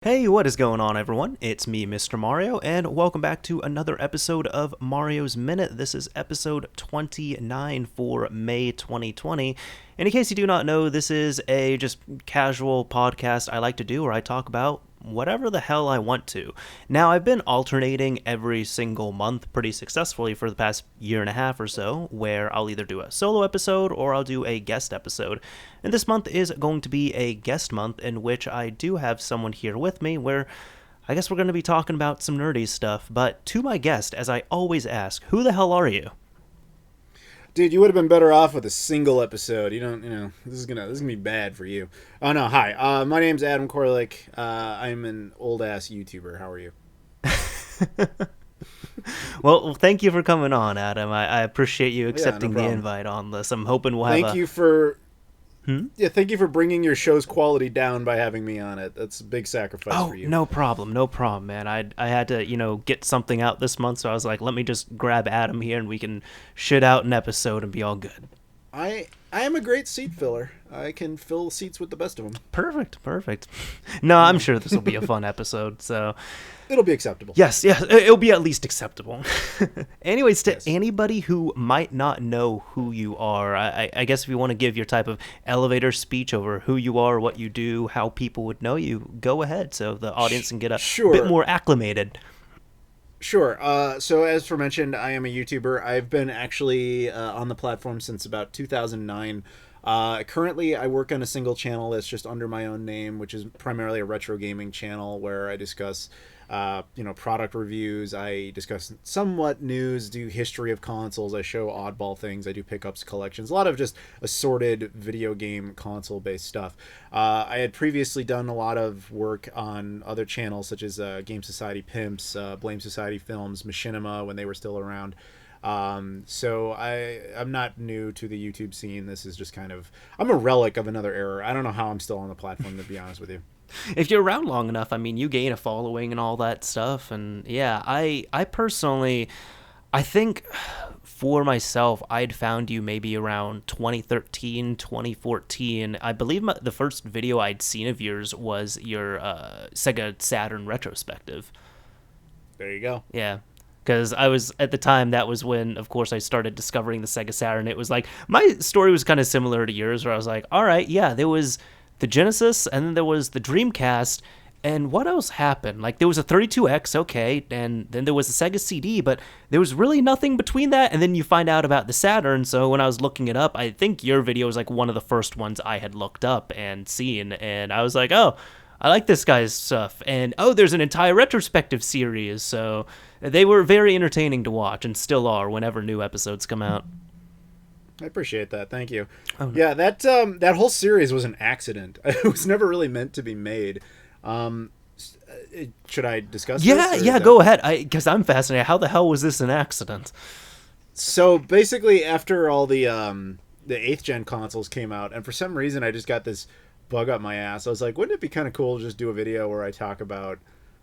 Hey, what is going on, everyone? It's me, Mr. Mario, and welcome back to another episode of Mario's Minute. This is episode 29 for May 2020. And in case you do not know, this is a just casual podcast I like to do where I talk about whatever the hell I want to. Now, I've been alternating every single month pretty successfully for the past year and a half or so, where I'll either do a solo episode or I'll do a guest episode. And this month is going to be a guest month in which I do have someone here with me where I guess we're going to be talking about some nerdy stuff. But to my guest, as I always ask, who the hell are you? Dude, you would have been better off with a single episode. This is gonna be bad for you. Oh no, hi. My name's Adam Koralik. I'm an old ass YouTuber. How are you? Well, thank you for coming on, Adam. I appreciate you Yeah, no accepting the problem. invite on this. I'm hoping we'll have Thank a... you for Hmm? yeah, thank you for bringing your show's quality down by having me on it. That's a big sacrifice Oh, for you. no problem, man. I had to, get something out this month, so I was like, let me just grab Adam here and we can shit out an episode and be all good. I am a great seat filler. I can fill seats with the best of them. Perfect. No, I'm sure this will be a fun episode, so... It'll be acceptable. Yes, it'll be at least acceptable. Anyways, to Yes. anybody who might not know who you are, I guess if you want to give your type of elevator speech over who you are, what you do, how people would know you, go ahead so the audience can get a Sure. bit more acclimated. Sure. So as for mentioned, I am a YouTuber. I've been actually on the platform since about 2009. Currently, I work on a single channel that's just under my own name, which is primarily a retro gaming channel where I discuss, product reviews. I discuss somewhat news, do history of consoles. I show oddball things. I do pickups, collections, a lot of just assorted video game console-based stuff. I had previously done a lot of work on other channels such as Game Society Pimps, Blame Society Films, Machinima when they were still around. So I'm not new to the YouTube scene. This is just I'm a relic of another era. I don't know how I'm still on the platform, to be honest with you. If you're around long enough, I mean, you gain a following and all that stuff. And yeah, I personally, I think for myself, I'd found you maybe around 2013, 2014. I believe the first video I'd seen of yours was your Sega Saturn retrospective. There you go. Yeah. Because I was, at the time, that was when, of course, I started discovering the Sega Saturn. It was like, my story was kind of similar to yours, where I was like, all right, yeah, there was the Genesis, and then there was the Dreamcast, and what else happened? Like, there was a 32X, okay, and then there was the Sega CD, but there was really nothing between that, and then you find out about the Saturn, so when I was looking it up, I think your video was like one of the first ones I had looked up and seen, and I was like, oh, I like this guy's stuff, and oh, there's an entire retrospective series, so they were very entertaining to watch, and still are whenever new episodes come out. I appreciate that. Thank you. Oh, no. Yeah, that whole series was an accident. It was never really meant to be made. Should I discuss this? Or is Yeah, that- go ahead, because I'm fascinated. How the hell was this an accident? So basically, after all the 8th gen consoles came out, and for some reason I just got this bug up my ass. I was like, wouldn't it be kind of cool to just do a video where I talk about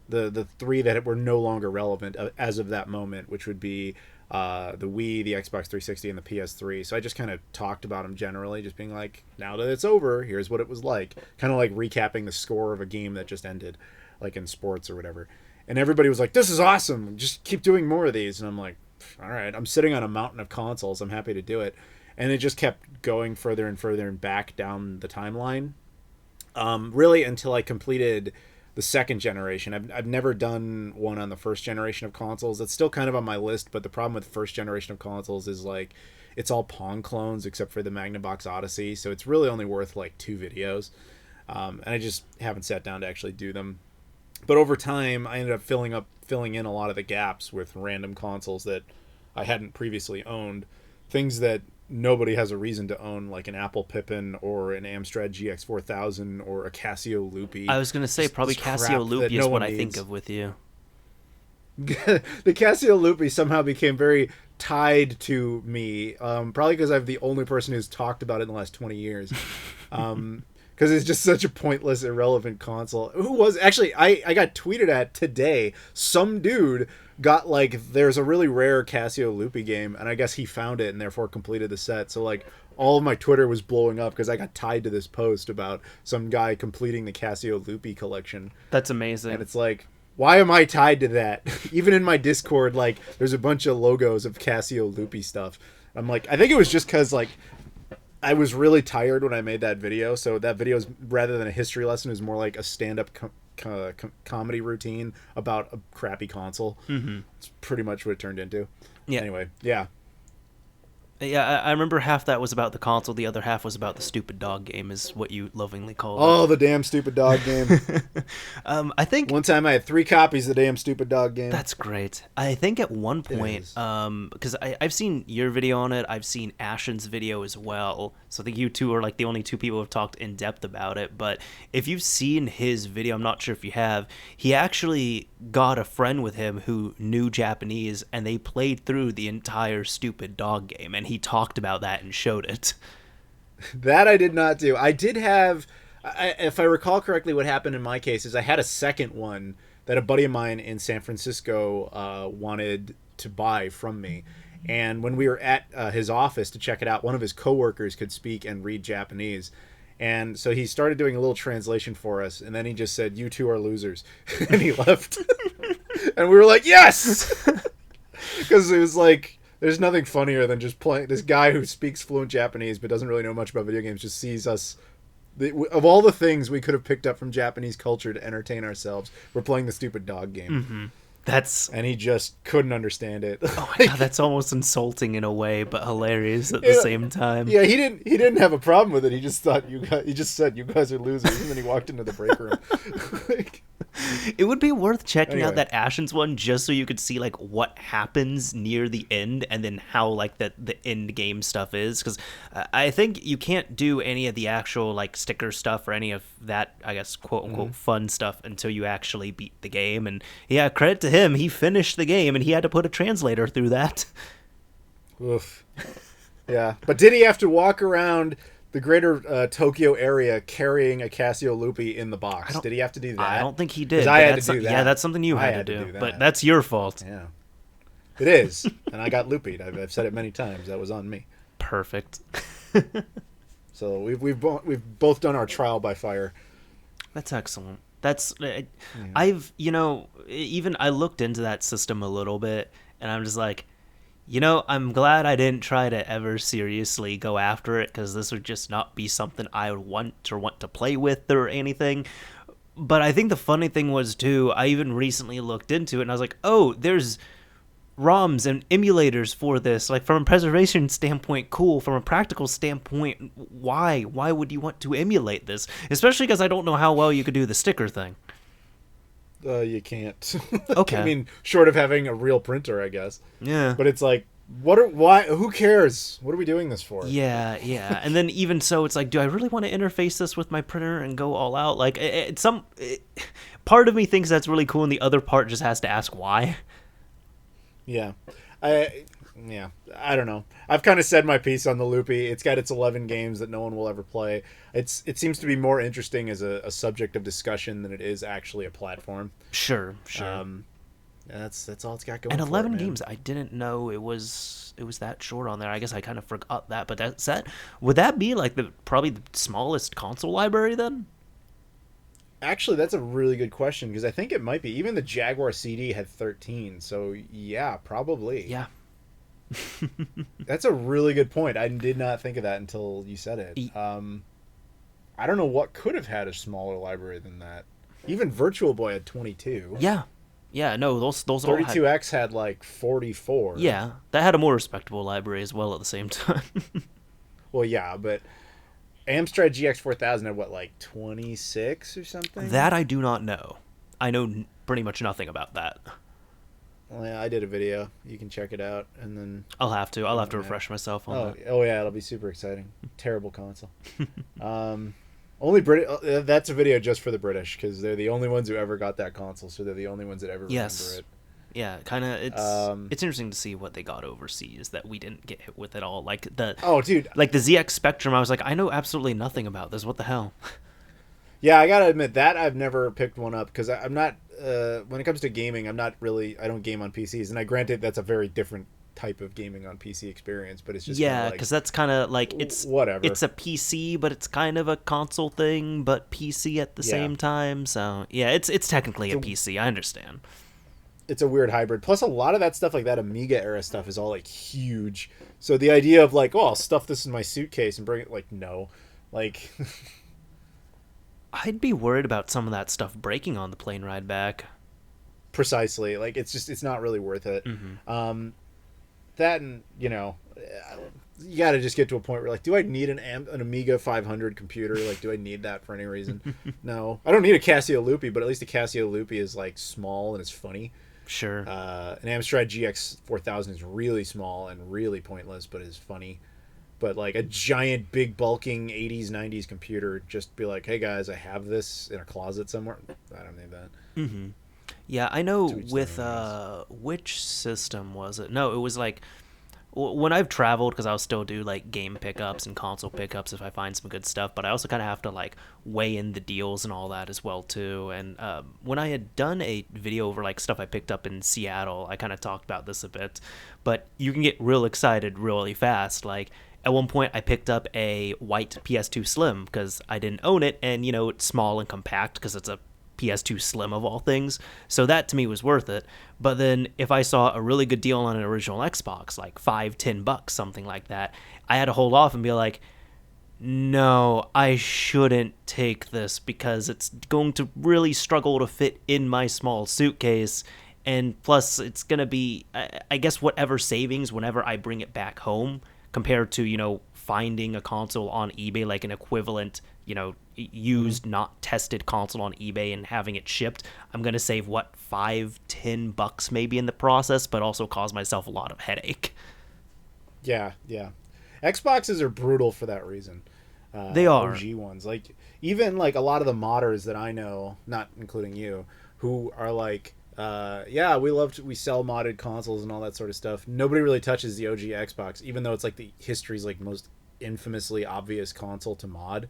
the three that were no longer relevant as of that moment, which would be the Wii, the Xbox 360, and the PS3. So I just kind of talked about them generally, just being like, now that it's over, here's what it was like. Kind of like recapping the score of a game that just ended, like in sports or whatever. And everybody was like, this is awesome, just keep doing more of these. And I'm like, all right, I'm sitting on a mountain of consoles, I'm happy to do it. And it just kept going further and further and back down the timeline, really until I completed the second generation. I've never done one on the first generation of consoles. It's still kind of on my list, but the problem with the first generation of consoles is like it's all Pong clones except for the Magnavox Odyssey, so it's really only worth like 2 videos. And I just haven't sat down to actually do them. But over time, I ended up filling in a lot of the gaps with random consoles that I hadn't previously owned, things that nobody has a reason to own, like an Apple Pippin or an Amstrad GX4000 or a Casio Loopy. I was going to say, probably This crap Casio that Loopy no is what one I think needs. of with you. The Casio Loopy somehow became very tied to me, probably because I'm the only person who's talked about it in the last 20 years. Because it's just such a pointless, irrelevant console. Who was actually I got tweeted at today. Some dude got like, there's a really rare Casio Loopy game, and I guess he found it and therefore completed the set. So like all of my Twitter was blowing up because I got tied to this post about some guy completing the Casio Loopy collection. That's amazing. And it's like, why am I tied to that? Even in my Discord, like, there's a bunch of logos of Casio Loopy stuff. I'm like, I think it was just because, like, I was really tired when I made that video. So that video is, rather than a history lesson, is more like a stand-up comedy routine about a crappy console. Mm-hmm. It's pretty much what it turned into. Yeah. Anyway, yeah. Yeah, I remember half that was about the console, the other half was about the stupid dog game, is what you lovingly called it. Oh, the damn stupid dog game. I think one time I had 3 copies of the damn stupid dog game. that's great. I think at one point, because I've seen your video on it, I've seen Ashen's video as well, so I think you two are like the only 2 people who have talked in depth about it, but if you've seen his video, I'm not sure if you have, he actually got a friend with him who knew Japanese, and they played through the entire stupid dog game, and he talked about that and showed it. That I did not do. I did have, if I recall correctly, what happened in my case is I had a second one that a buddy of mine in San Francisco wanted to buy from me. And when we were at his office to check it out, one of his coworkers could speak and read Japanese. And so he started doing a little translation for us. And then he just said, "You two are losers." And he left. And we were like, yes! Because it was like, there's nothing funnier than just playing this guy who speaks fluent Japanese but doesn't really know much about video games, just sees us. Of all the things we could have picked up from Japanese culture to entertain ourselves, we're playing the stupid dog game. Mm-hmm. And he just couldn't understand it. Oh my god, that's almost insulting in a way, but hilarious at the same time. Yeah, he didn't have a problem with it. He just thought he just said you guys are losers, and then he walked into the break room. It would be worth checking Anyway. out that Ashen's one just so you could see like what happens near the end and then how like the end game stuff is, because I think you can't do any of the actual like sticker stuff or any of that, I guess, quote unquote fun stuff until you actually beat the game. And yeah, credit to him, he finished the game and he had to put a translator through that. Oof. Yeah, but did he have to walk around the greater Tokyo area carrying a Casio Loopy in the box? Did he have to do that? I don't think he did. 'Cause I but had that's to do some- that. Yeah, that's something you I had to do. that. But that's your fault. Yeah, it is, and I got loopied. I've said it many times. That was on me. Perfect. So we've both done our trial by fire. That's excellent. That's I've even I looked into that system a little bit, and I'm just like, I'm glad I didn't try to ever seriously go after it, because this would just not be something I would want to play with or anything. But I think the funny thing was too, I even recently looked into it and I was like, oh, there's ROMs and emulators for this. Like, from a preservation standpoint, cool. From a practical standpoint, why would you want to emulate this? Especially because I don't know how well you could do the sticker thing. You can't. Okay. I mean, short of having a real printer, I guess. Yeah. But it's like, why? Who cares? What are we doing this for? Yeah. And then even so, it's like, do I really want to interface this with my printer and go all out? Like, part of me thinks that's really cool, and the other part just has to ask why. Yeah. I don't know. I've kind of said my piece on the Loopy. It's got its 11 games that no one will ever play. It seems to be more interesting as a subject of discussion than it is actually a platform. Sure. That's all it's got going. And for 11 it, man. games, I didn't know it was that short on there. I guess I kind of forgot that. But would that be like probably the smallest console library then? Actually, that's a really good question, because I think it might be. Even the Jaguar CD had 13, so yeah, probably. Yeah. That's a really good point. I did not think of that until you said it. I don't know what could have had a smaller library than that. Even Virtual Boy had 22. Yeah, no, those all had... 32X had like 44. Yeah, that had a more respectable library as well at the same time. Well, yeah, but Amstrad GX 4000 had what, like 26 or something? That I do not know. I know pretty much nothing about that. Well, yeah, I did a video. You can check it out, and then I'll have to refresh myself on that. Oh yeah, it'll be super exciting. Terrible console. Only British. That's a video just for the British, because they're the only ones who ever got that console, so they're the only ones that ever remember it. Yeah, kind of. It's interesting to see what they got overseas that we didn't get hit with at all. Like the like the ZX Spectrum. I was like, I know absolutely nothing about this. What the hell? Yeah, I gotta admit that I've never picked one up, because I'm not. When it comes to gaming, I'm not really. I don't game on PCs, and granted that's a very different type of gaming on PC experience, but it's just kind of Yeah, like, because that's kind of like whatever. it's a PC, but it's kind of a console thing, but PC at the Yeah. same time. So yeah, it's technically a So PC. I understand. it's a weird hybrid. Plus, a lot of that stuff, like that Amiga era stuff, is all like huge. So the idea of like, oh, I'll stuff this in my suitcase and bring it, like, no, like, I'd be worried about some of that stuff breaking on the plane ride back. precisely, like, it's not really worth it. That, and you got to just get to a point where, like, do I need an Amiga 500 computer? Like, do I need that for any reason? No, I don't need a Casio Loopy, but at least a Casio Loopy is like small and it's funny. Sure. An Amstrad GX 4000 is really small and really pointless, but is funny. But like a giant, big, bulking 80s, 90s computer, just be like, hey guys, I have this in a closet somewhere. I don't need that. Yeah, I know To each with their own, which system was it? No, it was like when I've traveled, because I'll still do like game pickups and console pickups if I find some good stuff, but I also kind of have to like weigh in the deals and all that as well too. And when I had done a video over like stuff I picked up in Seattle, I kind of talked about this a bit, but you can get real excited really fast. Like at one point I picked up a white PS2 Slim because I didn't own it, and it's small and compact because it's a PS2 Slim of all things. So that to me was worth it. But then if I saw a really good deal on an original Xbox, like $5-10, something like that, I had to hold off and be like, no, I shouldn't take this because it's going to really struggle to fit in my small suitcase. And plus it's going to be, I guess, whatever savings whenever I bring it back home compared to, finding a console on eBay, like an equivalent, used, not tested console on eBay and having it shipped. I'm going to save, what, $5-10 maybe in the process, but also cause myself a lot of headache. Yeah, yeah. Xboxes are brutal for that reason. They are. OG ones. Like, even like a lot of the modders that I know, not including you, who are like, yeah, we sell modded consoles and all that sort of stuff. Nobody really touches the OG Xbox, even though it's like the history's like most infamously obvious console to mod.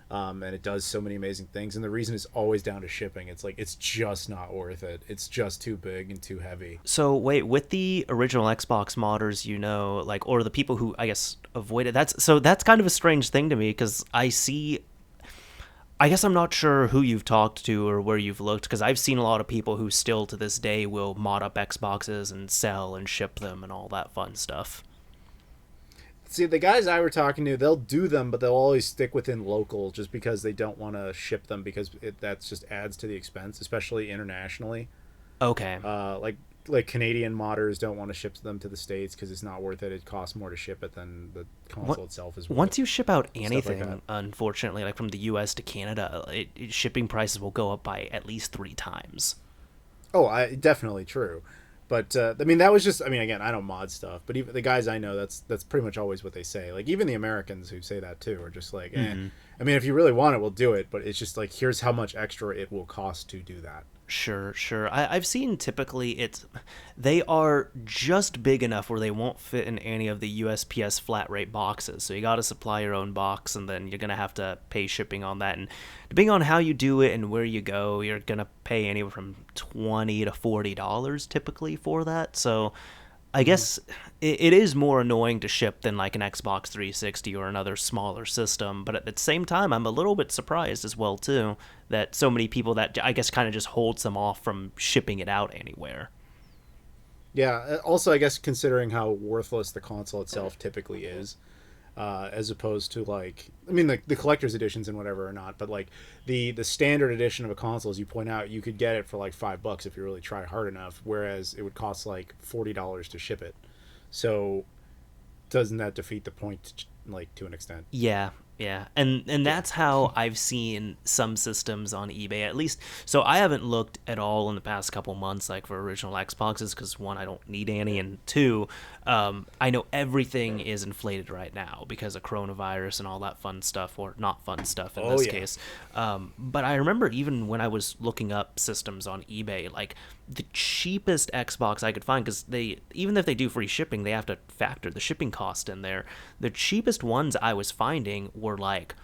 And it does so many amazing things, and the reason is always down to shipping. It's like, it's just not worth it. It's just too big and too heavy. So wait, with the original Xbox modders, like, or the people who I guess avoid it, that's kind of a strange thing to me, because I guess I'm not sure who you've talked to or where you've looked, because I've seen a lot of people who still to this day will mod up Xboxes and sell and ship them and all that fun stuff. See, the guys I were talking to, they'll do them, but they'll always stick within local just because they don't want to ship them, because that's just adds to the expense, especially internationally. Okay. Like Canadian modders don't want to ship them to the States because it's not worth it. It costs more to ship it than the console itself is worth. Once you ship out Stuff anything, like that. unfortunately, like from the US to Canada, shipping prices will go up by at least 3 times. Oh, definitely true. But I mean, that was just. I mean, again, I don't mod stuff, but even the guys I know, that's pretty much always what they say. Like, even the Americans who say that too are just like, eh. I mean, if you really want it, we'll do it, but it's just like, here's how much extra it will cost to do that. Sure. I've seen typically they are just big enough where they won't fit in any of the USPS flat rate boxes. So you got to supply your own box, and then you're going to have to pay shipping on that. And depending on how you do it and where you go, you're going to pay anywhere from $20 to $40 typically for that. So I guess it is more annoying to ship than like an Xbox 360 or another smaller system, but at the same time, I'm a little bit surprised as well too that so many people, that I guess kind of just holds them off from shipping it out anywhere. Yeah. Also, I guess considering how worthless the console itself typically is, as opposed to like, I mean, the collector's editions and whatever are not, but like the standard edition of a console, as you point out, you could get it for like $5 if you really try hard enough, whereas it would cost like $40 to ship it. So doesn't that defeat the point, like, to an extent? Yeah, and that's how I've seen some systems on eBay, at least. So I haven't looked at all in the past couple months, like for original Xboxes, because one, I don't need any, and two, I know everything is inflated right now because of coronavirus and all that fun stuff, or not fun stuff in this case. But I remember even when I was looking up systems on eBay, like the cheapest Xbox I could find, because even if they do free shipping, they have to factor the shipping cost in there. The cheapest ones I was finding were like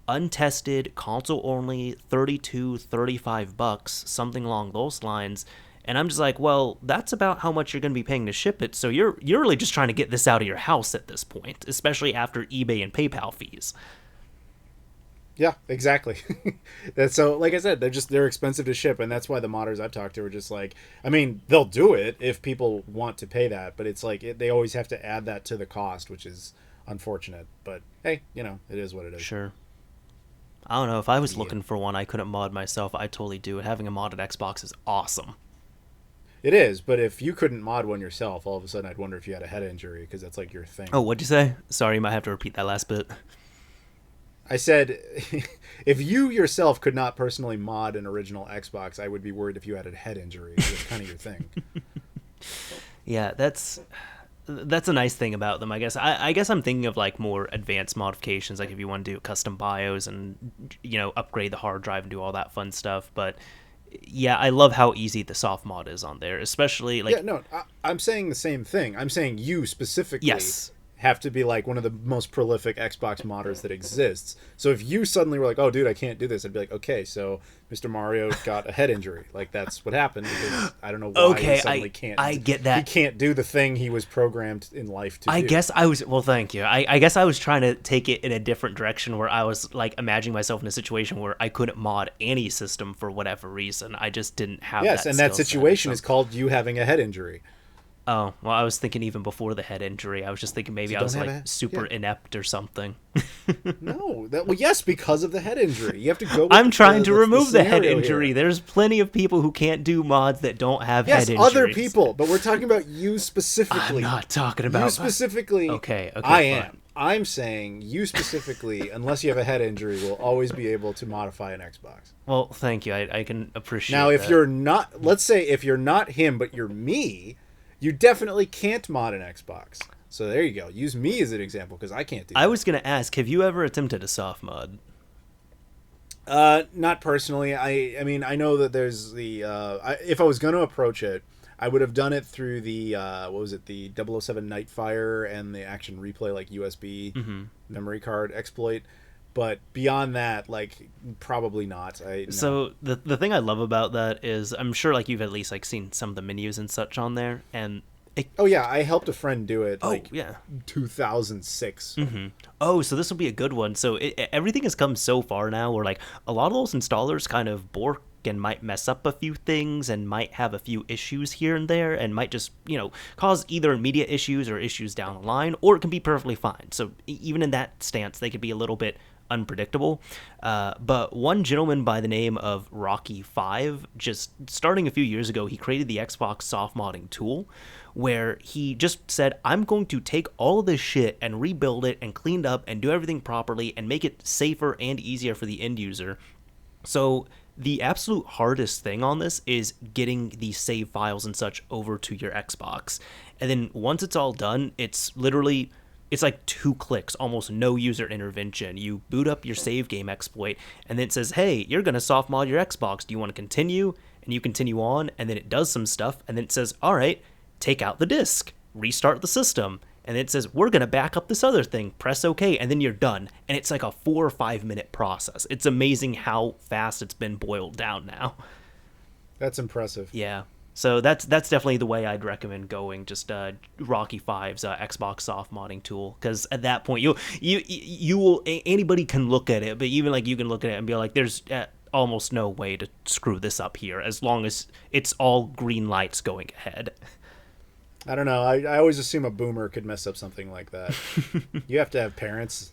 untested, console only, $32-$35, something along those lines. And I'm just like, well, that's about how much you're going to be paying to ship it. So you're really just trying to get this out of your house at this point, especially after eBay and PayPal fees. Yeah, exactly. So, like I said, they're expensive to ship, and that's why the modders I've talked to are just like, I mean, they'll do it if people want to pay that, but it's like they always have to add that to the cost, which is unfortunate. But hey, it is what it is. Sure. I don't know, if I was looking for one I couldn't mod myself, I'd totally do it. Having a modded Xbox is awesome. It is, but if you couldn't mod one yourself, all of a sudden I'd wonder if you had a head injury, because that's like your thing. Oh, what'd you say? Sorry, you might have to repeat that last bit. I said, if you yourself could not personally mod an original Xbox, I would be worried if you had a head injury. It's kind of your thing. Yeah, that's a nice thing about them, I guess. I guess I'm thinking of like more advanced modifications, like if you want to do custom BIOS and upgrade the hard drive and do all that fun stuff. But yeah, I love how easy the soft mod is on there, especially like. Yeah, no, I'm saying the same thing. I'm saying you specifically. Yes. Have to be like one of the most prolific Xbox modders that exists. So if you suddenly were like, oh dude, I can't do this, I'd be like, okay, so Mr. Mario got a head injury. Like, that's what happened, because I don't know why he suddenly can't. I get that. He can't do the thing he was programmed in life to do. I guess I was, well, thank you. I guess I was trying to take it in a different direction, where I was like imagining myself in a situation where I couldn't mod any system for whatever reason. I just didn't have Yes, that and that skill set situation or is called you having a head injury. Oh, well, I was thinking even before the head injury. I was just thinking maybe I was like super inept or something. No, well, yes, because of the head injury. You have to go with I'm trying to remove the head scenario injury. here. There's plenty of people who can't do mods that don't have head injuries. Yes, other people, but we're talking about you specifically. I'm not talking about you specifically. Okay, I fine. am. I'm saying you specifically, unless you have a head injury, will always be able to modify an Xbox. Well, thank you. I can appreciate Now, if that. you're not, let's say if you're not him, but you're me, you definitely can't mod an Xbox. So there you go. Use me as an example, because I can't do that. I was going to ask, have you ever attempted a soft mod? Not personally. I mean, I know that there's the... if I was going to approach it, I would have done it through the... what was it? The 007 Nightfire and the Action Replay, like USB memory card exploit. But beyond that, like, probably not. No. So the thing I love about that is, I'm sure like you've at least like seen some of the menus and such on there, and oh yeah, I helped a friend do it. Oh yeah, 2006. Oh, so this will be a good one. So everything has come so far now, where like a lot of those installers kind of bork and might mess up a few things and might have a few issues here and there, and might just cause either immediate issues or issues down the line, or it can be perfectly fine. So even in that stance, they could be a little bit unpredictable. But one gentleman by the name of Rocky5, just starting a few years ago, he created the Xbox soft modding tool, where he just said, I'm going to take all of this shit and rebuild it and clean it up and do everything properly and make it safer and easier for the end user. So the absolute hardest thing on this is getting these save files and such over to your Xbox. And then once it's all done, it's like 2 clicks, almost no user intervention. You boot up your save game exploit, and then it says, hey, you're going to soft mod your Xbox. Do you want to continue? And you continue on, and then it does some stuff, and then it says, all right, take out the disk, restart the system. And then it says, we're going to back up this other thing. Press OK, and then you're done. And it's like a 4 or 5 minute process. It's amazing how fast it's been boiled down now. That's impressive. Yeah. So that's definitely the way I'd recommend going. Just Rocky 5's Xbox soft modding tool, because at that point you will, anybody can look at it, but even like you can look at it and be like, there's almost no way to screw this up here, as long as it's all green lights going ahead. I don't know. I always assume a boomer could mess up something like that. You have to have parents.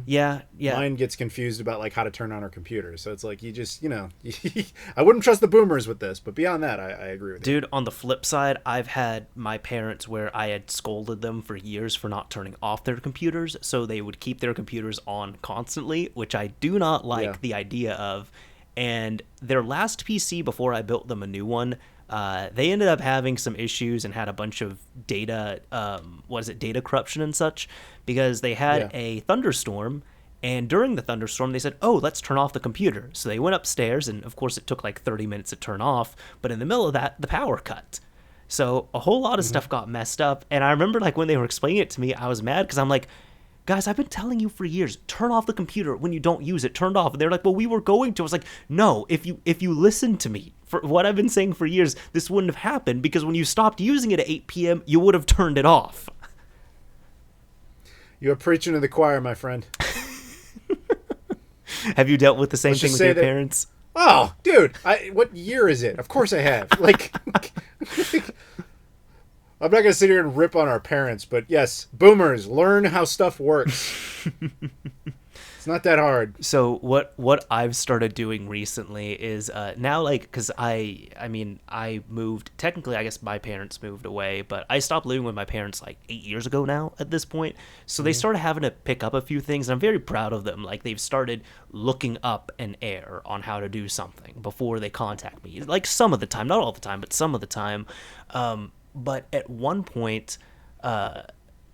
Yeah. Mine gets confused about like how to turn on her computer, so it's like you just I wouldn't trust the boomers with this, but beyond that, I agree with you. Dude, on the flip side, I've had my parents where I had scolded them for years for not turning off their computers, so they would keep their computers on constantly, which I do not like the idea of. And their last PC, before I built them a new one, they ended up having some issues and had a bunch of data corruption and such, because they had a thunderstorm, and during the thunderstorm they said, oh, let's turn off the computer. So they went upstairs, and of course it took like 30 minutes to turn off, but in the middle of that, the power cut. So a whole lot of stuff got messed up, and I remember like when they were explaining it to me, I was mad, because I'm like, guys, I've been telling you for years, turn off the computer when you don't use it, turn it off. And they're like, well, we were going to. I was like, no, if you listen to me For what I've been saying for years, this wouldn't have happened because when you stopped using it at 8 p.m., you would have turned it off. You're preaching to the choir, my friend. Have you dealt with the same thing with your parents? Oh, dude, what year is it? Of course I have. Like, I'm not going to sit here and rip on our parents, but yes, boomers, learn how stuff works. It's not that hard. So what I've started doing recently is now, like, because I moved, technically I guess my parents moved away, but I stopped living with my parents like 8 years ago now at this point. So they started having to pick up a few things, and I'm very proud of them. Like, they've started looking up an error on how to do something before they contact me. Like, some of the time, not all the time, but some of the time. But at one point,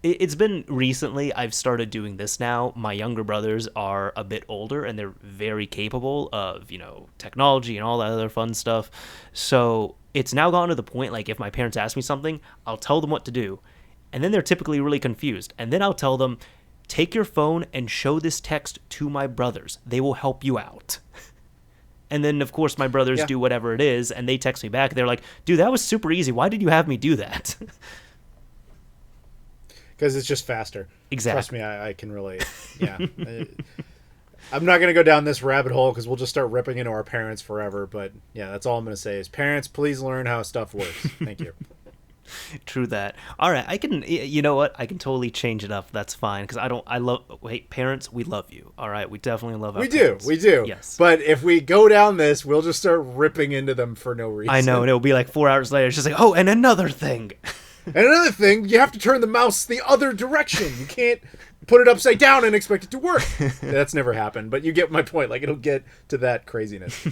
it's been recently I've started doing this now. My younger brothers are a bit older and they're very capable of, technology and all that other fun stuff. So it's now gotten to the point, like, if my parents ask me something, I'll tell them what to do. And then they're typically really confused. And then I'll tell them, take your phone and show this text to my brothers. They will help you out. And then, of course, my brothers do whatever it is, and they text me back. They're like, dude, that was super easy. Why did you have me do that? Because it's just faster. Exactly. Trust me, I can relate. Yeah. I'm not going to go down this rabbit hole because we'll just start ripping into our parents forever. But yeah, that's all I'm going to say is parents, please learn how stuff works. Thank you. True that. All right, I can. You know what? I can totally change it up. That's fine because parents, we love you. All right, we definitely love. We do. Yes. But if we go down this, we'll just start ripping into them for no reason. I know, and it'll be like 4 hours later. It's just like, oh, and another thing. And another thing, you have to turn the mouse the other direction. You can't put it upside down and expect it to work. That's never happened, but you get my point. Like, it'll get to that craziness.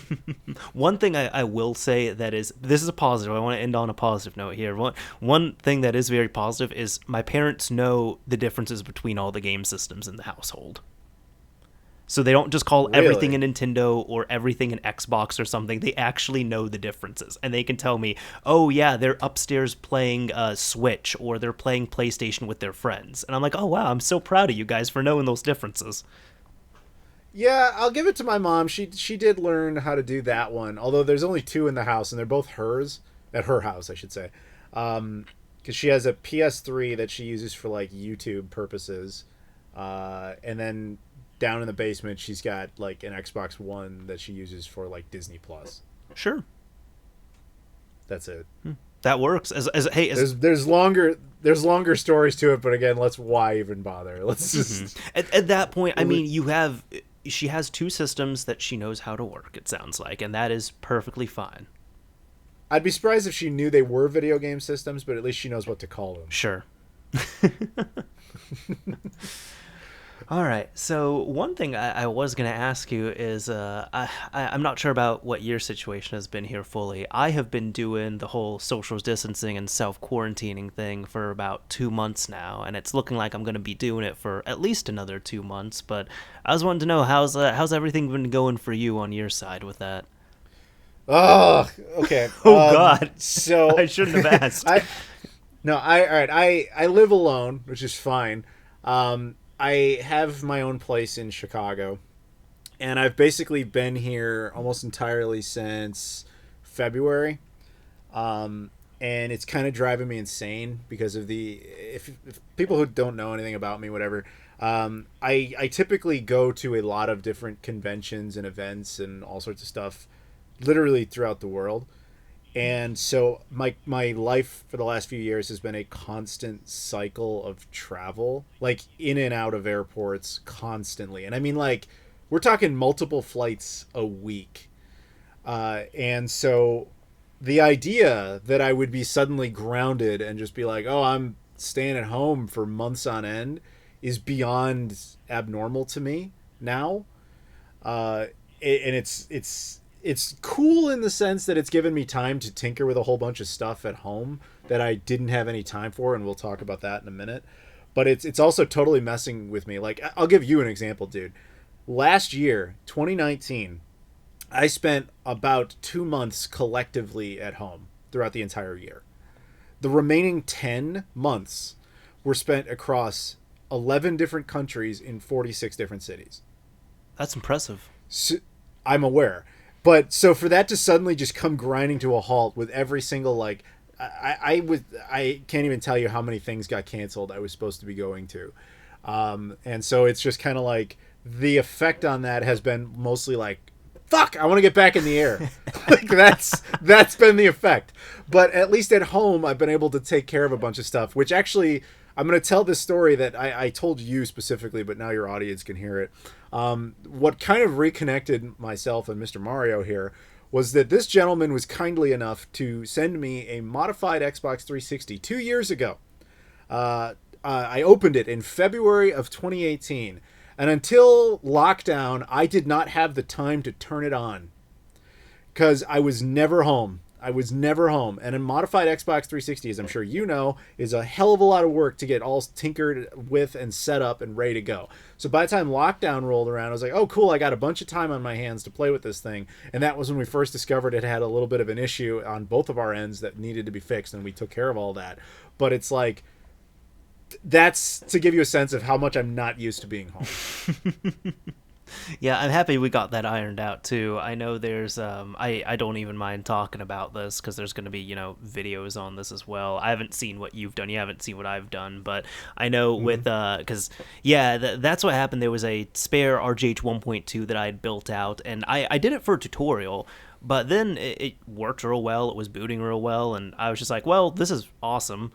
One thing I will say this is a positive. I want to end on a positive note here. One thing that is very positive is my parents know the differences between all the game systems in the household. So they don't just call everything a Nintendo or everything an Xbox or something. They actually know the differences. And they can tell me, oh, yeah, they're upstairs playing Switch or they're playing PlayStation with their friends. And I'm like, oh, wow, I'm so proud of you guys for knowing those differences. Yeah, I'll give it to my mom. She did learn how to do that one. Although there's only two in the house, and they're both hers. At her house, I should say. Because she has a PS3 that she uses for, like, YouTube purposes. And then down in the basement, she's got like an Xbox One that she uses for like Disney Plus. Sure, that's it. That works. There's longer stories to it, but again, why even bother? Let's just at that point. I mean, she has two systems that she knows how to work. It sounds like, and that is perfectly fine. I'd be surprised if she knew they were video game systems, but at least she knows what to call them. Sure. All right, so one thing I was going to ask you is I'm not sure about what your situation has been here fully. I have been doing the whole social distancing and self-quarantining thing for about 2 months now, and it's looking like I'm going to be doing it for at least another 2 months, but I was wanting to know, how's everything been going for you on your side with that? Oh, okay. Oh, God. So I shouldn't have asked. I live alone, which is fine. I have my own place in Chicago, and I've basically been here almost entirely since February, and it's kind of driving me insane because of if people who don't know anything about me, whatever, I typically go to a lot of different conventions and events and all sorts of stuff, literally throughout the world. And so my life for the last few years has been a constant cycle of travel, like in and out of airports constantly. And I mean, like, we're talking multiple flights a week. And so the idea that I would be suddenly grounded and just be like, oh, I'm staying at home for months on end is beyond abnormal to me now. And it's cool in the sense that it's given me time to tinker with a whole bunch of stuff at home that I didn't have any time for, and we'll talk about that in a minute. But it's also totally messing with me. Like, I'll give you an example, dude. Last year, 2019, I spent about 2 months collectively at home throughout the entire year. The remaining 10 months were spent across 11 different countries in 46 different cities. That's impressive. So, I'm aware. But so for that to suddenly just come grinding to a halt with every single like, I can't even tell you how many things got canceled I was supposed to be going to, and so it's just kind of like the effect on that has been mostly like, fuck, I want to get back in the air. Like that's been the effect. But at least at home, I've been able to take care of a bunch of stuff, which actually I'm going to tell this story that I told you specifically, but now your audience can hear it. What kind of reconnected myself and Mr. Mario here was that this gentleman was kindly enough to send me a modified Xbox 360 2 years ago. I opened it in February of 2018. And until lockdown, I did not have the time to turn it on because I was never home. And a modified Xbox 360, as I'm sure you know, is a hell of a lot of work to get all tinkered with and set up and ready to go. So by the time lockdown rolled around, I was like, oh, cool, I got a bunch of time on my hands to play with this thing. And that was when we first discovered it had a little bit of an issue on both of our ends that needed to be fixed, and we took care of all that. But it's like, that's to give you a sense of how much I'm not used to being home. Yeah, I'm happy we got that ironed out too. I know there's I don't even mind talking about this because there's going to be, videos on this as well. I haven't seen what you've done. You haven't seen what I've done, but I know with because that's what happened. There was a spare RGH 1.2 that I had built out, and I did it for a tutorial. But then it worked real well. It was booting real well, and I was just like, well, this is awesome.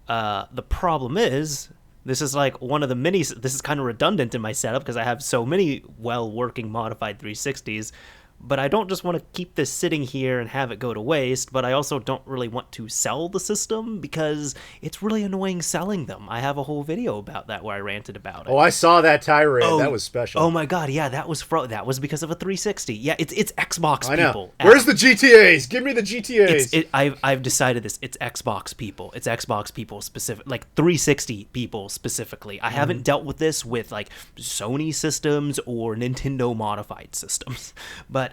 The problem is, this is like one of the this is kind of redundant in my setup because I have so many well-working modified 360s, but I don't just want to keep this sitting here and have it go to waste, but I also don't really want to sell the system because it's really annoying selling them. I have a whole video about that where I ranted about it. Oh, I saw that tirade. That was special. Oh my god, yeah, that was because of a 360. Yeah, it's Xbox people. Where's the GTAs? Give me the GTAs. I've decided this. It's Xbox people. It's Xbox people specific, like 360 people specifically. I haven't dealt with this with like Sony systems or Nintendo modified systems, but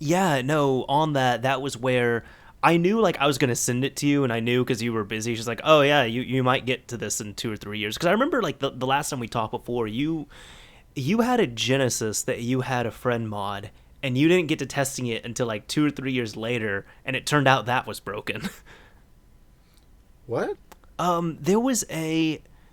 yeah, no, on that was where I knew like I was going to send it to you, and I knew because you were busy. She's like, oh yeah, you might get to this in 2 or 3 years. Because I remember like the last time we talked before, you had a Genesis that you had a friend mod, and you didn't get to testing it until like 2 or 3 years later, and it turned out that was broken. What? There was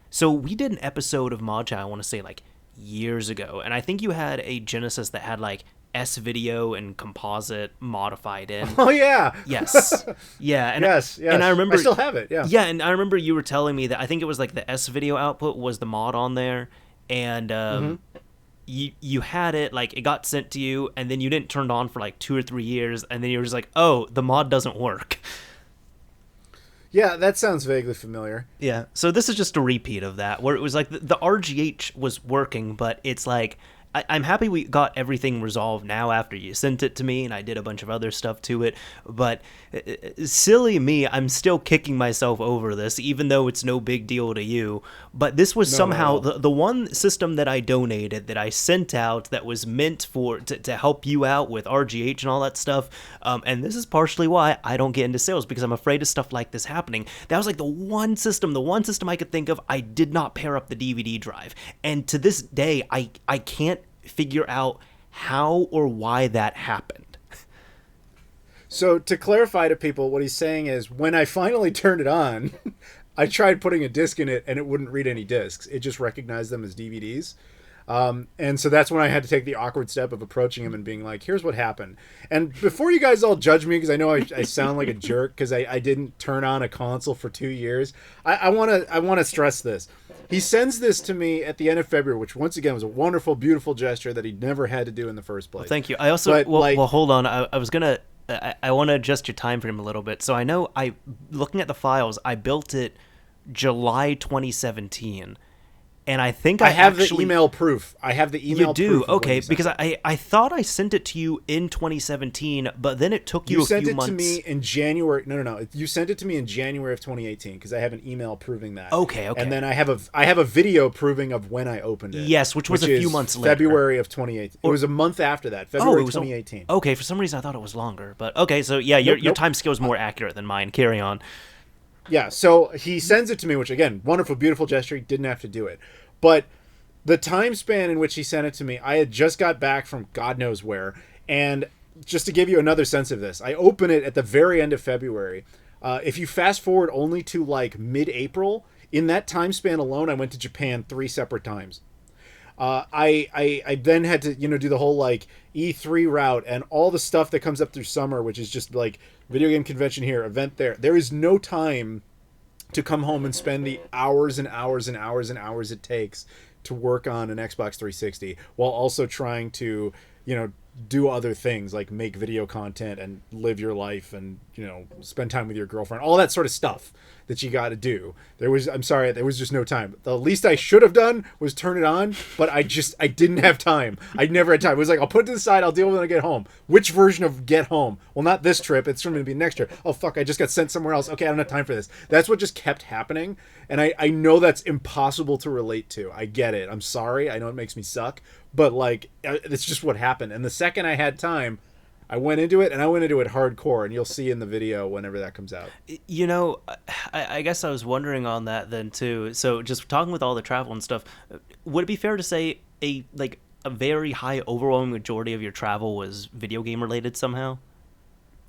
so we did an episode of Mod Chat, I want to say like years ago, and I think you had a Genesis that had like S-video and composite modified in. Oh yeah. Yes. Yeah. And yes. And I remember I still have it. Yeah. Yeah, and I remember you were telling me that I think it was like the S-video output was the mod on there, and you had it, like it got sent to you, and then you didn't turn it on for like 2 or 3 years, and then you were just like, oh, the mod doesn't work. Yeah, that sounds vaguely familiar. Yeah. So this is just a repeat of that, where it was like the RGH was working, but it's like I'm happy we got everything resolved now after you sent it to me, and I did a bunch of other stuff to it. But silly me, I'm still kicking myself over this, even though it's no big deal to you. But this was somehow the one system that I donated, that I sent out, that was meant to help you out with RGH and all that stuff. And this is partially why I don't get into sales, because I'm afraid of stuff like this happening. That was like the one system I could think of. I did not pair up the DVD drive, and to this day, I can't figure out how or why that happened. So to clarify to people, what he's saying is, when I finally turned it on, I tried putting a disc in it and it wouldn't read any discs. It just recognized them as DVDs. And so that's when I had to take the awkward step of approaching him and being like, here's what happened. And before you guys all judge me, because I know I sound like a jerk because I didn't turn on a console for 2 years, I want to stress this. He sends this to me at the end of February, which once again was a wonderful, beautiful gesture that he'd never had to do in the first place. Well, thank you. I also, well, hold on. I was going to, I want to adjust your time frame a little bit. So I know looking at the files, I built it July 2017. And I think I have the email proof. I have the email proof. You do? Okay, because I thought I sent it to you in 2017, but then it took you a few months. You sent it to me in January. No. You sent it to me in January of 2018 because I have an email proving that. Okay. And then I have a video proving of when I opened it. Yes, which was a few months later. February of 2018. It was a month after that. February 2018. Okay, for some reason I thought it was longer, but okay. So yeah, your time scale is more accurate than mine. Carry on. Yeah. So he sends it to me, which again, wonderful, beautiful gesture. He didn't have to do it, but the time span in which he sent it to me, I had just got back from God knows where, And just to give you another sense of this, I open it at the very end of February. If you fast forward only to like mid-April, in that time span alone, I went to Japan 3 separate times. I then had to, do the whole like E3 route and all the stuff that comes up through summer, which is just like video game convention here, event there. There is no time to come home and spend the hours and hours and hours and hours it takes to work on an Xbox 360 while also trying to, do other things like make video content and live your life and, spend time with your girlfriend, all that sort of stuff that you got to do. There was just no time. The least I should have done was turn it on, but I didn't have time. I never had time. It was like, I'll put it to the side. I'll deal with it when I get home. Which version of get home? Well, not this trip. It's going to be next trip. Oh, fuck. I just got sent somewhere else. Okay. I don't have time for this. That's what just kept happening. And I know that's impossible to relate to. I get it. I'm sorry. I know it makes me suck, but like, it's just what happened. And the second I had time, I went into it, and I went into it hardcore, and you'll see in the video whenever that comes out. I guess I was wondering on that then too. So just talking with all the travel and stuff, would it be fair to say a very high overwhelming majority of your travel was video game related somehow?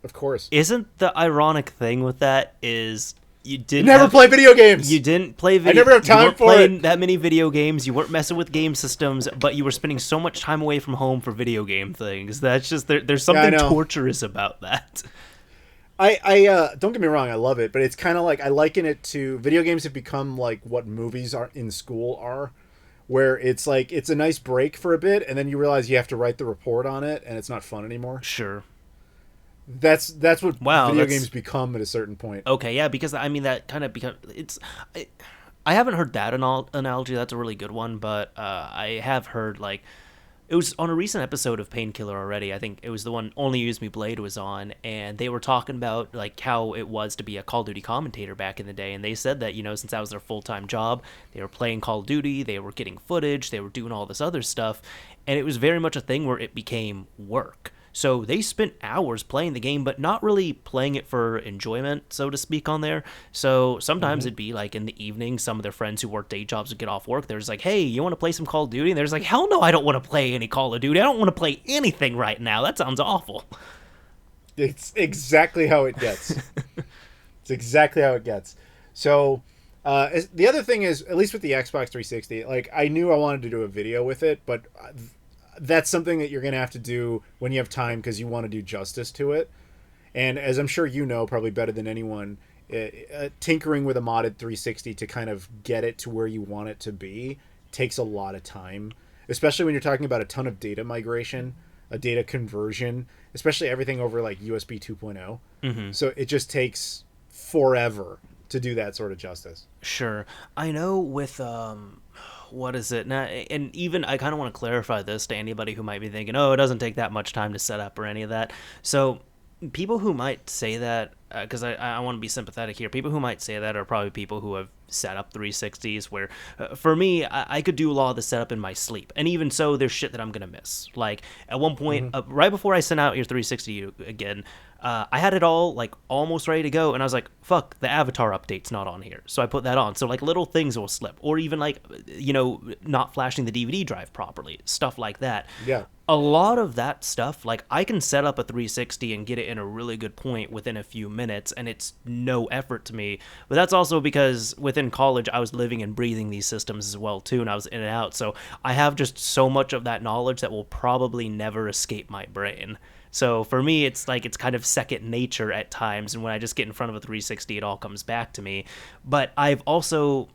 Of course. Isn't the ironic thing with that is you never play video games. You didn't play video. I never have time you weren't for playing it. that many video games. You weren't messing with game systems, but you were spending so much time away from home for video game things. That's just there's something torturous about that. I don't get me wrong, I love it, but it's kind of like I liken it to video games have become like what movies are in school are, where it's like it's a nice break for a bit, and then you realize you have to write the report on it, and it's not fun anymore. Sure. That's what video games become at a certain point. Okay, yeah, because I mean that kind of becomes I haven't heard that analogy. That's a really good one, but I have heard like it was on a recent episode of Painkiller already. I think it was the one Only Use Me Blade was on, and they were talking about like how it was to be a Call of Duty commentator back in the day, and they said that since that was their full-time job, they were playing Call of Duty, they were getting footage, they were doing all this other stuff, and it was very much a thing where it became work. So they spent hours playing the game, but not really playing it for enjoyment, so to speak, on there. So sometimes it'd be like in the evening, some of their friends who work day jobs would get off work. They're just like, hey, you want to play some Call of Duty? And they're just like, hell no, I don't want to play any Call of Duty. I don't want to play anything right now. That sounds awful. It's exactly how it gets. It's exactly how it gets. So the other thing is, at least with the Xbox 360, like I knew I wanted to do a video with it, but that's something that you're going to have to do when you have time because you want to do justice to it. And as I'm sure you know, probably better than anyone, tinkering with a modded 360 to kind of get it to where you want it to be takes a lot of time, especially when you're talking about a ton of data migration, a data conversion, especially everything over like USB 2.0. Mm-hmm. So it just takes forever to do that sort of justice. Sure. I know with what is it now? And even I kind of want to clarify this to anybody who might be thinking, oh, it doesn't take that much time to set up or any of that. So people who might say that, because I want to be sympathetic here, people who might say that are probably people who have set up 360s where for me, I could do a lot of the setup in my sleep. And even so, there's shit that I'm going to miss. Like at one point, right before I sent out your 360 again, I had it all like almost ready to go, and I was like, fuck, the avatar update's not on here. So I put that on. So like little things will slip, or even like, not flashing the DVD drive properly, stuff like that. Yeah. A lot of that stuff, like I can set up a 360 and get it in a really good point within a few minutes, and it's no effort to me. But that's also because within college, I was living and breathing these systems as well too, and I was in and out. So I have just so much of that knowledge that will probably never escape my brain. So for me, it's like it's kind of second nature at times, and when I just get in front of a 360, it all comes back to me. But I've also,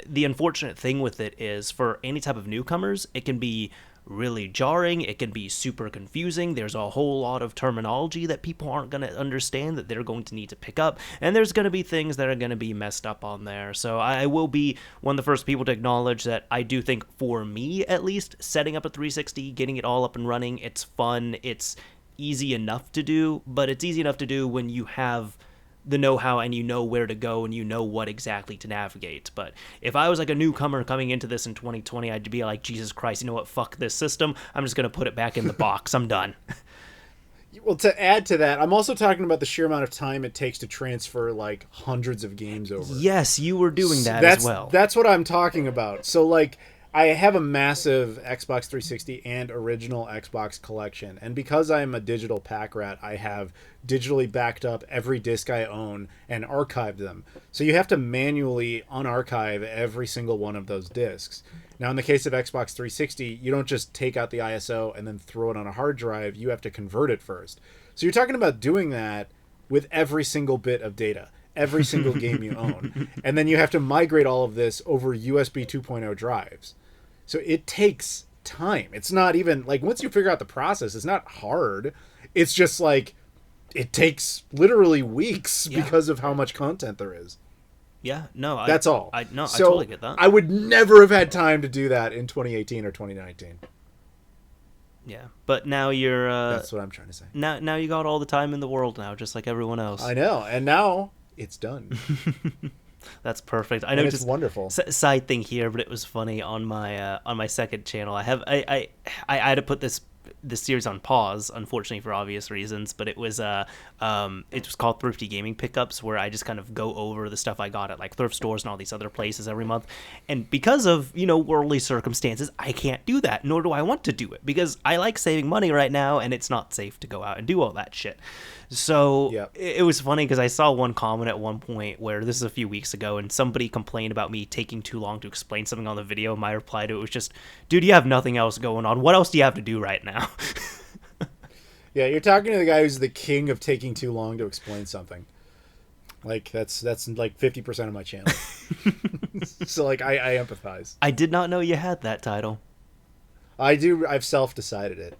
the unfortunate thing with it is for any type of newcomers, it can be really jarring, it can be super confusing. There's a whole lot of terminology that people aren't going to understand that they're going to need to pick up, and there's going to be things that are going to be messed up on there. So I will be one of the first people to acknowledge that I do think, for me at least, setting up a 360, getting it all up and running, it's fun, it's easy enough to do, but it's easy enough to do when you have the know-how and you know where to go and you know what exactly to navigate. But if I was like a newcomer coming into this in 2020, I'd be like, Jesus Christ, you know what, fuck this system, I'm just gonna put it back in the box, I'm done. Well, to add to that, I'm also talking about the sheer amount of time it takes to transfer like hundreds of games over. Yes, you were doing that as well. That's what I'm talking about. So like I have a massive Xbox 360 and original Xbox collection, and because I'm a digital pack rat, I have digitally backed up every disc I own and archived them. So you have to manually unarchive every single one of those discs. Now, in the case of Xbox 360, you don't just take out the ISO and then throw it on a hard drive. You have to convert it first. So you're talking about doing that with every single bit of data, every single game you own. And then you have to migrate all of this over USB 2.0 drives. So it takes time. It's not even like, once you figure out the process, it's not hard. It's just like, it takes literally weeks because of how much content there is. Yeah, no, that's all. I totally get that. I would never have had time to do that in 2018 or 2019. Yeah, but now you're... that's what I'm trying to say. Now you got all the time in the world now, just like everyone else. I know, and now it's done. That's perfect. I know, it's wonderful. Side thing here, but it was funny on my second channel. I had to put this series on pause, unfortunately for obvious reasons, but it was called Thrifty Gaming Pickups, where I just kind of go over the stuff I got at like thrift stores and all these other places every month. And because of, worldly circumstances, I can't do that, nor do I want to do it, because I like saving money right now, and it's not safe to go out and do all that shit. So it was funny because I saw one comment at one point where, this is a few weeks ago, and somebody complained about me taking too long to explain something on the video. My reply to it was just, dude, you have nothing else going on. What else do you have to do right now? Yeah, you're talking to the guy who's the king of taking too long to explain something. Like, that's like 50% of my channel. So, like, I empathize. I did not know you had that title. I do. I've self-decided it.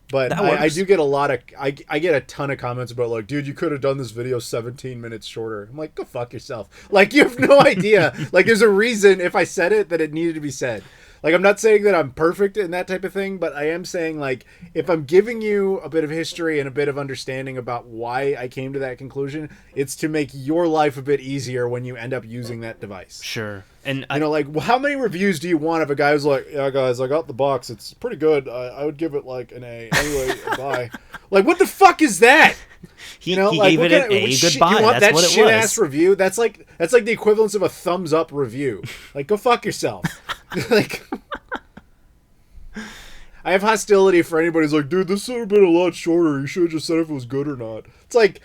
But I do get a lot of... I get a ton of comments about, like, dude, you could have done this video 17 minutes shorter. I'm like, go fuck yourself. Like, you have no idea. Like, there's a reason, if I said it, that it needed to be said. Like, I'm not saying that I'm perfect in that type of thing, but I am saying, like, if I'm giving you a bit of history and a bit of understanding about why I came to that conclusion, it's to make your life a bit easier when you end up using that device. Sure. And like, well, how many reviews do you want of a guy who's like, yeah, guys, I got the box. It's pretty good. I would give it, like, an A. Anyway, bye. Like, what the fuck is that? He gave it an A. Goodbye. You want That's what that it shit-ass was. review? That's like the equivalence of a thumbs-up review. Like, go fuck yourself. Like, I have hostility for anybody who's like, dude, this should have been a lot shorter. You should have just said if it was good or not. It's like,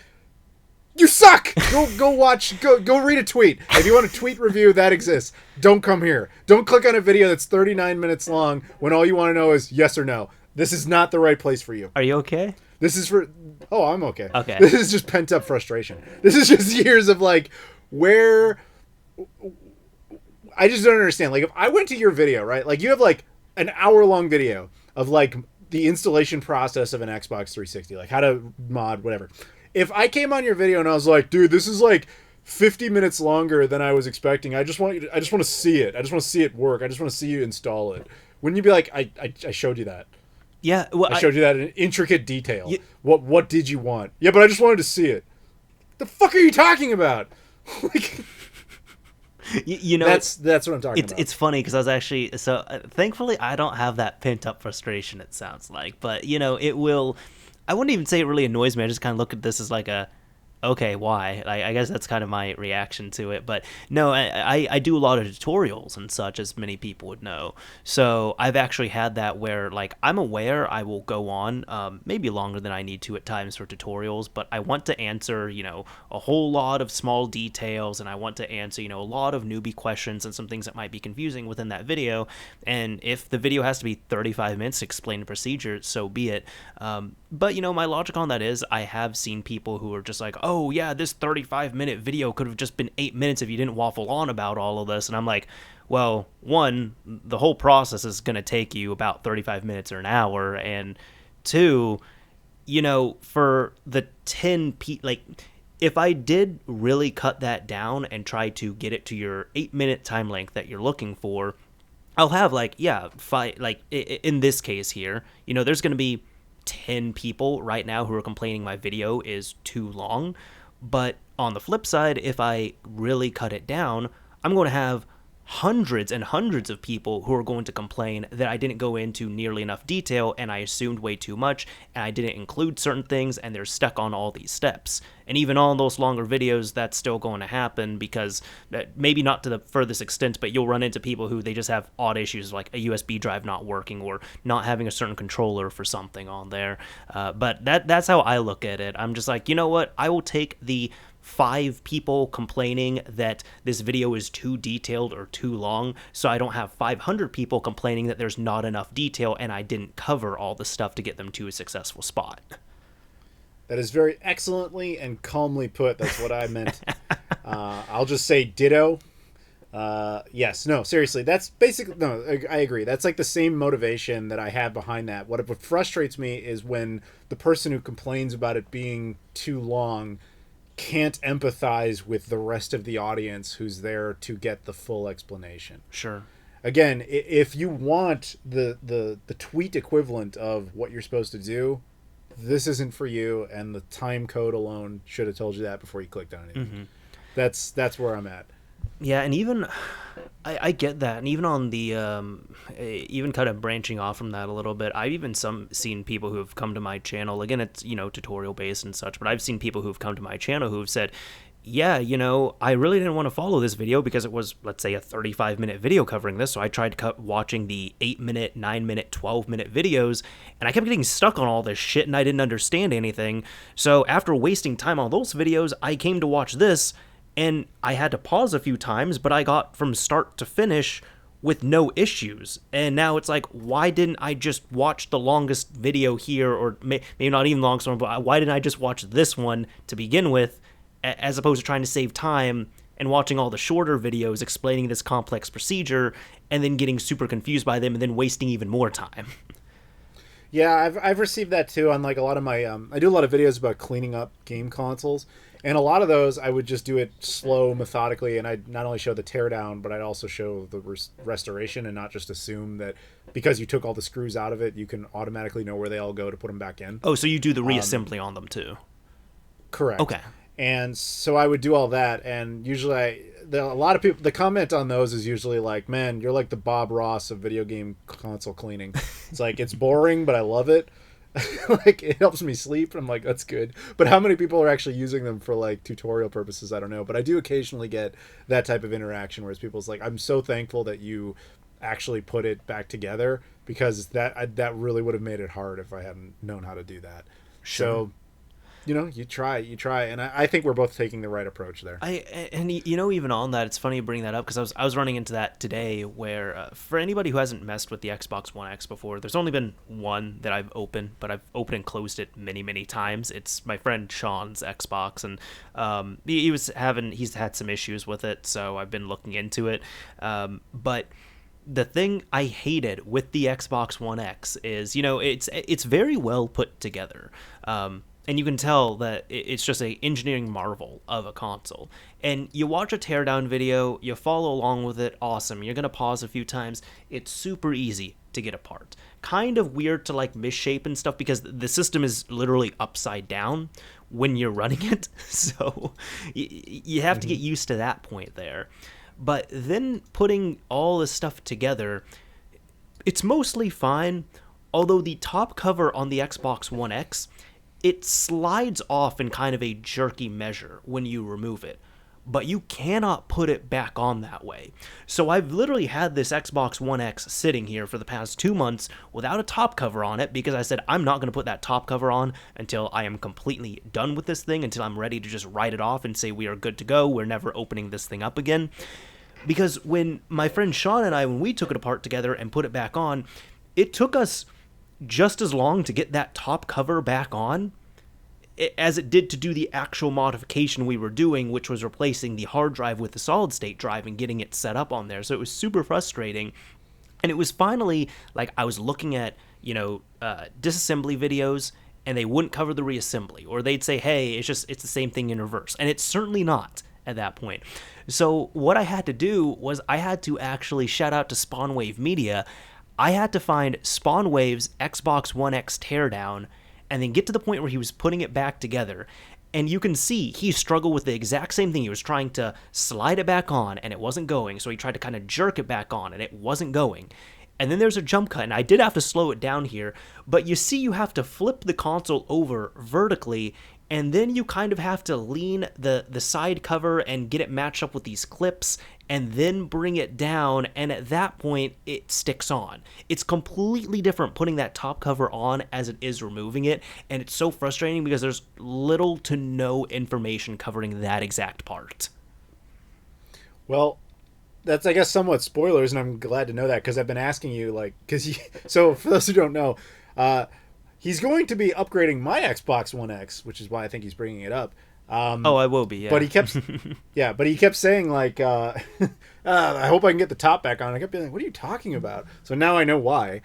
you suck. Go read a tweet. If you want a tweet review, that exists. Don't come here. Don't click on a video that's 39 minutes long when all you want to know is yes or no. This is not the right place for you. Are you okay? This is for... Oh, I'm okay. Okay. This is just pent-up frustration. This is just years of, like, where... I just don't understand. Like, if I went to your video, right? Like, you have, like, an hour-long video of, like, the installation process of an Xbox 360. Like, how to mod, whatever. If I came on your video and I was like, dude, this is, like, 50 minutes longer than I was expecting. I just want to see it. I just want to see it work. I just want to see you install it. Wouldn't you be like, I showed you that? Yeah, well, I showed you that in intricate detail. What did you want? Yeah, but I just wanted to see it. The fuck are you talking about? Like, that's what I'm talking about. It's funny because I was actually thankfully I don't have that pent up frustration. It sounds like, but it will. I wouldn't even say it really annoys me. I just kind of look at this as like a, okay, why? I guess that's kind of my reaction to it. But no, I do a lot of tutorials and such, as many people would know. So I've actually had that where, like, I'm aware I will go on maybe longer than I need to at times for tutorials, but I want to answer, a whole lot of small details, and I want to answer, a lot of newbie questions and some things that might be confusing within that video. And if the video has to be 35 minutes to explain the procedure, so be it. But, my logic on that is I have seen people who are just like, oh, yeah, this 35-minute video could have just been 8 minutes if you didn't waffle on about all of this. And I'm like, well, one, the whole process is going to take you about 35 minutes or an hour. And two, for the 10 like, if I did really cut that down and try to get it to your 8-minute time length that you're looking for, I'll have, like, in this case here, there's going to be 10 people right now who are complaining my video is too long. But on the flip side, if I really cut it down, I'm going to have hundreds and hundreds of people who are going to complain that I didn't go into nearly enough detail and I assumed way too much and I didn't include certain things and they're stuck on all these steps. And even on those longer videos, that's still going to happen because maybe not to the furthest extent, but you'll run into people who they just have odd issues like a USB drive not working or not having a certain controller for something on there. But that's how I look at it. I'm just like, you know what? I will take the 5 people complaining that this video is too detailed or too long, so I don't have 500 people complaining that there's not enough detail and I didn't cover all the stuff to get them to a successful spot. That is very excellently and calmly put. That's what I meant. I'll just say ditto. Yes, no, seriously, that's basically, no, I agree. That's like the same motivation that I have behind that. What frustrates me is when the person who complains about it being too long can't empathize with the rest of the audience who's there to get the full explanation. Sure. Again, if you want the tweet equivalent of what you're supposed to do, this isn't for you, and the time code alone should have told you that before you clicked on anything. Mm-hmm. That's where I'm at. Yeah, and even I get that, and even on the even kind of branching off from that a little bit, I've even seen people who have come to my channel. Again, it's tutorial based and such, but I've seen people who've come to my channel who've said, yeah, I really didn't want to follow this video because it was, let's say, a 35-minute video covering this, so I tried watching the 8-minute, 9-minute, 12-minute videos, and I kept getting stuck on all this shit, and I didn't understand anything. So after wasting time on those videos, I came to watch this, and I had to pause a few times, but I got from start to finish with no issues. And now it's like, why didn't I just watch the longest video here, or maybe not even the longest one, but why didn't I just watch this one to begin with, as opposed to trying to save time and watching all the shorter videos explaining this complex procedure and then getting super confused by them and then wasting even more time. Yeah, I've received that too on like a lot of my I do a lot of videos about cleaning up game consoles, and a lot of those I would just do it slow, methodically, and I'd not only show the teardown, but I'd also show the restoration, and not just assume that because you took all the screws out of it, you can automatically know where they all go to put them back in. Oh, so you do the reassembly on them too? Correct. Okay. And so I would do all that, and usually a lot of people, the comment on those is usually like, man, you're like the Bob Ross of video game console cleaning. It's like, it's boring, but I love it. Like, it helps me sleep. I'm like, that's good. But how many people are actually using them for like tutorial purposes? I don't know. But I do occasionally get that type of interaction where people's like, I'm so thankful that you actually put it back together, because that really would have made it hard if I hadn't known how to do that. Sure. So, you try, and I think we're both taking the right approach there. Even on that, it's funny you bring that up, because I was running into that today, where for anybody who hasn't messed with the Xbox One X before, there's only been one that I've opened, but I've opened and closed it many, many times. It's my friend Sean's Xbox, and he's had some issues with it, so I've been looking into it. But the thing I hated with the Xbox One X is, it's very well put together. And you can tell that it's just an engineering marvel of a console. And you watch a teardown video, you follow along with it, awesome. You're going to pause a few times. It's super easy to get apart. Kind of weird to like misshape and stuff, because the system is literally upside down when you're running it. So you have to get used to that point there. But then putting all this stuff together, it's mostly fine. Although the top cover on the Xbox One X, it slides off in kind of a jerky measure when you remove it, but you cannot put it back on that way. So I've literally had this Xbox One X sitting here for the past 2 months without a top cover on it, because I said I'm not going to put that top cover on until I am completely done with this thing, until I'm ready to just write it off and say we are good to go, we're never opening this thing up again. Because when my friend Sean and I, when we took it apart together and put it back on, it took us just as long to get that top cover back on as it did to do the actual modification we were doing, which was replacing the hard drive with the solid state drive and getting it set up on there. So it was super frustrating. And it was finally like I was looking at, disassembly videos, and they wouldn't cover the reassembly, or they'd say, hey, it's the same thing in reverse. And it's certainly not at that point. So what I had to do was I had to actually shout out to Spawnwave Media. I had to find Spawnwave's Xbox One X teardown, and then get to the point where he was putting it back together. And you can see he struggled with the exact same thing. He was trying to slide it back on, and it wasn't going. So he tried to kind of jerk it back on, and it wasn't going. And then there's a jump cut, and I did have to slow it down here. But you see you have to flip the console over vertically, and then you kind of have to lean the side cover and get it matched up with these clips, and then bring it down, and at that point, it sticks on. It's completely different putting that top cover on as it is removing it, and it's so frustrating because there's little to no information covering that exact part. Well, that's, I guess, somewhat spoilers, and I'm glad to know that, because I've been asking you, like, so for those who don't know, he's going to be upgrading my Xbox One X, which is why I think he's bringing it up. I will be, yeah. But he kept saying, like, I hope I can get the top back on. I kept being like, what are you talking about? So now I know why.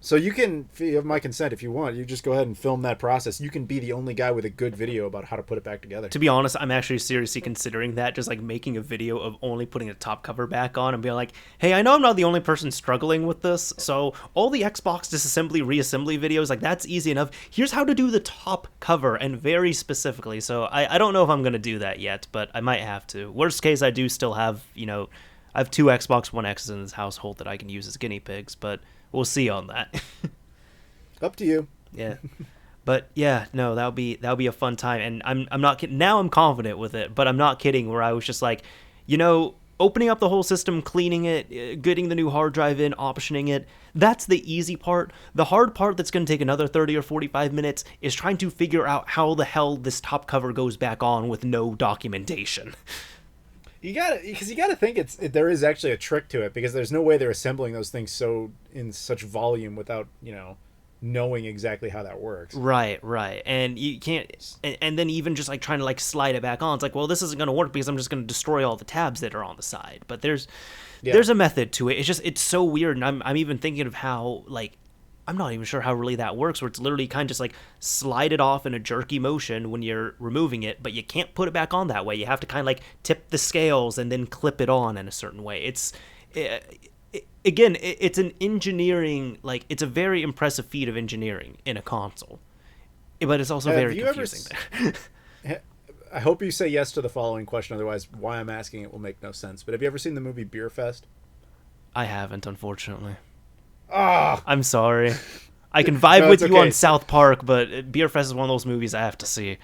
So you can, if you have my consent, if you want, you just go ahead and film that process. You can be the only guy with a good video about how to put it back together. To be honest, I'm actually seriously considering that, just like making a video of only putting the top cover back on and being like, hey, I know I'm not the only person struggling with this, so all the Xbox disassembly, reassembly videos, like, that's easy enough. Here's how to do the top cover, and very specifically. So I don't know if I'm going to do that yet, but I might have to. Worst case, I do still have, I have 2 Xbox One X's in this household that I can use as guinea pigs, but we'll see on that. Up to you. Yeah. But yeah, no, that'll be a fun time. And I'm not kidding. Now I'm confident with it, but I'm not kidding, where I was just like, opening up the whole system, cleaning it, getting the new hard drive in, optioning it, that's the easy part. The hard part that's going to take another 30 or 45 minutes is trying to figure out how the hell this top cover goes back on with no documentation. You gotta think there is actually a trick to it, because there's no way they're assembling those things in such volume without knowing exactly how that works. Right. And you can't, and then even just like trying to like slide it back on, it's like, well, this isn't going to work because I'm just going to destroy all the tabs that are on the side. But there's a method to it. It's so weird, and I'm even thinking of how, like, I'm not even sure how really that works, where it's literally kind of just like slide it off in a jerky motion when you're removing it, but you can't put it back on that way. You have to kind of like tip the scales and then clip it on in a certain way. It's an engineering, like, it's a very impressive feat of engineering in a console, but it's also very confusing there. I hope you say yes to the following question, otherwise why I'm asking it will make no sense. But have you ever seen the movie Beer Fest? I haven't, unfortunately. Ah, I'm sorry. I can vibe with you on South Park, but Beer Fest is one of those movies I have to see.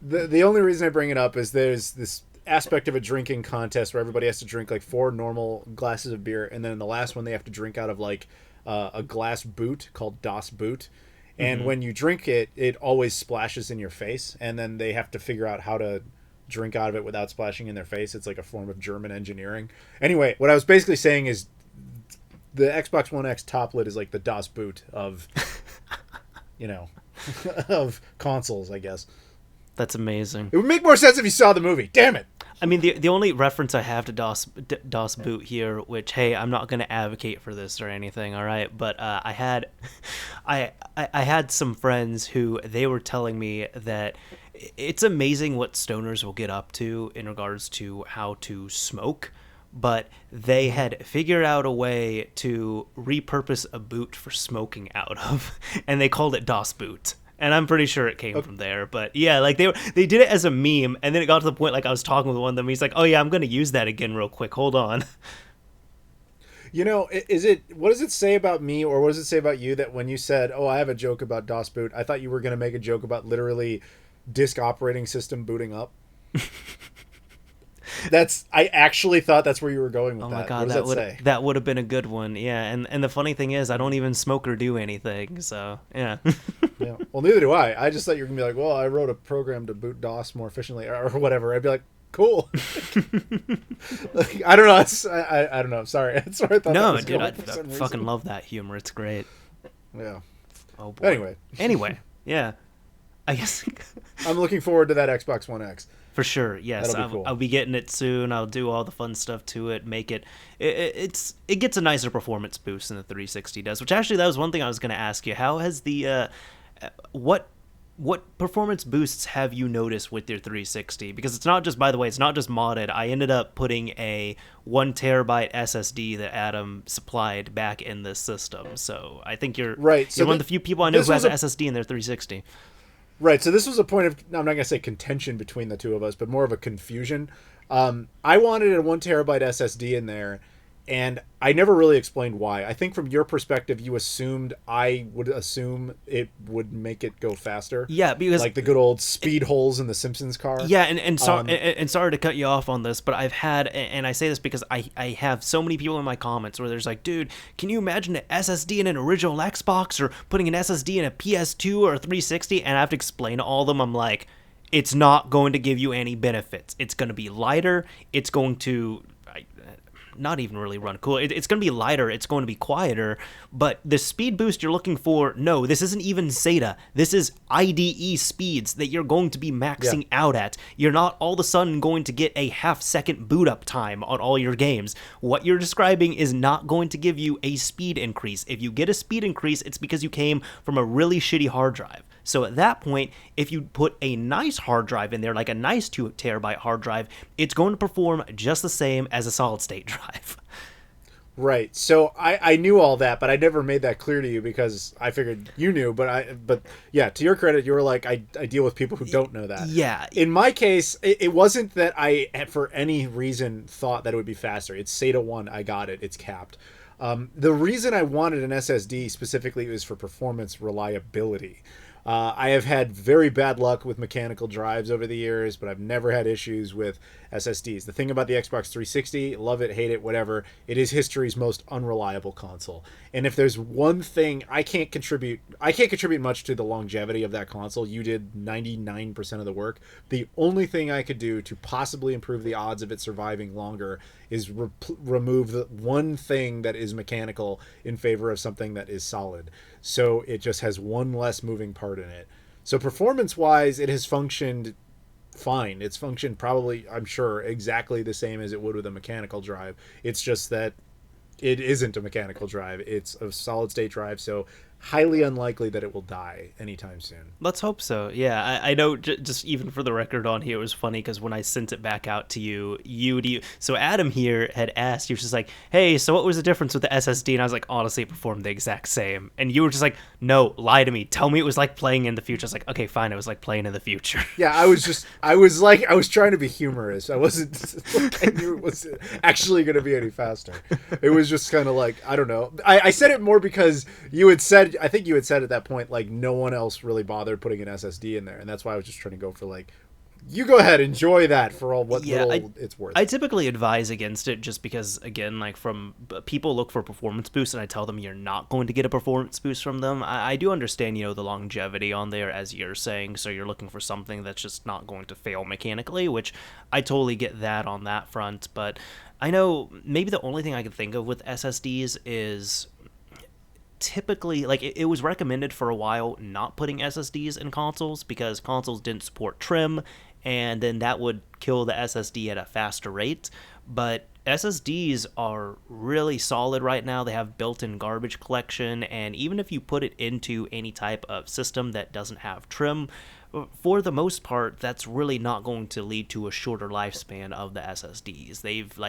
The only reason I bring it up is there's this aspect of a drinking contest where everybody has to drink like 4 normal glasses of beer, and then in the last one they have to drink out of like a glass boot called Das Boot. And when you drink it, it always splashes in your face, and then they have to figure out how to drink out of it without splashing in their face. It's like a form of German engineering. Anyway, what I was basically saying is the Xbox One X top lid is like the Das Boot of, of consoles, I guess. That's amazing. It would make more sense if you saw the movie. Damn it. I mean, the only reference I have to Das Boot here, which, hey, I'm not going to advocate for this or anything, all right? But I had some friends who they were telling me that it's amazing what stoners will get up to in regards to how to smoke, but they had figured out a way to repurpose a boot for smoking out of, and they called it Das Boot. And I'm pretty sure it came from there. But yeah, like they did it as a meme, and then it got to the point, like, I was talking with one of them, he's like, oh yeah, I'm going to use that again real quick. Hold on. What does it say about me, or what does it say about you that when you said, oh, I have a joke about Das Boot, I thought you were going to make a joke about literally disk operating system booting up? I actually thought that's where you were going with that. Oh my god, that would have been a good one. Yeah, and the funny thing is, I don't even smoke or do anything, so yeah. Yeah. Well, neither do I. I just thought you were gonna be like, well, I wrote a program to boot DOS more efficiently, or whatever. I'd be like, cool. Like, I don't know. I don't know. Sorry. That's where I thought. No, dude, I fucking love that humor. It's great. Yeah. Oh boy. Anyway. Yeah. I guess I'm looking forward to that Xbox One X. For sure, yes. That'll be cool. I'll be getting it soon. I'll do all the fun stuff to it, make it gets a nicer performance boost than the 360 does, which actually that was one thing I was going to ask you. How has the what performance boosts have you noticed with your 360? Because it's not just, by the way, it's not just modded. I ended up putting a 1 terabyte SSD that Adam supplied back in this system. So I think you're right. You're one of the few people I know who has an SSD in their 360. Right. So this was a point of, I'm not going to say contention between the two of us, but more of a confusion. I wanted a 1 terabyte SSD in there, and I never really explained why. I think from your perspective, you assumed I would assume it would make it go faster. Yeah, because Like the good old speed holes in the Simpsons car. yeah, and sorry to cut you off on this, but I've had, and I say this because I have so many people in my comments where there's like, dude, can you imagine an SSD in an original Xbox or putting an SSD in a PS2 or a 360? And I have to explain to all of them, I'm like, it's not going to give you any benefits. It's going to be lighter. It's going to not even really run cool. It's going to be lighter. It's going to be quieter. But the speed boost you're looking for, no, this isn't even SATA. This is IDE speeds that you're going to be maxing out at. You're not all of a sudden going to get a half-second boot up time on all your games. What you're describing is not going to give you a speed increase. If you get a speed increase, it's because you came from a really shitty hard drive. So at that point, if you put a nice hard drive in there, like a nice 2 terabyte hard drive, it's going to perform just the same as a solid state drive. Right. So I knew all that, but I never made that clear to you because I figured you knew. But yeah, to your credit, you were like, I deal with people who don't know that. Yeah. In my case, it wasn't that I, for any reason, thought that it would be faster. It's SATA 1. I got it. It's capped. The reason I wanted an SSD specifically was for performance reliability. I have had very bad luck with mechanical drives over the years, but I've never had issues with SSDs. The thing about the Xbox 360, love it, hate it, whatever, it is history's most unreliable console. And if there's one thing I can't contribute much to the longevity of that console. You did 99% of the work. The only thing I could do to possibly improve the odds of it surviving longer is remove the one thing that is mechanical in favor of something that is solid. So it just has one less moving part in it. So performance-wise, it has functioned fine. It's functioned probably, I'm sure, exactly the same as it would with a mechanical drive. It's just that it isn't a mechanical drive. It's a solid-state drive, so highly unlikely that it will die anytime soon. Let's hope so. Yeah, I know. Just even for the record on here, it was funny because when I sent it back out to you, so Adam here had asked, he was just like, "Hey, so what was the difference with the SSD?" And I was like, "Honestly, it performed the exact same." And you were just like, "No, lie to me. Tell me it was like playing in the future." I was like, "Okay, fine. It was like playing in the future." Yeah, I was trying to be humorous. I wasn't. I knew it was actually going to be any faster. It was just kind of like, I don't know. I said it more because you had said. I think you had said at that point, like, no one else really bothered putting an SSD in there, and that's why I was just trying to go for, like, you go ahead, enjoy that for all what little it's worth. I typically advise against it just because, again, like, from people look for performance boosts, and I tell them you're not going to get a performance boost from them. I do understand, the longevity on there, as you're saying, so you're looking for something that's just not going to fail mechanically, which I totally get that on that front, but I know maybe the only thing I can think of with SSDs is typically, like, it was recommended for a while not putting SSDs in consoles because consoles didn't support trim, and then that would kill the SSD at a faster rate. But SSDs are really solid right now. They have built-in garbage collection, and even if you put it into any type of system that doesn't have trim, for the most part, that's really not going to lead to a shorter lifespan of the SSDs.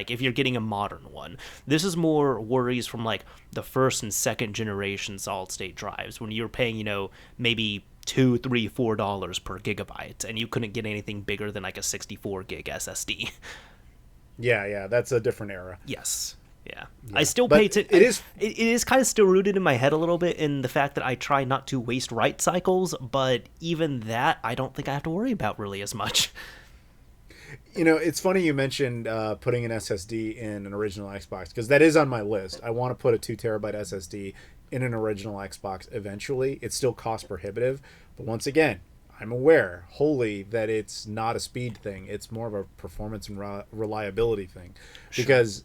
If you're getting a modern one, this is more worries from, like, the first and second generation solid state drives when you're paying, maybe $2, $3, $4 per gigabyte, and you couldn't get anything bigger than like a 64 gig SSD. Yeah, that's a different era. Yes. Yeah. I still pay it is kind of still rooted in my head a little bit in the fact that I try not to waste write cycles, but even that I don't think I have to worry about really as much. It's funny you mentioned putting an SSD in an original Xbox, because that is on my list. I want to put a 2 terabyte SSD in an original Xbox eventually. It's still cost prohibitive, but once again, I'm aware wholly that it's not a speed thing. It's more of a performance and reliability thing. Sure. Because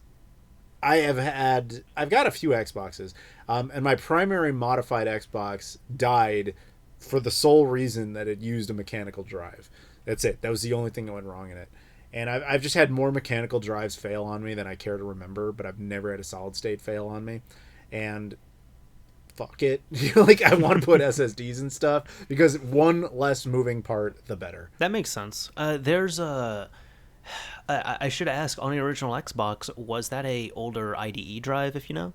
I've got a few Xboxes, and my primary modified Xbox died for the sole reason that it used a mechanical drive. That's it. That was the only thing that went wrong in it. And I've just had more mechanical drives fail on me than I care to remember, but I've never had a solid state fail on me. And fuck it. Like, I want to put SSDs and stuff because one less moving part, the better. That makes sense. I should ask, on the original Xbox, was that a older IDE drive, if you know?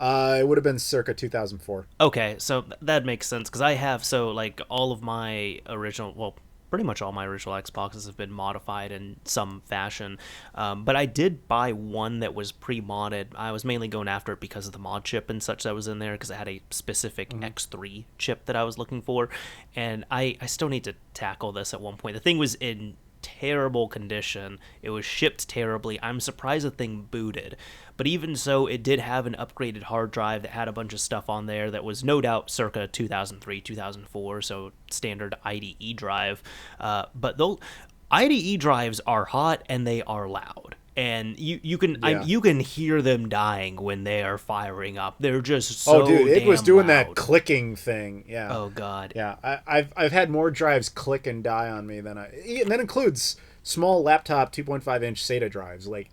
It would have been circa 2004. Okay, so that makes sense because I have like all of my original, well, pretty much all my original Xboxes have been modified in some fashion. But I did buy one that was pre-modded. I was mainly going after it because of the mod chip and such that was in there because it had a specific X3 chip that I was looking for, and I still need to tackle this at one point. The thing was in terrible condition. It was shipped terribly. I'm surprised the thing booted. But even so, it did have an upgraded hard drive that had a bunch of stuff on there that was no doubt circa 2003, 2004, so standard IDE drive. But those IDE drives are hot and they are loud. And you can hear them dying when they are firing up. They're just so dude, it was doing loud. that clicking thing. Yeah. Oh god. Yeah, I've had more drives click and die on me than and that includes small laptop 2.5-inch SATA drives. Like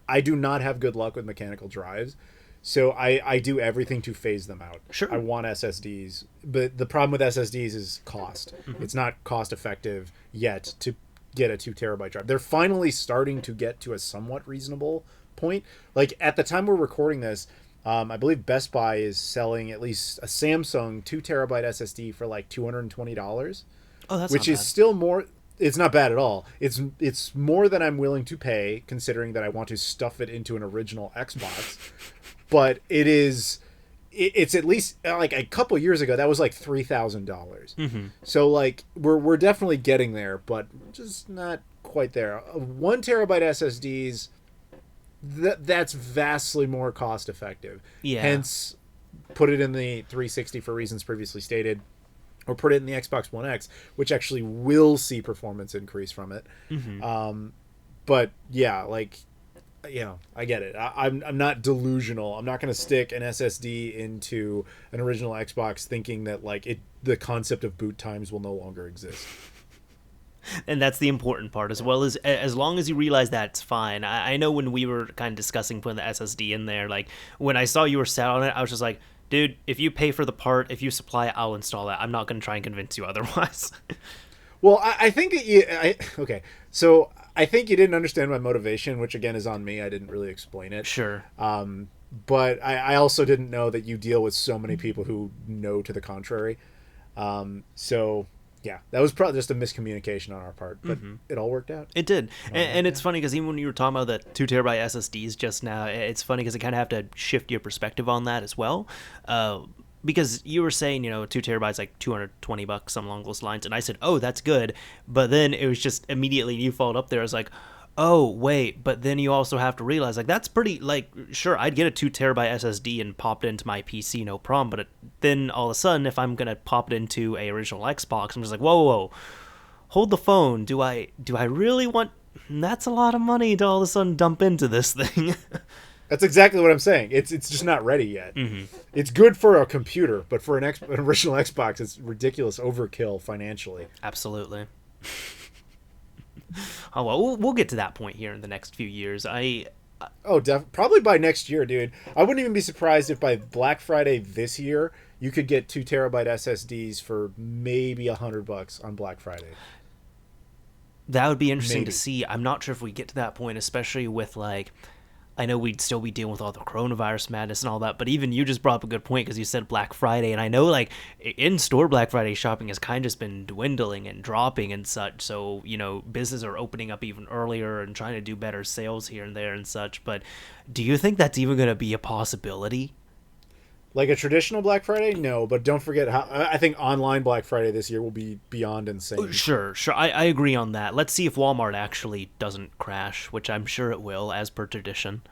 I do not have good luck with mechanical drives, so I do everything to phase them out. Sure. I want SSDs, but the problem with SSDs is cost. It's not cost effective yet to get a 2 terabyte drive. They're finally starting to get to a somewhat reasonable point. Like at the time we're recording this, I believe Best Buy is selling at least a Samsung 2 terabyte SSD for like $220. Oh, that's which not is bad. still more. It's not bad at all. It's more than I'm willing to pay, considering that I want to stuff it into an original Xbox. But it's at least like a couple years ago that was like $3,000. So like we're definitely getting there, but just not quite there. 1 terabyte SSDs, that's vastly more cost effective. Yeah. Hence, put it in the 360 for reasons previously stated, or put it in the Xbox One X, which actually will see performance increase from it. But yeah, like, you know, I get it. I'm not delusional. I'm not going to stick an SSD into an original Xbox thinking that like the concept of boot times will no longer exist. And that's the important part, as well as long as you realize that's fine. I know when we were kind of discussing putting the SSD in there, like when I saw you were set on it, I was just like, dude, if you pay for the part, if you supply it, I'll install it. I'm not going to try and convince you otherwise. Well, I think that okay. So I think you didn't understand my motivation, which again is on me. I didn't really explain it. Sure. But I also didn't know that you deal with so many people who know to the contrary. So yeah, that was probably just a miscommunication on our part, but it all worked out. It did. And it's funny because even when you were talking about the 2 terabyte SSDs just now, it's funny because I kind of have to shift your perspective on that as well. Because you were saying, 2 terabytes, like $220, something along those lines. And I said, oh, that's good. But then it was just immediately you followed up there. I was like, oh, wait. But then you also have to realize, like, that's pretty, like, sure, I'd get a 2 terabyte SSD and pop it into my PC, no problem. But then all of a sudden, if I'm going to pop it into a original Xbox, I'm just like, whoa, hold the phone. Do I really want... That's a lot of money to all of a sudden dump into this thing. That's exactly what I'm saying. It's just not ready yet. It's good for a computer, but for an original Xbox, it's ridiculous overkill financially. Absolutely. Oh, well, we'll get to that point here in the next few years. Probably by next year, dude. I wouldn't even be surprised if by Black Friday this year, you could get 2 terabyte SSDs for maybe $100 on Black Friday. That would be interesting Maybe. to see. I'm not sure if we get to that point, especially with, like, I know we'd still be dealing with all the coronavirus madness and all that, but even you just brought up a good point because you said Black Friday, and I know, like, in-store Black Friday shopping has kind of just been dwindling and dropping and such, so, businesses are opening up even earlier and trying to do better sales here and there and such, but do you think that's even going to be a possibility? Like a traditional Black Friday? No, but don't forget how I think online Black Friday this year will be beyond insane. Sure. I agree on that. Let's see if Walmart actually doesn't crash, which I'm sure it will, as per tradition.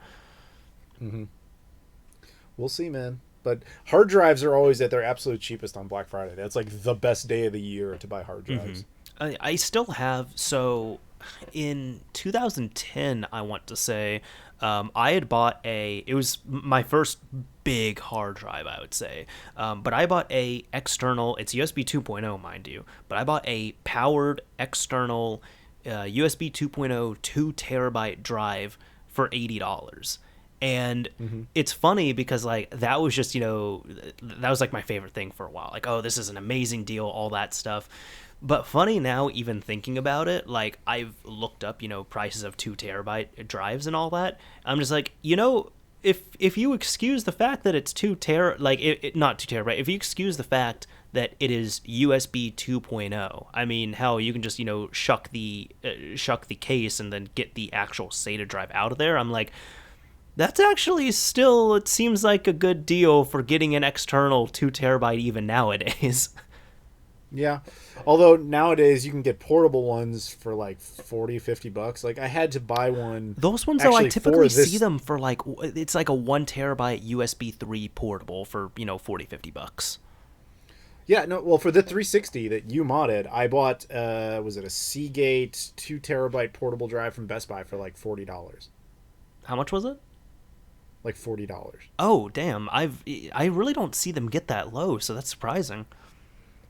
We'll see, man. But hard drives are always at their absolute cheapest on Black Friday. That's like the best day of the year to buy hard drives. I still have, so in 2010, I want to say, I had bought it was my first big hard drive, I would say, but I bought a external, it's USB 2.0, mind you, but I bought a powered external USB 2.0 2 terabyte drive for $80. And it's funny because, like, that was just, that was like my favorite thing for a while. Like, oh, this is an amazing deal, all that stuff. But funny now, even thinking about it, like, I've looked up, prices of 2 terabyte drives and all that. I'm just like, if you excuse the fact that it's not 2 terabyte, if you excuse the fact that it is USB 2.0, I mean, hell, you can just shuck the case and then get the actual SATA drive out of there. I'm like, that's actually still, it seems like a good deal for getting an external 2 terabyte even nowadays. Yeah. Although nowadays you can get portable ones for like $40-$50. Like I had to buy one. Those ones, though, I typically see them for like, it's like a 1 terabyte USB 3 portable for, $40-$50. Yeah, no, well, for the 360 that you modded, I bought, was it a Seagate 2 terabyte portable drive from Best Buy for like $40. How much was it? Like $40. Oh, damn. I really don't see them get that low, so that's surprising.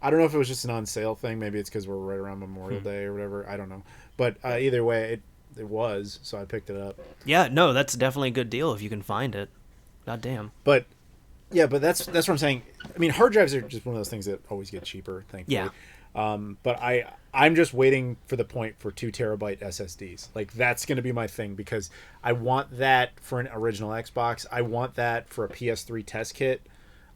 I don't know if it was just an on sale thing. Maybe it's because we're right around Memorial Day or whatever. I don't know. But either way, it was, so I picked it up. Yeah, no, that's definitely a good deal if you can find it. God damn. But yeah, but that's what I'm saying. I mean, hard drives are just one of those things that always get cheaper, thankfully. Yeah. But I'm just waiting for the point for 2 terabyte SSDs. Like that's going to be my thing because I want that for an original Xbox. I want that for a PS3 test kit.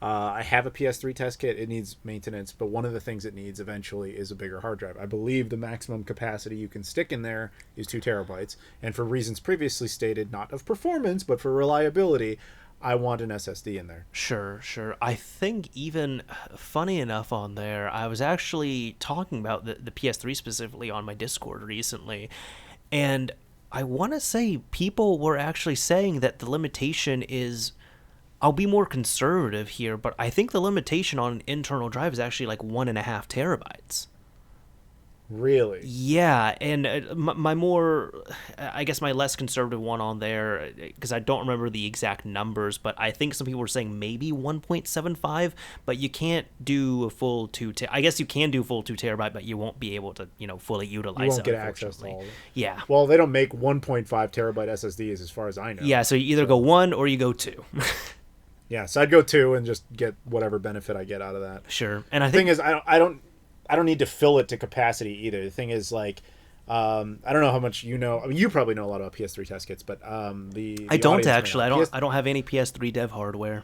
I have a PS3 test kit. It needs maintenance, but one of the things it needs eventually is a bigger hard drive. I believe the maximum capacity you can stick in there is 2 terabytes. And for reasons previously stated, not of performance, but for reliability, I want an SSD in there. Sure. I think even funny enough on there, I was actually talking about the PS3 specifically on my Discord recently, and I want to say people were actually saying that the limitation is, I'll be more conservative here, but I think the limitation on an internal drive is actually like 1.5 terabytes. Really? Yeah, and my more, I guess my less conservative one on there, because I don't remember the exact numbers, but I think some people were saying maybe 1.75, but you can't do a full I guess you can do full 2 terabyte, but you won't be able to, fully utilize it. You won't get access to all of it. Yeah. Well, they don't make 1.5 terabyte SSDs as far as I know. Yeah, so you either go 1 or you go 2. Yeah, so I'd go 2 and just get whatever benefit I get out of that. Sure. And I think the thing is, I don't need to fill it to capacity either. The thing is, like, I don't know how much you know. I mean, you probably know a lot about PS3 test kits, but I don't actually. I don't have any PS3 dev hardware.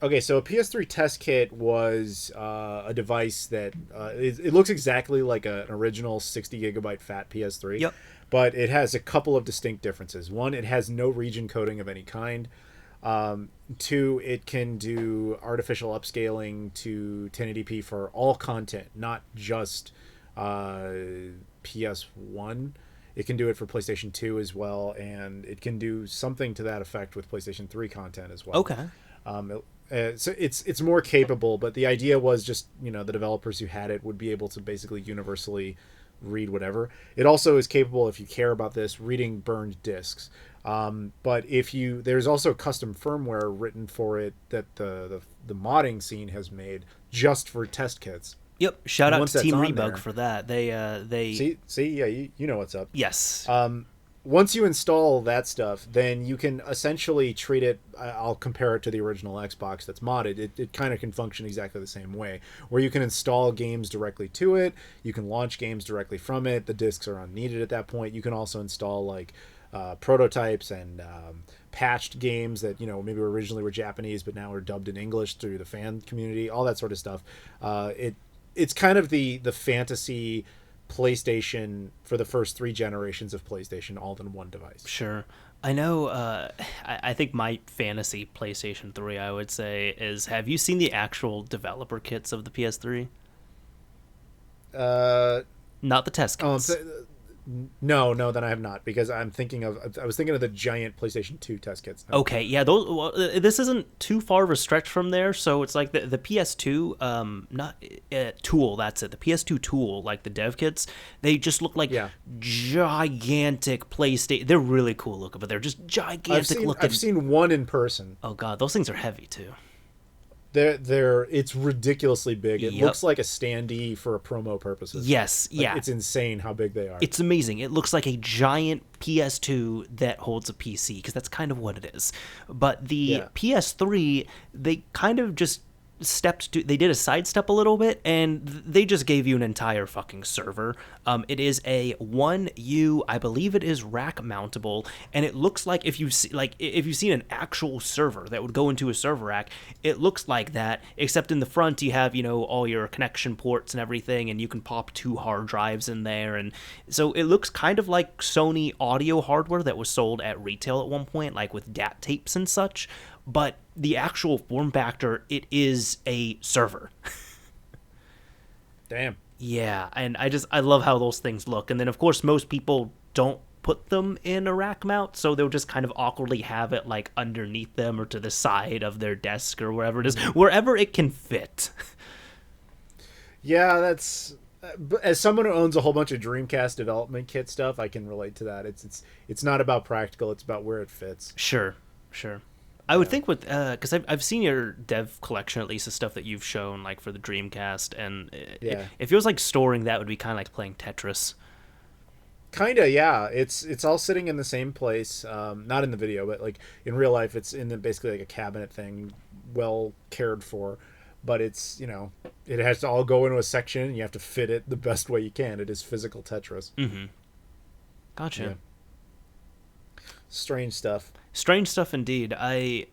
Okay, so a PS3 test kit was a device that it looks exactly like an original 60 gigabyte fat PS3. Yep. But it has a couple of distinct differences. One, it has no region coding of any kind. 2, it can do artificial upscaling to 1080p for all content, not just PS1. It can do it for PlayStation 2 as well, and it can do something to that effect with PlayStation 3 content as well. Okay. So it's more capable, but the idea was just, the developers who had it would be able to basically universally read whatever. It also is capable, if you care about this, reading burned discs. But there's also custom firmware written for it that the modding scene has made just for test kits. Yep. Shout out to Team Rebug for that. They yeah, you know what's up. Yes. Once you install that stuff, then you can essentially treat it, I'll compare it to the original Xbox that's modded. It kind of can function exactly the same way, where you can install games directly to it. You can launch games directly from it. The discs are unneeded at that point. You can also install like prototypes and patched games that maybe originally were Japanese but now are dubbed in English through the fan community, all that sort of stuff. It's kind of the fantasy PlayStation for the first 3 generations of PlayStation all in one device. Sure. I know, I think my fantasy PlayStation 3, I would say, is, have you seen the actual developer kits of the PS3? Not the test kits. No, then I have not, because I was thinking of the giant PlayStation 2 test kits. No. Okay, yeah, this isn't too far of a stretch from there, so it's like the PS2 tool, that's it. The PS2 tool, like the dev kits, they just look like gigantic PlayStation. They're really cool looking, but they're just gigantic looking. I've seen one in person. Oh god, those things are heavy too. It's ridiculously big. It looks like a standee for promo purposes. Yes, yeah. It's insane how big they are. It's amazing. It looks like a giant PS2 that holds a PC, because that's kind of what it is. But the PS3, they kind of just they did a sidestep a little bit, and they just gave you an entire fucking server. It is a 1U, I believe it is rack mountable, and it looks like if you've seen an actual server that would go into a server rack, it looks like that, except in the front you have, all your connection ports and everything, and you can pop 2 hard drives in there, and so it looks kind of like Sony audio hardware that was sold at retail at one point, like with DAT tapes and such. But the actual form factor, it is a server. Damn. Yeah, and I love how those things look. And then, of course, most people don't put them in a rack mount, so they'll just kind of awkwardly have it, like, underneath them or to the side of their desk or wherever it is, wherever it can fit. Yeah, that's... as someone who owns a whole bunch of Dreamcast development kit stuff, I can relate to that. It's not about practical, it's about where it fits. Sure. I would think with because I've seen your dev collection, at least the stuff that you've shown, like for the Dreamcast, and it feels like storing that would be kind of like playing Tetris. Kinda, yeah. It's all sitting in the same place. Not in the video, but like in real life, it's in basically like a cabinet thing, well cared for. But it's it has to all go into a section, and you have to fit it the best way you can. It is physical Tetris. Mm-hmm. Gotcha. Yeah. Strange stuff. Strange stuff indeed. I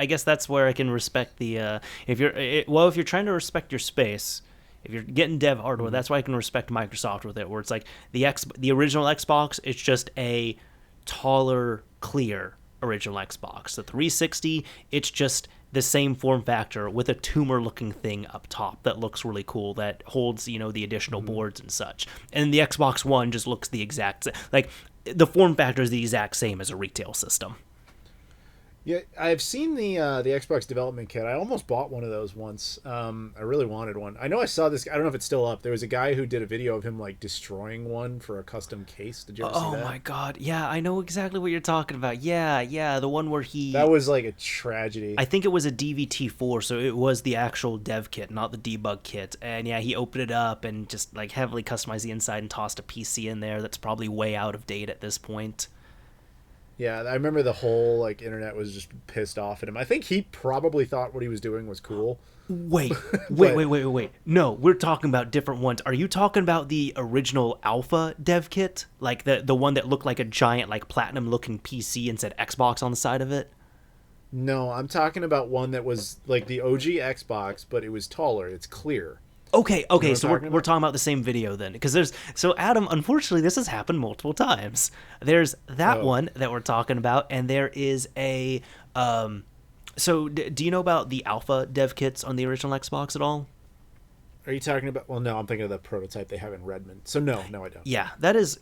guess that's where I can respect the if you're trying to respect your space, if you're getting dev hardware, that's why I can respect Microsoft with it, where it's like the original Xbox, it's just a taller, clear original Xbox. The 360, it's just the same form factor with a tumor looking thing up top that looks really cool, that holds the additional boards and such. And the Xbox One just looks the exact like the form factor is the exact same as a retail system. Yeah, I've seen the Xbox development kit. I almost bought one of those once. I really wanted one. I know I saw this. I don't know if it's still up. There was a guy who did a video of him like destroying one for a custom case. Did you ever see that? Oh my god! Yeah, I know exactly what you're talking about. Yeah, the one where that was like a tragedy. I think it was a DVT4, so it was the actual dev kit, not the debug kit. And yeah, he opened it up and just like heavily customized the inside and tossed a PC in there that's probably way out of date at this point. Yeah, I remember the whole like internet was just pissed off at him. I think he probably thought what he was doing was cool. Wait. No, we're talking about different ones. Are you talking about the original Alpha dev kit? Like the one that looked like a giant like platinum looking PC and said Xbox on the side of it? No, I'm talking about one that was like the OG Xbox, but it was taller. It's clear. Okay, so we're talking about the same video then, because Adam, unfortunately this has happened multiple times. There's that one that we're talking about, and there is a so do you know about the Alpha dev kits on the original Xbox at all? Are you talking about? Well, no, I'm thinking of the prototype they have in Redmond. So no, I don't. Yeah, that is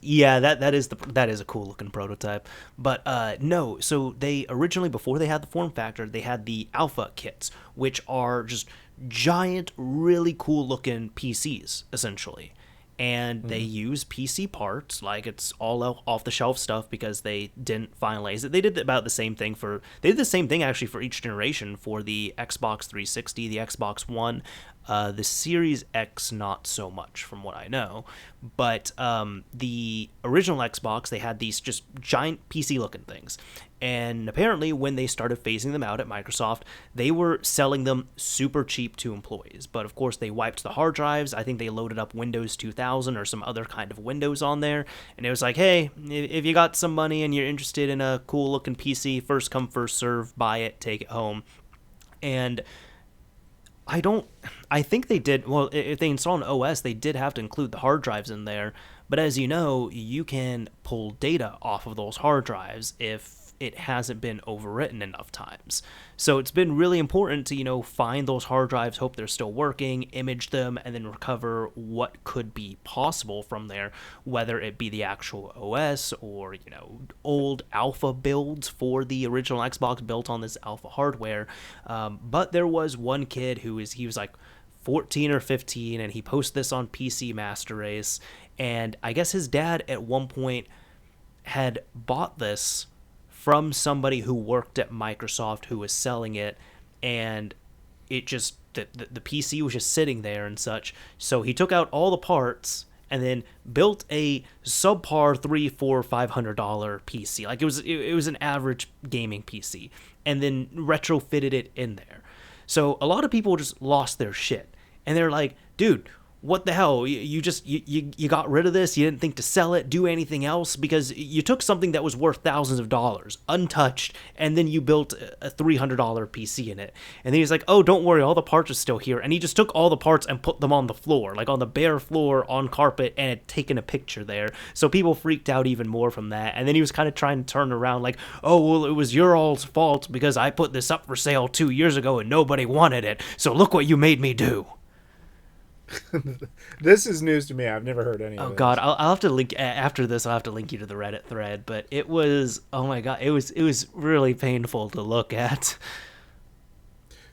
a cool looking prototype. But no, so they originally, before they had the form factor, they had the Alpha kits, which are just giant, really cool looking PCs essentially. And they use PC parts, like it's all off the shelf stuff, because they didn't finalize it. They did about the same thing actually for each generation, for the Xbox 360, the Xbox One, the Series X not so much from what I know, but the original Xbox, they had these just giant PC looking things. And apparently when they started phasing them out at Microsoft, they were selling them super cheap to employees. But of course they wiped the hard drives. I think they loaded up Windows 2000 or some other kind of Windows on there. And it was like, hey, if you got some money and you're interested in a cool looking PC, first come, first serve, buy it, take it home. And I think they did, well, if they install an OS, they did have to include the hard drives in there. But as you know, you can pull data off of those hard drives if it hasn't been overwritten enough times. So it's been really important to, find those hard drives, hope they're still working, image them, and then recover what could be possible from there, whether it be the actual OS or, old alpha builds for the original Xbox built on this alpha hardware. But there was one kid he was like 14 or 15, and he posted this on PC Master Race, and I guess his dad at one point had bought this from somebody who worked at Microsoft who was selling it, and it just the PC was just sitting there and such. So he took out all the parts and then built a subpar $300-$500 PC. Like it was an average gaming PC, and then retrofitted it in there. So a lot of people just lost their shit. And they're like, dude, what the hell? You got rid of this? You didn't think to sell it, do anything else? Because you took something that was worth thousands of dollars, untouched, and then you built a $300 PC in it. And then he's like, oh, don't worry, all the parts are still here. And he just took all the parts and put them on the floor, like on the bare floor, on carpet, and had taken a picture there. So people freaked out even more from that. And then he was kind of trying to turn around like, oh, well, it was your all's fault because I put this up for sale 2 years ago and nobody wanted it. So look what you made me do. This is news to me. I've never heard any of it. Oh God, I'll have to link after this. I'll have to link you to the Reddit thread. But it was, oh my God, it was really painful to look at.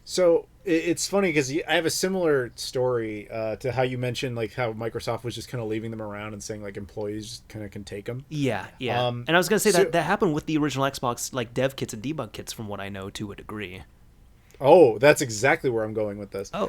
So it's funny because I have a similar story to how you mentioned like how Microsoft was just kind of leaving them around and saying like employees just kind of can take them. Yeah. And I was gonna say that happened with the original Xbox like dev kits and debug kits, from what I know, to a degree. Oh, that's exactly where I'm going with this. Oh.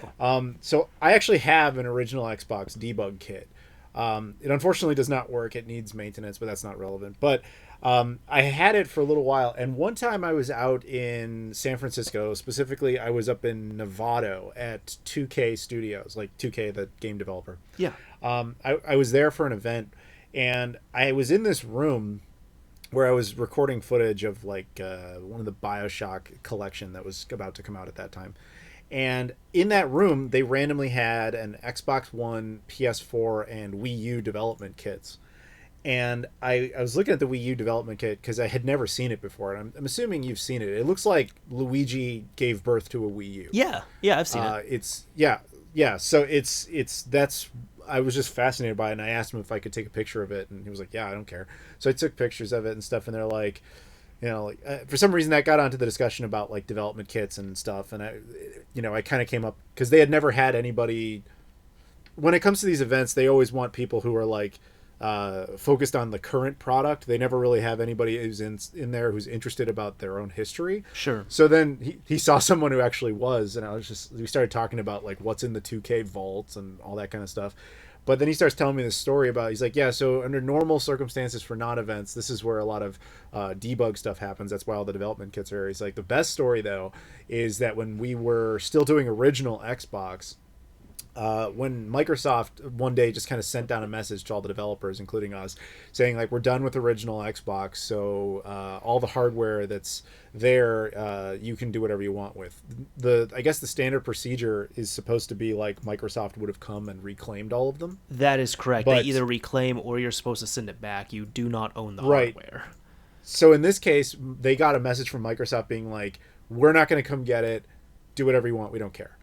So I actually have an original Xbox debug kit. It unfortunately does not work. It needs maintenance, but that's not relevant. But I had it for a little while. And one time I was out in San Francisco. Specifically, I was up in Novato at 2K Studios, like 2K, the game developer. Yeah. I was there for an event. And I was in this room where I was recording footage of like one of the BioShock collection that was about to come out at that time. And in that room, they randomly had an Xbox One, PS4, and Wii U development kits. And I was looking at the Wii U development kit because I had never seen it before. And I'm assuming you've seen it. It looks like Luigi gave birth to a Wii U. Yeah, I've seen it. So that's I was just fascinated by it, and I asked him if I could take a picture of it, and he was like, yeah, I don't care. So I took pictures of it and stuff, and they're like, you know, like for some reason that got onto the discussion about like development kits and stuff, and I kind of came up because they had never had anybody. When it comes to these events, they always want people who are like focused on the current product. They never really have anybody who's in there who's interested about their own history. Sure. So then he saw someone who actually was, and we started talking about like what's in the 2K vaults and all that kind of stuff. But then he starts telling me this story about, he's like, yeah, so under normal circumstances for non-events, this is where a lot of debug stuff happens. That's why all the development kits are here. He's like, the best story, though, is that when we were still doing original Xbox, when Microsoft one day just kind of sent down a message to all the developers, including us, saying like, we're done with original Xbox, so all the hardware that's there, you can do whatever you want with. I guess the standard procedure is supposed to be like Microsoft would have come and reclaimed all of them. That is correct. They either reclaim or you're supposed to send it back. You do not own the hardware. So in this case, they got a message from Microsoft being like, we're not going to come get it. Do whatever you want. We don't care.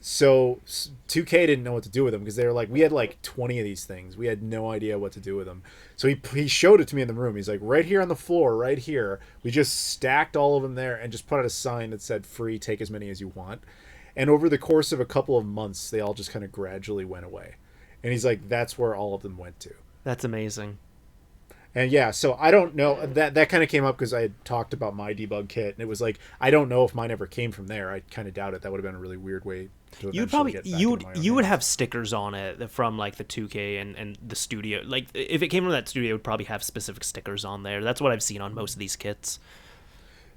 So 2K didn't know what to do with them because they were like, we had like 20 of these things. We had no idea what to do with them. So he showed it to me in the room. He's like, right here on the floor, right here. We just stacked all of them there and just put out a sign that said free, take as many as you want. And over the course of a couple of months, they all just kind of gradually went away. And he's like, that's where all of them went to. That's amazing. And yeah, so I don't know, that kind of came up because I had talked about my debug kit, and it was like, I don't know if mine ever came from there. I kind of doubt it. That would have been a really weird way to you would have stickers on it from like the 2K and the studio. Like if it came from that studio, it would probably have specific stickers on there. That's what I've seen on most of these kits.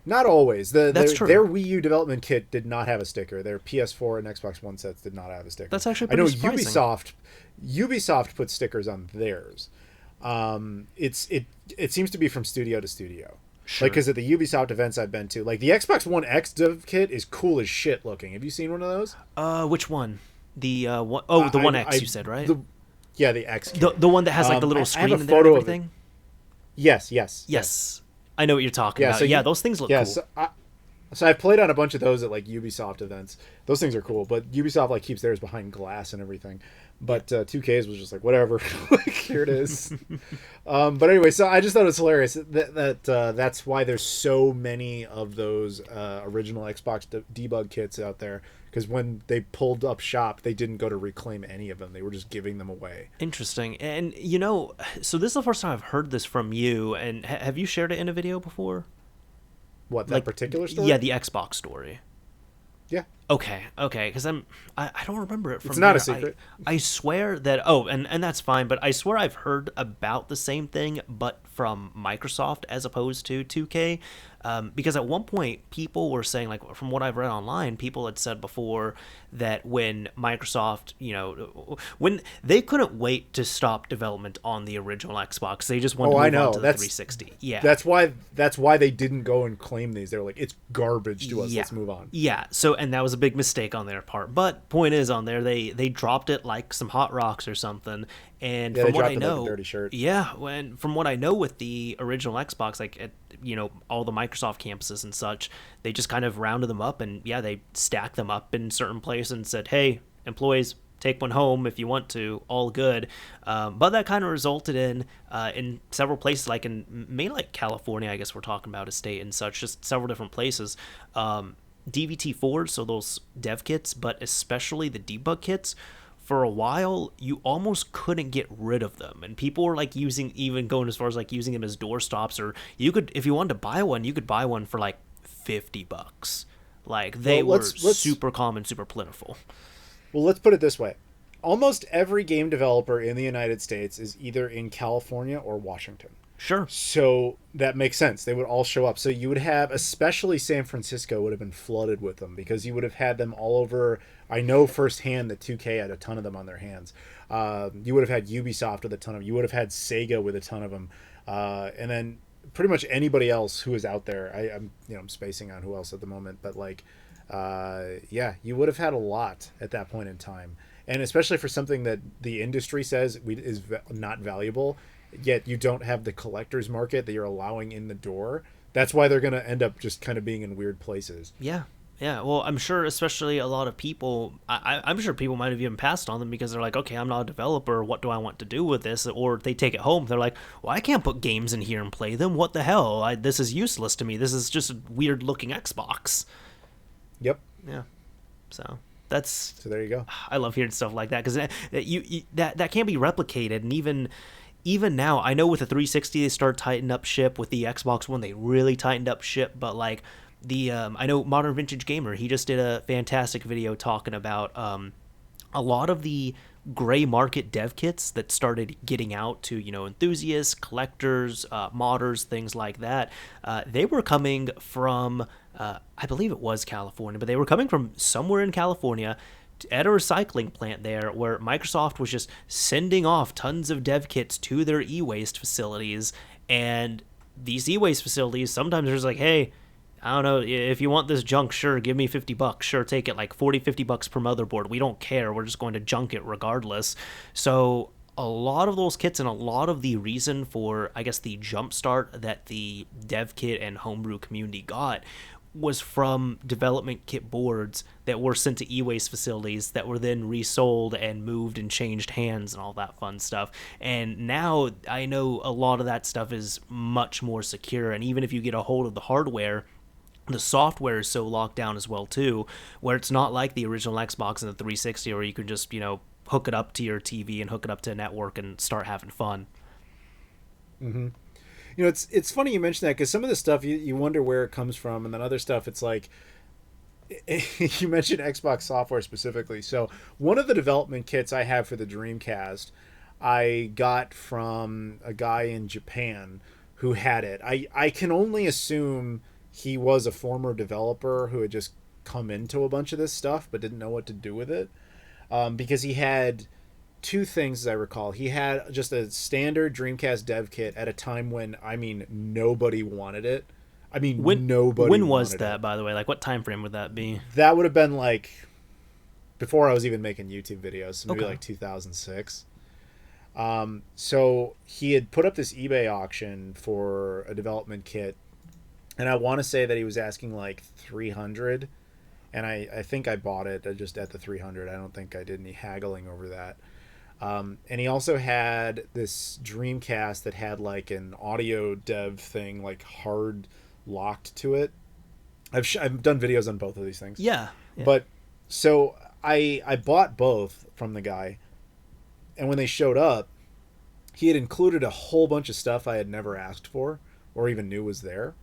Not always. That's true. Their Wii U development kit did not have a sticker. Their PS4 and Xbox One sets did not have a sticker. That's actually pretty surprising. Ubisoft put stickers on theirs. It seems to be from studio to studio. Sure. Like, because at the Ubisoft events I've been to, like the Xbox One X dev kit is cool as shit looking. Have you seen one of those? Which one? The one? Oh, the One X. You said, right? The X kit. The one that has like the little screen in there and everything. Yes. I know what you're talking about. So those things look cool. So I've played on a bunch of those at like Ubisoft events. Those things are coool, but Ubisoft like keeps theirs behind glass and everything. But 2K's was just like, whatever, like here it is. But anyway, so I just thought it was hilarious that's why there's so many of those original Xbox debug kits out there. Because when they pulled up shop, they didn't go to reclaim any of them. They were just giving them away. Interesting. And so this is the first time I've heard this from you. And have you shared it in a video before? What, that particular story? Yeah, the Xbox story. Yeah. Okay, because I don't remember it from It's not here. a secret. I swear that and that's fine, but I swear I've heard about the same thing, but from Microsoft as opposed to 2K. Because at one point, people were saying, like, from what I've read online, people had said before that when Microsoft, when they couldn't wait to stop development on the original Xbox, they just wanted Oh, to I move on know. to the 360. Yeah. That's why they didn't go and claim these. They were like, it's garbage to us. Yeah. Let's move on. Yeah. So, and that was a big mistake on their part. But point is, on there, they dropped it like some hot rocks or something. And Yeah, from they what dropped I it know, like a dirty shirt. yeah, when from what I know with the original Xbox, like at, all the Microsoft campuses and such, they just kind of rounded them up, and yeah, they stacked them up in certain places and said, "Hey, employees, take one home if you want to, all good." But that kind of resulted in several places, like in mainly like California, I guess we're talking about a state and such, just several different places. DVT4s, so those dev kits, but especially the debug kits, for a while you almost couldn't get rid of them, and people were like even going as far as like using them as door stops, or you could, if you wanted to buy one, you could buy one for like $50. Like they were super common, super plentiful. Well, let's put it this way. Almost every game developer in the United States is either in California or Washington. Sure. So that makes sense. They would all show up. So you would have, especially San Francisco would have been flooded with them, because you would have had them all over. I know firsthand that 2K had a ton of them on their hands. You would have had Ubisoft with a ton of them. You would have had Sega with a ton of them. And then pretty much anybody else who is out there. I'm spacing on who else at the moment, but like, yeah, you would have had a lot at that point in time. And especially for something that the industry says is not valuable, yet you don't have the collector's market that you're allowing in the door. That's why they're going to end up just kind of being in weird places. Yeah. Yeah, well, I'm sure especially a lot of people, I'm sure people might have even passed on them because they're like, okay, I'm not a developer. What do I want to do with this? Or they take it home. They're like, well, I can't put games in here and play them. What the hell? This is useless to me. This is just a weird looking Xbox. Yep. Yeah. So there you go. I love hearing stuff like that, because that can't be replicated. And even now, I know with the 360 they started tightening up ship. With the Xbox One, they really tightened up ship. But like I know Modern Vintage Gamer, he just did a fantastic video talking about a lot of the gray market dev kits that started getting out to enthusiasts, collectors, modders, things like that. They were coming from I believe it was California, but they were coming from somewhere in California at a recycling plant there, where Microsoft was just sending off tons of dev kits to their e-waste facilities. And these e-waste facilities, sometimes there's like, hey, I don't know, if you want this junk, sure, give me $50. Sure, take it, like $40-50 per motherboard. We don't care. We're just going to junk it regardless. So a lot of those kits, and a lot of the reason for, I guess, the jumpstart that the dev kit and homebrew community got was from development kit boards that were sent to e-waste facilities that were then resold and moved and changed hands and all that fun stuff. And now I know a lot of that stuff is much more secure, and even if you get a hold of the hardware, the software is so locked down as well too, where it's not like the original Xbox and the 360 where you can just hook it up to your TV and hook it up to a network and start having fun. Mm-hmm. It's funny you mention that, because some of the stuff you wonder where it comes from, and then other stuff it's like, you mentioned Xbox software specifically. So one of the development kits I have for the Dreamcast, I got from a guy in Japan who had it. I can only assume he was a former developer who had just come into a bunch of this stuff but didn't know what to do with it, because he had two things, as I recall. He had just a standard Dreamcast dev kit at a time when, nobody wanted it. Nobody. When was that, by the way? Like, what time frame would that be? That would have been like before I was even making YouTube videos, so maybe Okay. like 2006. So he had put up this eBay auction for a development kit, and I want to say that he was asking like 300, and I think I bought it just at the 300. I don't think I did any haggling over that. And he also had this Dreamcast that had like an audio dev thing, like hard locked to it. I've done videos on both of these things. Yeah. But so I bought both from the guy, and when they showed up, he had included a whole bunch of stuff I had never asked for or even knew was there,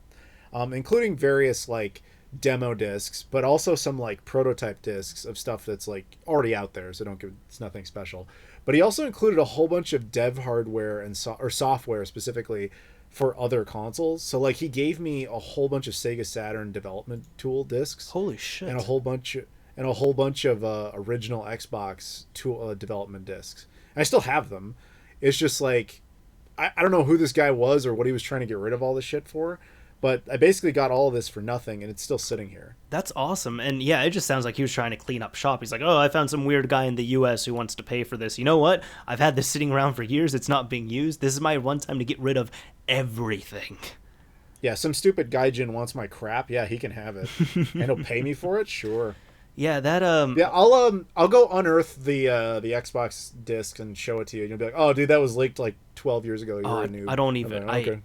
including various like demo discs, but also some like prototype discs of stuff that's like already out there, so it's nothing special. But he also included a whole bunch of dev hardware and software specifically for other consoles. So like he gave me a whole bunch of Sega Saturn development tool discs Holy shit. and a whole bunch of original Xbox tool development discs. And I still have them. It's just like I don't know who this guy was or what he was trying to get rid of all this shit for, but I basically got all of this for nothing, and it's still sitting here. That's awesome. And yeah, it just sounds like he was trying to clean up shop. He's like, oh, I found some weird guy in the US who wants to pay for this. You know what? I've had this sitting around for years. It's not being used. This is my one time to get rid of everything. Yeah, some stupid gaijin wants my crap. Yeah, he can have it. And he'll pay me for it? Sure. Yeah, that Yeah, I'll go unearth the Xbox disc and show it to you. And you'll be like, "Oh, dude, that was leaked like 12 years ago. You're a noob." I don't even like, okay.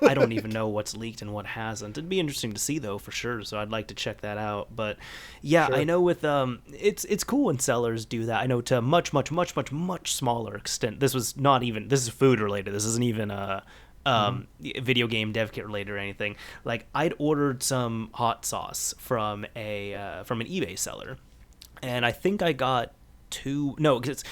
I don't even know what's leaked and what hasn't. It'd be interesting to see though, for sure. So I'd like to check that out. But yeah, Sure. I know with it's cool when sellers do that. I know to a much smaller extent. This is food related. This isn't even video game dev kit related or anything. Like I'd ordered some hot sauce from an eBay seller, and I think I got because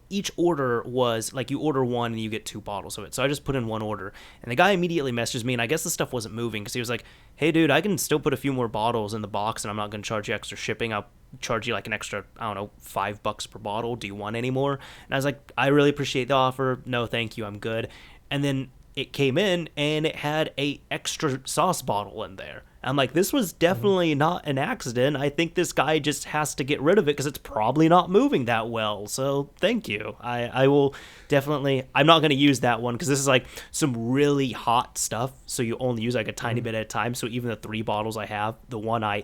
each order was like you order one and you get 2 bottles of it. So I just put in one order, and the guy immediately messages me, and I guess the stuff wasn't moving because he was like, hey dude, I can still put a few more bottles in the box and I'm not going to charge you extra shipping. I'll charge you like an extra, I don't know, $5 per bottle. Do you want any more? And I was like, I really appreciate the offer. No, thank you. I'm good. And then it came in and it had a extra sauce bottle in there. I'm like, this was definitely not an accident. I think this guy just has to get rid of it because it's probably not moving that well. So thank you. I will definitely, I'm not going to use that one because this is like some really hot stuff. So you only use like a tiny bit at a time. So even the 3 bottles I have, the one I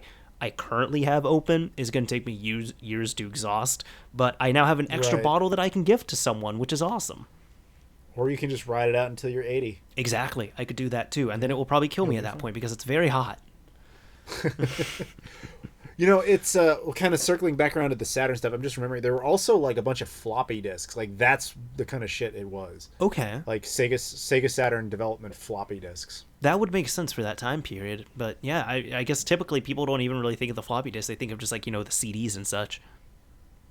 currently have open is going to take me years to exhaust. But I now have an extra Right. bottle that I can gift to someone, which is awesome. Or you can just ride it out until you're 80. Exactly. I could do that too. And then it will probably kill me at that point because it's very hot. You know, it's kind of circling back around to the Saturn stuff. I'm just remembering there were also like a bunch of floppy disks. Like that's the kind of shit it was. Okay. Like Sega Saturn development floppy disks. That would make sense for that time period. But yeah, I guess typically people don't even really think of the floppy disk. They think of just like, the CDs and such.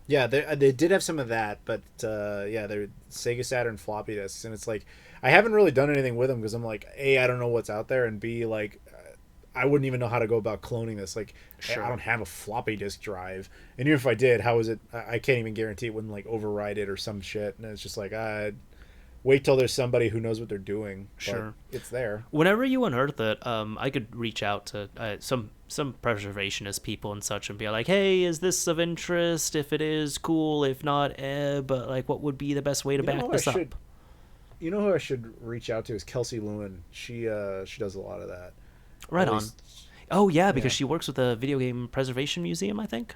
Yeah, they did have some of that, but yeah, they're Sega Saturn floppy disks, and it's like I haven't really done anything with them because I'm like, A, I don't know what's out there, and B, like I wouldn't even know how to go about cloning this. Like, Sure. I don't have a floppy disk drive, and even if I did, how is it? I can't even guarantee it wouldn't like override it or some shit. And it's just like, wait till there's somebody who knows what they're doing. But Sure. it's there. Whenever you unearth it, I could reach out to some preservationist people and such and be like, hey, is this of interest? If it is, cool. If not, but like, what would be the best way to back this up? You know who I should reach out to is Kelsey Lewin. She does a lot of that. Right At on. least- Oh yeah, because yeah. she works with the Video Game Preservation Museum, I think.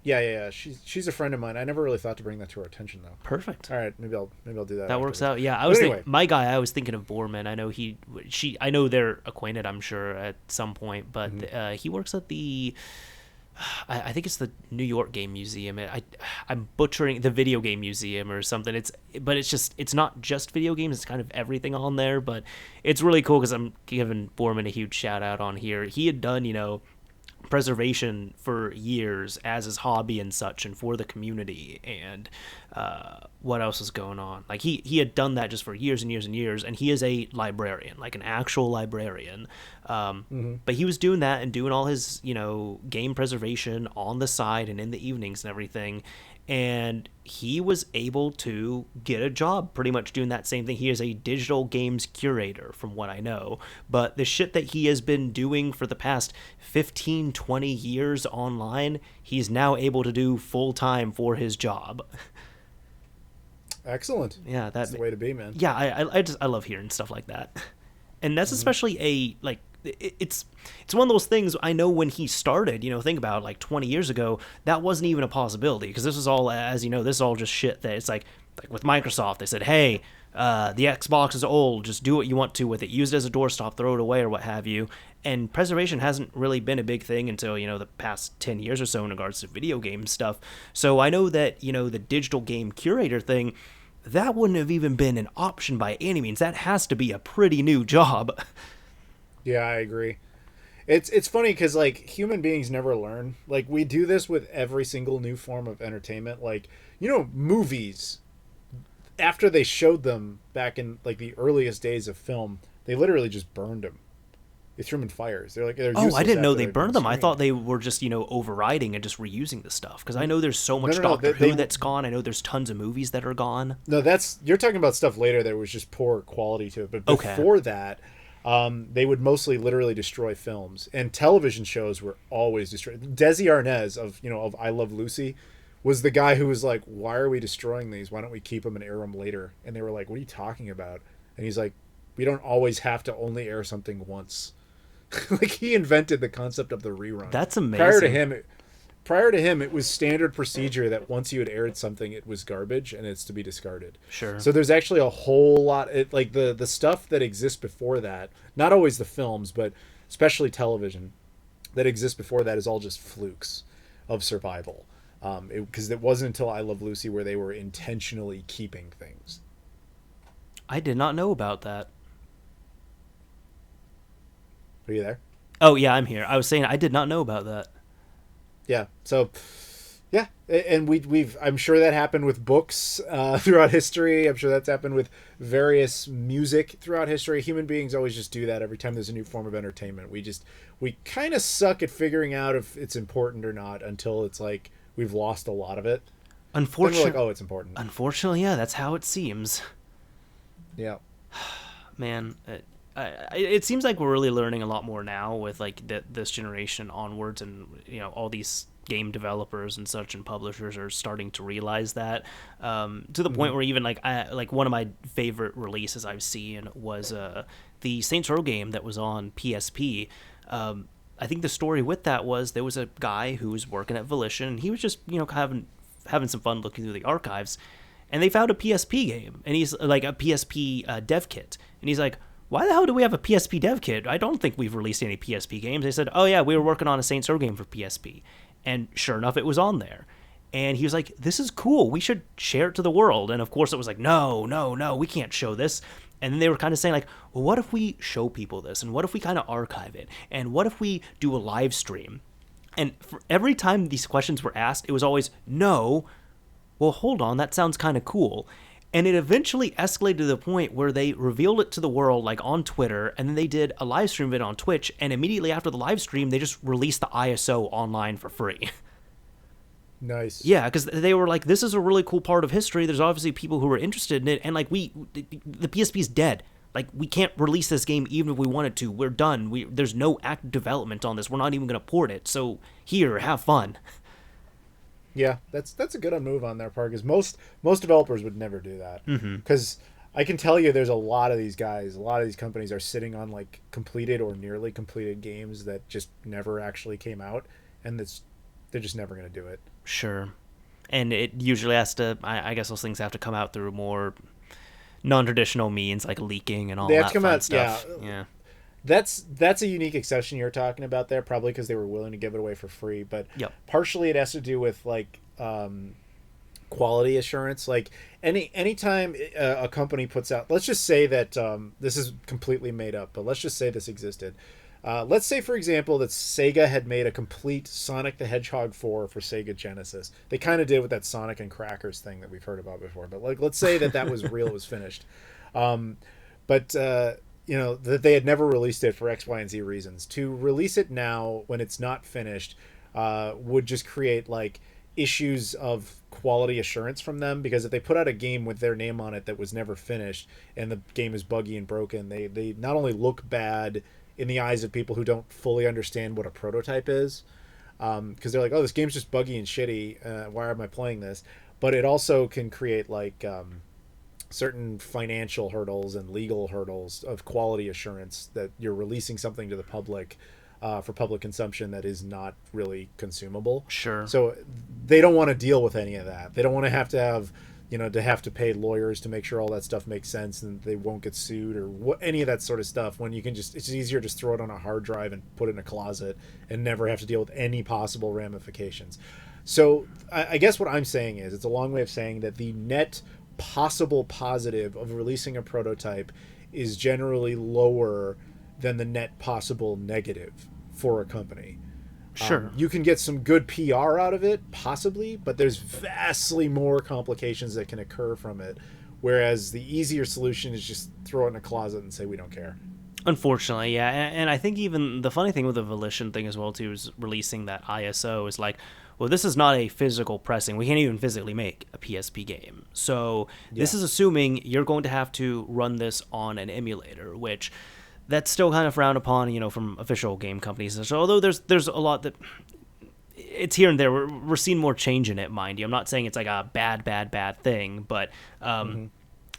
Yeah. She's a friend of mine. I never really thought to bring that to her attention though. Perfect. All right, maybe I'll do that. That works afterwards. out. Yeah, But anyway, my guy. I was thinking of Borman. I know I know they're acquainted. I'm sure at some point, but he works at the. I think it's the New York Game Museum. I'm butchering the Video Game Museum or something. It's not just video games. It's kind of everything on there. But it's really cool because I'm giving Borman a huge shout out on here. He had done preservation for years as his hobby and such, and for the community, and what else is going on. Like he had done that just for years and years and years, and he is a librarian, like an actual librarian. But he was doing that and doing all his game preservation on the side and in the evenings and everything, and he was able to get a job pretty much doing that same thing. He is a digital games curator from what I know, but the shit that he has been doing for the past 15-20 years online, he's now able to do full-time for his job. excellent. Yeah, That's the way to be, man. yeah, I love hearing stuff like that. And that's especially it's one of those things. I know when he started, think about it, like 20 years ago, that wasn't even a possibility, because this is all, as you know, this is all just shit that it's like with Microsoft, they said, hey, the Xbox is old, just do what you want to with it, use it as a doorstop, throw it away or what have you. And preservation hasn't really been a big thing until the past 10 years or so in regards to video game stuff. So I know that the digital game curator thing, that wouldn't have even been an option by any means. That has to be a pretty new job. Yeah, I agree. It's funny because like human beings never learn. Like we do this with every single new form of entertainment. Like movies. after they showed them back in like the earliest days of film, they literally just burned them. They threw them in fires. They're Oh, I useless didn't know after they they've been burned them. I thought screened. they were just, overriding and just reusing the stuff. Because I know there's so No, much no, no. Doctor Who that's gone. I know there's tons of movies that are gone. No, that's you're talking about stuff later. There was just poor quality to it, but Okay. before that, they would mostly literally destroy films, and television shows were always destroyed. Desi Arnaz of I Love Lucy was the guy who was like, "Why are we destroying these? Why don't we keep them and air them later?" And they were like, "What are you talking about?" And he's like, "We don't always have to only air something once." Like he invented the concept of the rerun. That's amazing. Prior to him, it was standard procedure that once you had aired something, it was garbage and it's to be discarded. Sure. So there's actually a whole lot, like the stuff that exists before that, not always the films, but especially television, that exists before that is all just flukes of survival. Because it wasn't until I Love Lucy where they were intentionally keeping things. I did not know about that. Are you there? Oh, yeah, I'm here. I was saying I did not know about that. Yeah. So, yeah, and we've I'm sure that happened with books throughout history. I'm sure that's happened with various music throughout history. Human beings always just do that every time there's a new form of entertainment. We kind of suck at figuring out if it's important or not until it's like we've lost a lot of it. Unfortunately, Then we're like, oh, it's important. Unfortunately, yeah, that's how it seems. Yeah. Man, it seems like we're really learning a lot more now with like this generation onwards, and all these game developers and such and publishers are starting to realize that, to the point where even like one of my favorite releases I've seen was the Saints Row game that was on PSP. I think the story with that was there was a guy who was working at Volition, and he was just having some fun looking through the archives, and they found a PSP game, and he's like a PSP dev kit, and he's like, why the hell do we have a PSP dev kit? I don't think we've released any PSP games. They said, oh yeah, we were working on a Saints Row game for PSP. And sure enough, it was on there. And he was like, this is cool. We should share it to the world. And of course it was like, no, we can't show this. And then they were kind of saying like, well, what if we show people this? And what if we kind of archive it? And what if we do a live stream? And for every time these questions were asked, it was always, no, well, hold on, that sounds kind of cool. And it eventually escalated to the point where they revealed it to the world, like on Twitter, and then they did a live stream of it on Twitch, and immediately after the live stream, they just released the ISO online for free. Nice. Yeah, because they were like, this is a really cool part of history. There's obviously people who are interested in it, and like the PSP's dead. Like, we can't release this game even if we wanted to. We're done. There's no active development on this. We're not even going to port it. So here, have fun. Yeah, that's a good move on their part, because most developers would never do that. Because I can tell you, there's a lot of these guys, a lot of these companies are sitting on like completed or nearly completed games that just never actually came out, and they're just never going to do it. Sure, and it usually has to. I guess those things have to come out through more non-traditional means, like leaking and all They have that to come fun out, stuff. Yeah. That's a unique exception you're talking about there, probably because they were willing to give it away for free. But partially it has to do with like quality assurance. Like anytime a company puts out, let's just say that this is completely made up, but let's just say this existed. Let's say, for example, that Sega had made a complete Sonic the Hedgehog 4 for Sega Genesis. They kind of did with that Sonic and Crackers thing that we've heard about before. But like, let's say that was real, it was finished. That they had never released it for X, Y, and Z reasons. To release it now when it's not finished would just create like issues of quality assurance from them, because if they put out a game with their name on it that was never finished and the game is buggy and broken, they not only look bad in the eyes of people who don't fully understand what a prototype is, because they're like, oh, this game's just buggy and shitty, why am I playing this? But it also can create like certain financial hurdles and legal hurdles of quality assurance that you're releasing something to the public for public consumption that is not really consumable. Sure. So they don't want to deal with any of that. They don't want to have to pay lawyers to make sure all that stuff makes sense and they won't get sued or any of that sort of stuff, when you can it's easier to just throw it on a hard drive and put it in a closet and never have to deal with any possible ramifications. So I guess what I'm saying is, it's a long way of saying that the net possible positive of releasing a prototype is generally lower than the net possible negative for a company. Sure. You can get some good PR out of it, possibly, but there's vastly more complications that can occur from it whereas the easier solution is just throw it in a closet and say we don't care. Unfortunately, yeah, and I think even the funny thing with the Volition thing as well too is releasing that ISO is like, well, this is not a physical pressing. We can't even physically make a PSP game. So this is assuming you're going to have to run this on an emulator, which that's still kind of frowned upon, from official game companies. So although there's a lot that it's here and there, we're seeing more change in it, mind you. I'm not saying it's like a bad thing, but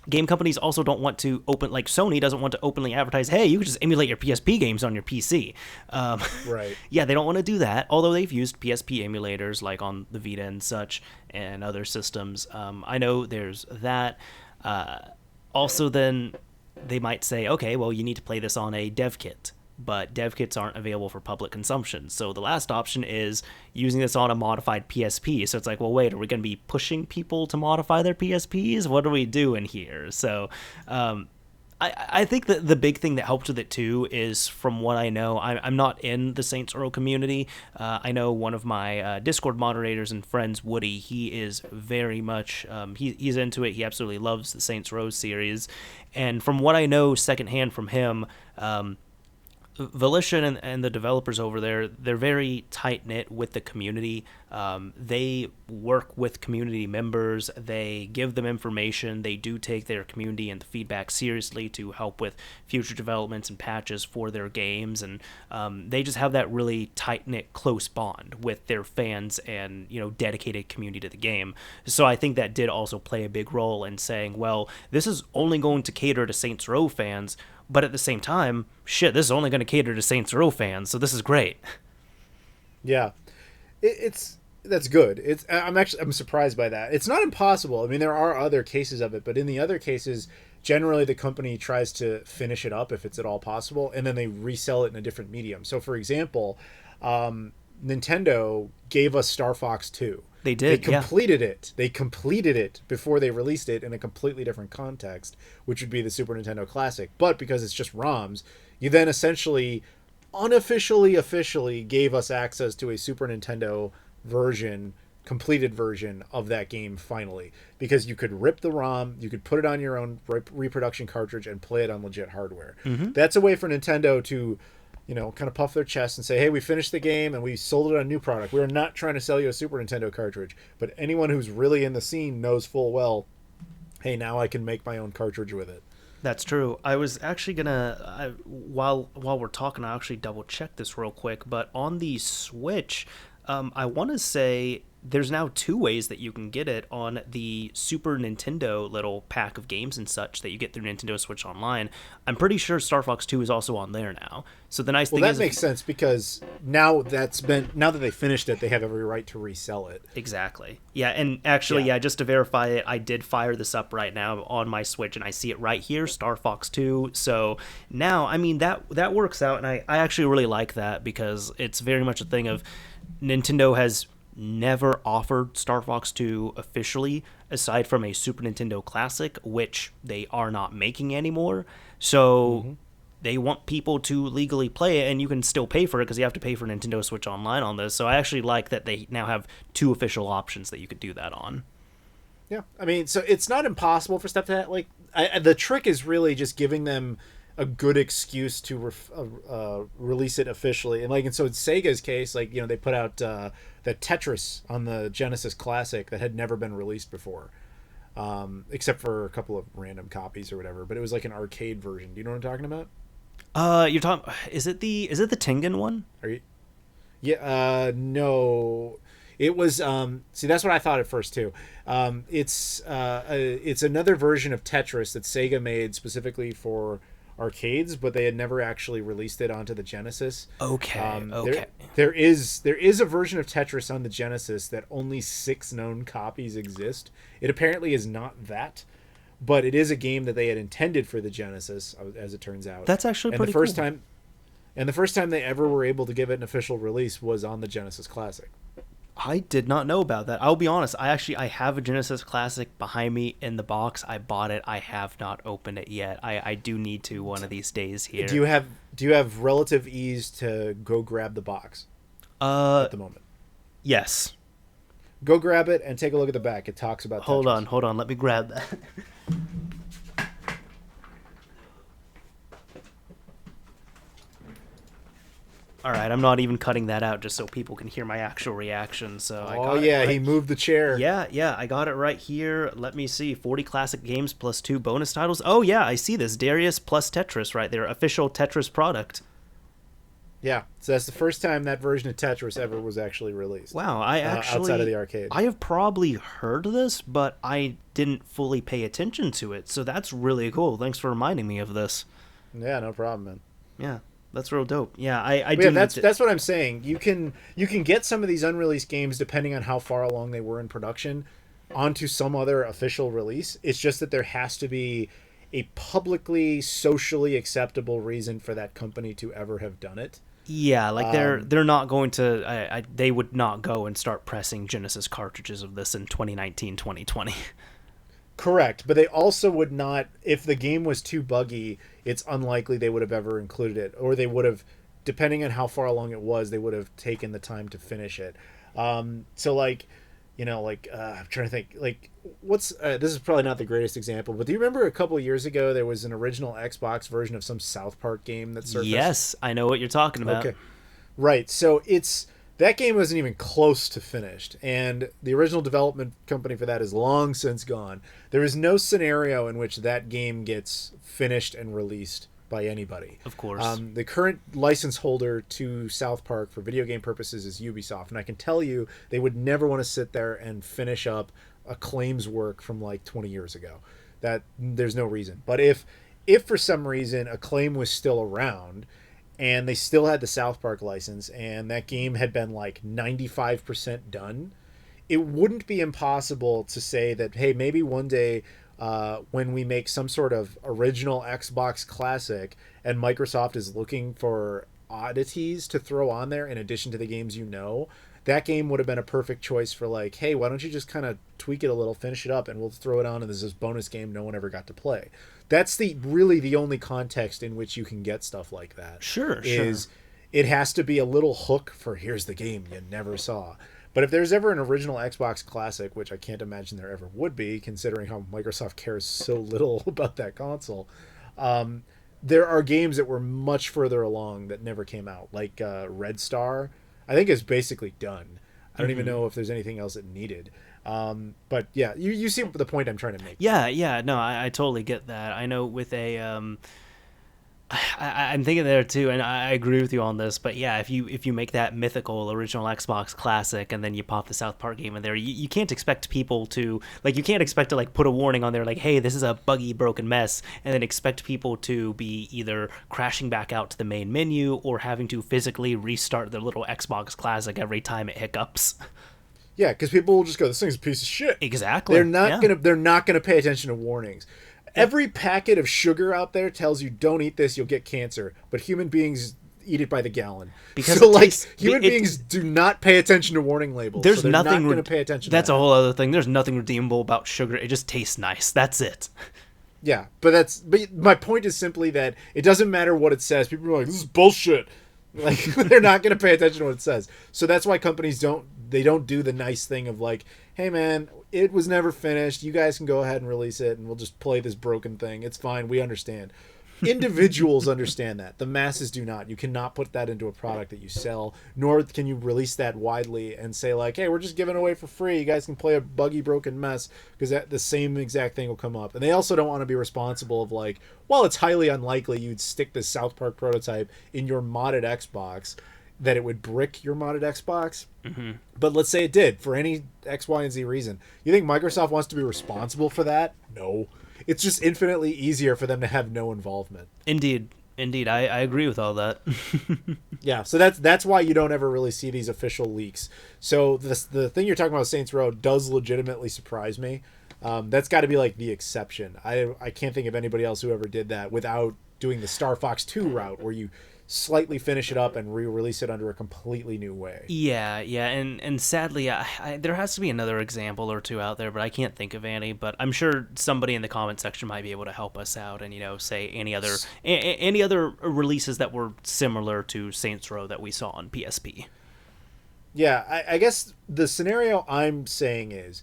game companies also don't want to like Sony doesn't want to openly advertise, hey, you can just emulate your PSP games on your PC. Right. Yeah, they don't want to do that, although they've used PSP emulators like on the Vita and such and other systems. I know there's that. Also, then they might say, okay, well, you need to play this on a dev kit. But dev kits aren't available for public consumption. So the last option is using this on a modified PSP. So it's like, well, wait, are we going to be pushing people to modify their PSPs? What are we doing here? So I think that the big thing that helped with it too is, from what I know, I'm not in the Saints Row community. I know one of my Discord moderators and friends, Woody, he is very much, he's into it. He absolutely loves the Saints Row series. And from what I know secondhand from him, Volition and the developers over there, they're very tight-knit with the community. They work with community members. They give them information. They do take their community and the feedback seriously to help with future developments and patches for their games. And they just have that really tight-knit, close bond with their fans and, dedicated community to the game. So I think that did also play a big role in saying, well, this is only going to cater to Saints Row fans, but at the same time, shit, this is only going to cater to Saints Row fans, so this is great. Yeah, that's good. I'm surprised by that. It's not impossible. I mean, there are other cases of it, but in the other cases, generally the company tries to finish it up if it's at all possible, and then they resell it in a different medium. So, for example, Nintendo gave us Star Fox 2. They did. They completed it. They completed it before they released it in a completely different context, which would be the Super Nintendo Classic. But because it's just ROMs, you then essentially, officially gave us access to a Super Nintendo version, completed version of that game finally. Because you could rip the ROM, you could put it on your own reproduction cartridge and play it on legit hardware. Mm-hmm. That's a way for Nintendo to, kind of puff their chest and say, hey, we finished the game and we sold it on a new product. We're not trying to sell you a Super Nintendo cartridge. But anyone who's really in the scene knows full well, hey, now I can make my own cartridge with it. That's true. I was actually gonna, while we're talking, I'll actually double check this real quick. But on the Switch, I want to say there's now 2 ways that you can get it on the Super Nintendo little pack of games and such that you get through Nintendo Switch Online. I'm pretty sure Star Fox 2 is also on there now. So the nice thing is... Well, that makes sense because now that they finished it, they have every right to resell it. Exactly. Yeah, and actually, just to verify it, I did fire this up right now on my Switch, and I see it right here, Star Fox 2. So now, I mean, that works out, and I actually really like that because it's very much a thing of Nintendo has never offered Star Fox 2 officially, aside from a Super Nintendo Classic, which they are not making anymore. So they want people to legally play it, and you can still pay for it because you have to pay for Nintendo Switch Online on this. So I actually like that they now have 2 official options that you could do that on. Yeah, I mean, so it's not impossible for stuff to the trick is really just giving them a good excuse to release it officially. And so in Sega's case, they put out the Tetris on the Genesis Classic that had never been released before, except for a couple of random copies or whatever. But it was like an arcade version. Do you know what I'm talking about? You're talking. Is it the Tengen one? Are you? Yeah. No. It was. See, that's what I thought at first too. It's another version of Tetris that Sega made specifically for arcades, but they had never actually released it onto the Genesis. Okay. There is a version of Tetris on the Genesis that only 6 known copies exist. It apparently is not that, but it is a game that they had intended for the Genesis, as it turns out. That's actually pretty cool. And the first time they ever were able to give it an official release was on the Genesis Classic. I did not know about that. I'll be honest. I have a Genesis Classic behind me in the box. I bought it. I have not opened it yet. I do need to one of these days here. Do you have relative ease to go grab the box at the moment? Yes. Go grab it and take a look at the back. It talks about Tetris. Hold on. Let me grab that. All right, I'm not even cutting that out just so people can hear my actual reaction. So I got yeah, it right. he moved the chair. Yeah, I got it right here. Let me see. 40 classic games plus 2 bonus titles. Oh yeah, I see this. Darius plus Tetris right there. Official Tetris product. Yeah, so that's the first time that version of Tetris ever was actually released. Wow, I actually outside of the arcade. I have probably heard of this, but I didn't fully pay attention to it. So that's really cool. Thanks for reminding me of this. Yeah, no problem, man. Yeah, that's real dope. Yeah, I do. Yeah, that's what I'm saying. You can get some of these unreleased games depending on how far along they were in production onto some other official release. It's just that there has to be a publicly socially acceptable reason for that company to ever have done it. Yeah, like they're not going to they would not go and start pressing Genesis cartridges of this in 2019, 2020. Correct, but they also would not, if the game was too buggy, it's unlikely they would have ever included it, or they would have, depending on how far along it was, they would have taken the time to finish it. So like, I'm trying to think, like, what's this is probably not the greatest example, but do you remember a couple of years ago there was an original Xbox version of some South Park game that surfaced? Yes, I know what you're talking about. Okay, right. So that game wasn't even close to finished, and the original development company for that is long since gone. There is no scenario in which that game gets finished and released by anybody. Of course. The current license holder to South Park for video game purposes is Ubisoft, and I can tell you they would never want to sit there and finish up Acclaim's work from like 20 years ago. That there's no reason. But if for some reason Acclaim was still around and they still had the South Park license and that game had been like 95% done, it wouldn't be impossible to say that, hey, maybe one day when we make some sort of original Xbox classic and Microsoft is looking for oddities to throw on there in addition to the games that game would have been a perfect choice for like, hey, why don't you just kind of tweak it a little, finish it up, and we'll throw it on, and there's this bonus game no one ever got to play. That's really the only context in which you can get stuff like that. Sure. It has to be a little hook for here's the game you never saw. But if there's ever an original Xbox classic, which I can't imagine there ever would be, considering how Microsoft cares so little about that console, there are games that were much further along that never came out, like Red Star. I think is basically done. I don't even know if there's anything else it needed. But yeah, you see the point I'm trying to make. Yeah. No, I totally get that. I know with I'm thinking there too, and I agree with you on this. But yeah, if you make that mythical original Xbox classic, and then you pop the South Park game in there, you can't expect people to like. You can't expect to like put a warning on there like, "Hey, this is a buggy, broken mess," and then expect people to be either crashing back out to the main menu or having to physically restart their little Xbox classic every time it hiccups. Yeah, because people will just go, "This thing's a piece of shit." Exactly. They're not gonna pay attention to warnings. Every packet of sugar out there tells you don't eat this, you'll get cancer. But human beings eat it by the gallon. Because human beings do not pay attention to warning labels. There's so nothing going to pay attention. That's to that. a whole other thing. There's nothing redeemable about sugar. It just tastes nice. That's it. Yeah, but my point is simply that it doesn't matter what it says. People are like, "This is bullshit." Like they're not going to pay attention to what it says. So that's why companies don't do the nice thing of like, "Hey man, it was never finished. You guys can go ahead and release it and we'll just play this broken thing. It's fine. We understand." Individuals understand that. The masses do not. You cannot put that into a product that you sell, nor can you release that widely and say like, "Hey, we're just giving it away for free. You guys can play a buggy broken mess," because the same exact thing will come up. And they also don't want to be responsible of like, well, it's highly unlikely you'd stick this South Park prototype in your modded Xbox, that it would brick your modded Xbox. Mm-hmm. But let's say it did for any X, Y, and Z reason. You think Microsoft wants to be responsible for that? No. It's just infinitely easier for them to have no involvement. Indeed. I agree with all that. Yeah, so that's why you don't ever really see these official leaks. So the thing you're talking about, Saints Row, does legitimately surprise me. That's got to be like the exception. I can't think of anybody else who ever did that without doing the Star Fox 2 route, where you slightly finish it up and re-release it under a completely new way. Yeah, and sadly, there has to be another example or two out there, but I can't think of any. But I'm sure somebody in the comment section might be able to help us out and say any other releases that were similar to Saints Row that we saw on PSP. Yeah, I guess the scenario I'm saying is,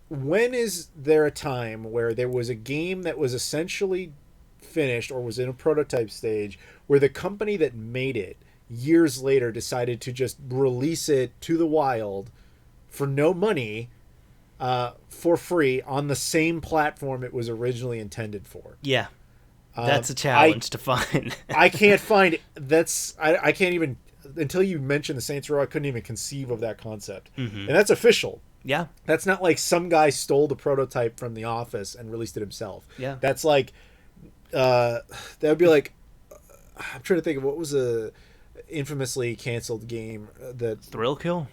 when is there a time where there was a game that was essentially finished or was in a prototype stage where the company that made it years later decided to just release it to the wild for no money, for free on the same platform it was originally intended for. Yeah. That's a challenge to find. I can't find I can't even, until you mentioned the Saints Row, I couldn't even conceive of that concept. And that's official. Yeah. That's not like some guy stole the prototype from The Office and released it himself. Yeah. That's like, that would be like, I'm trying to think of what was a infamously canceled game that Thrill Kill?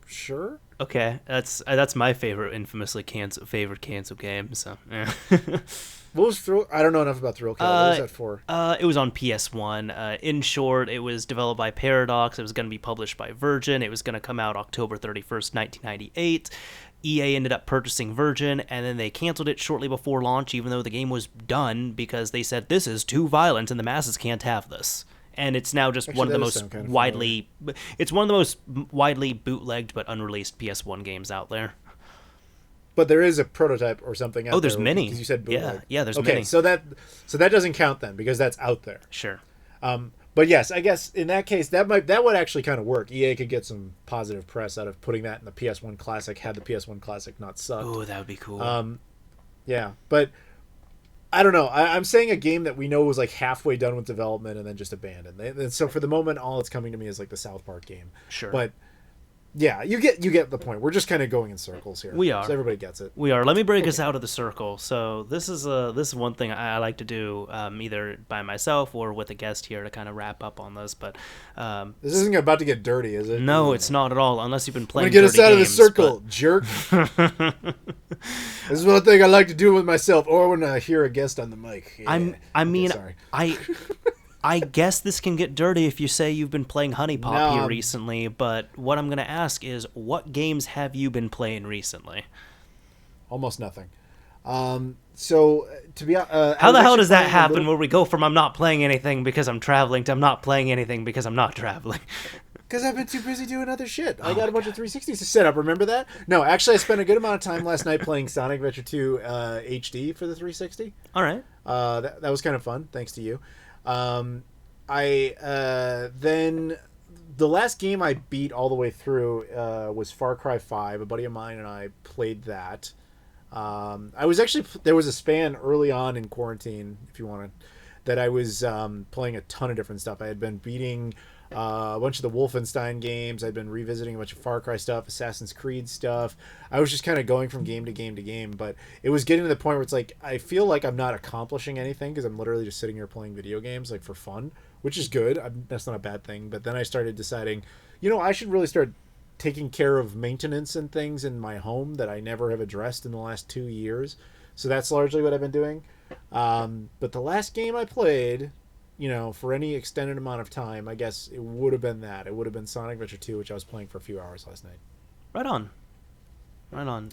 Sure. Okay, that's my favorite infamously canceled game. So, yeah. What was Thrill? I don't know enough about Thrill Kill. What was that for? It was on PS1. In short, it was developed by Paradox. It was going to be published by Virgin. It was going to come out October 31st, 1998. EA ended up purchasing Virgin, and then they canceled it shortly before launch, even though the game was done, because they said, this is too violent and the masses can't have this. And it's now just one of the most widely... It's one of the most widely bootlegged but unreleased PS1 games out there. But there is a prototype or something out there. Oh, there's many. Because you said bootleg. Yeah, there's many. Okay, so that doesn't count then, because that's out there. Sure. But yes, I guess in that case, that would actually kind of work. EA could get some positive press out of putting that in the PS1 Classic, had the PS1 Classic not sucked. Oh, that would be cool. Yeah, but I don't know. I'm saying a game that we know was like halfway done with development and then just abandoned. And so for the moment, all it's coming to me is like the South Park game. Sure. But yeah, you get the point. We're just kind of going in circles here. We are. So everybody gets it. We are. Let me break us out of the circle. So this is one thing I like to do, either by myself or with a guest here to kind of wrap up on this. But this isn't about to get dirty, is it? No, it's not at all. Unless you've been playing. Get us out games, of the circle, jerk. This is one thing I like to do with myself, or when I hear a guest on the mic. Yeah. I guess this can get dirty if you say you've been playing Honey Pop here recently, but what I'm going to ask is, what games have you been playing recently? Almost nothing. So, to be how the hell does that happen where we go from I'm not playing anything because I'm traveling to I'm not playing anything because I'm not traveling? Because I've been too busy doing other shit. I got a bunch of 360s to set up, remember that? No, actually, I spent a good amount of time last night playing Sonic Adventure 2 HD for the 360. All right. That was kind of fun, thanks to you. Then the last game I beat all the way through was Far Cry 5. A buddy of mine and I played that. I was actually, there was a span early on in quarantine, if you want to, that I was playing a ton of different stuff. I had been beating a bunch of the Wolfenstein games. I'd been revisiting a bunch of Far Cry stuff, Assassin's Creed stuff. I was just kind of going from game to game to game, but it was getting to the point where it's like, I feel like I'm not accomplishing anything because I'm literally just sitting here playing video games like for fun, which is good. That's not a bad thing. But then I started deciding, I should really start taking care of maintenance and things in my home that I never have addressed in the last 2 years. So that's largely what I've been doing. But the last game I played, for any extended amount of time, I guess it would have been that. It would have been Sonic Adventure 2, which I was playing for a few hours last night. Right on.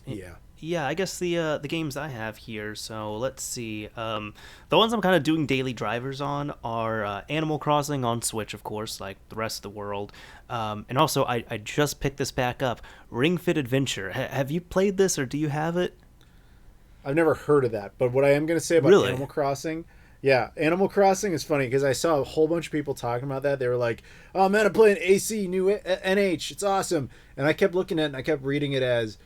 Yeah. Yeah, I guess the games I have here, so let's see. The ones I'm kind of doing daily drivers on are Animal Crossing on Switch, of course, like the rest of the world. And also, I just picked this back up, Ring Fit Adventure. Have you played this, or do you have it? I've never heard of that, but what I am going to say about Animal Crossing... Yeah, Animal Crossing is funny because I saw a whole bunch of people talking about that. They were like, "Oh man, I'm playing AC new NH. It's awesome." And I kept looking at it and I kept reading it as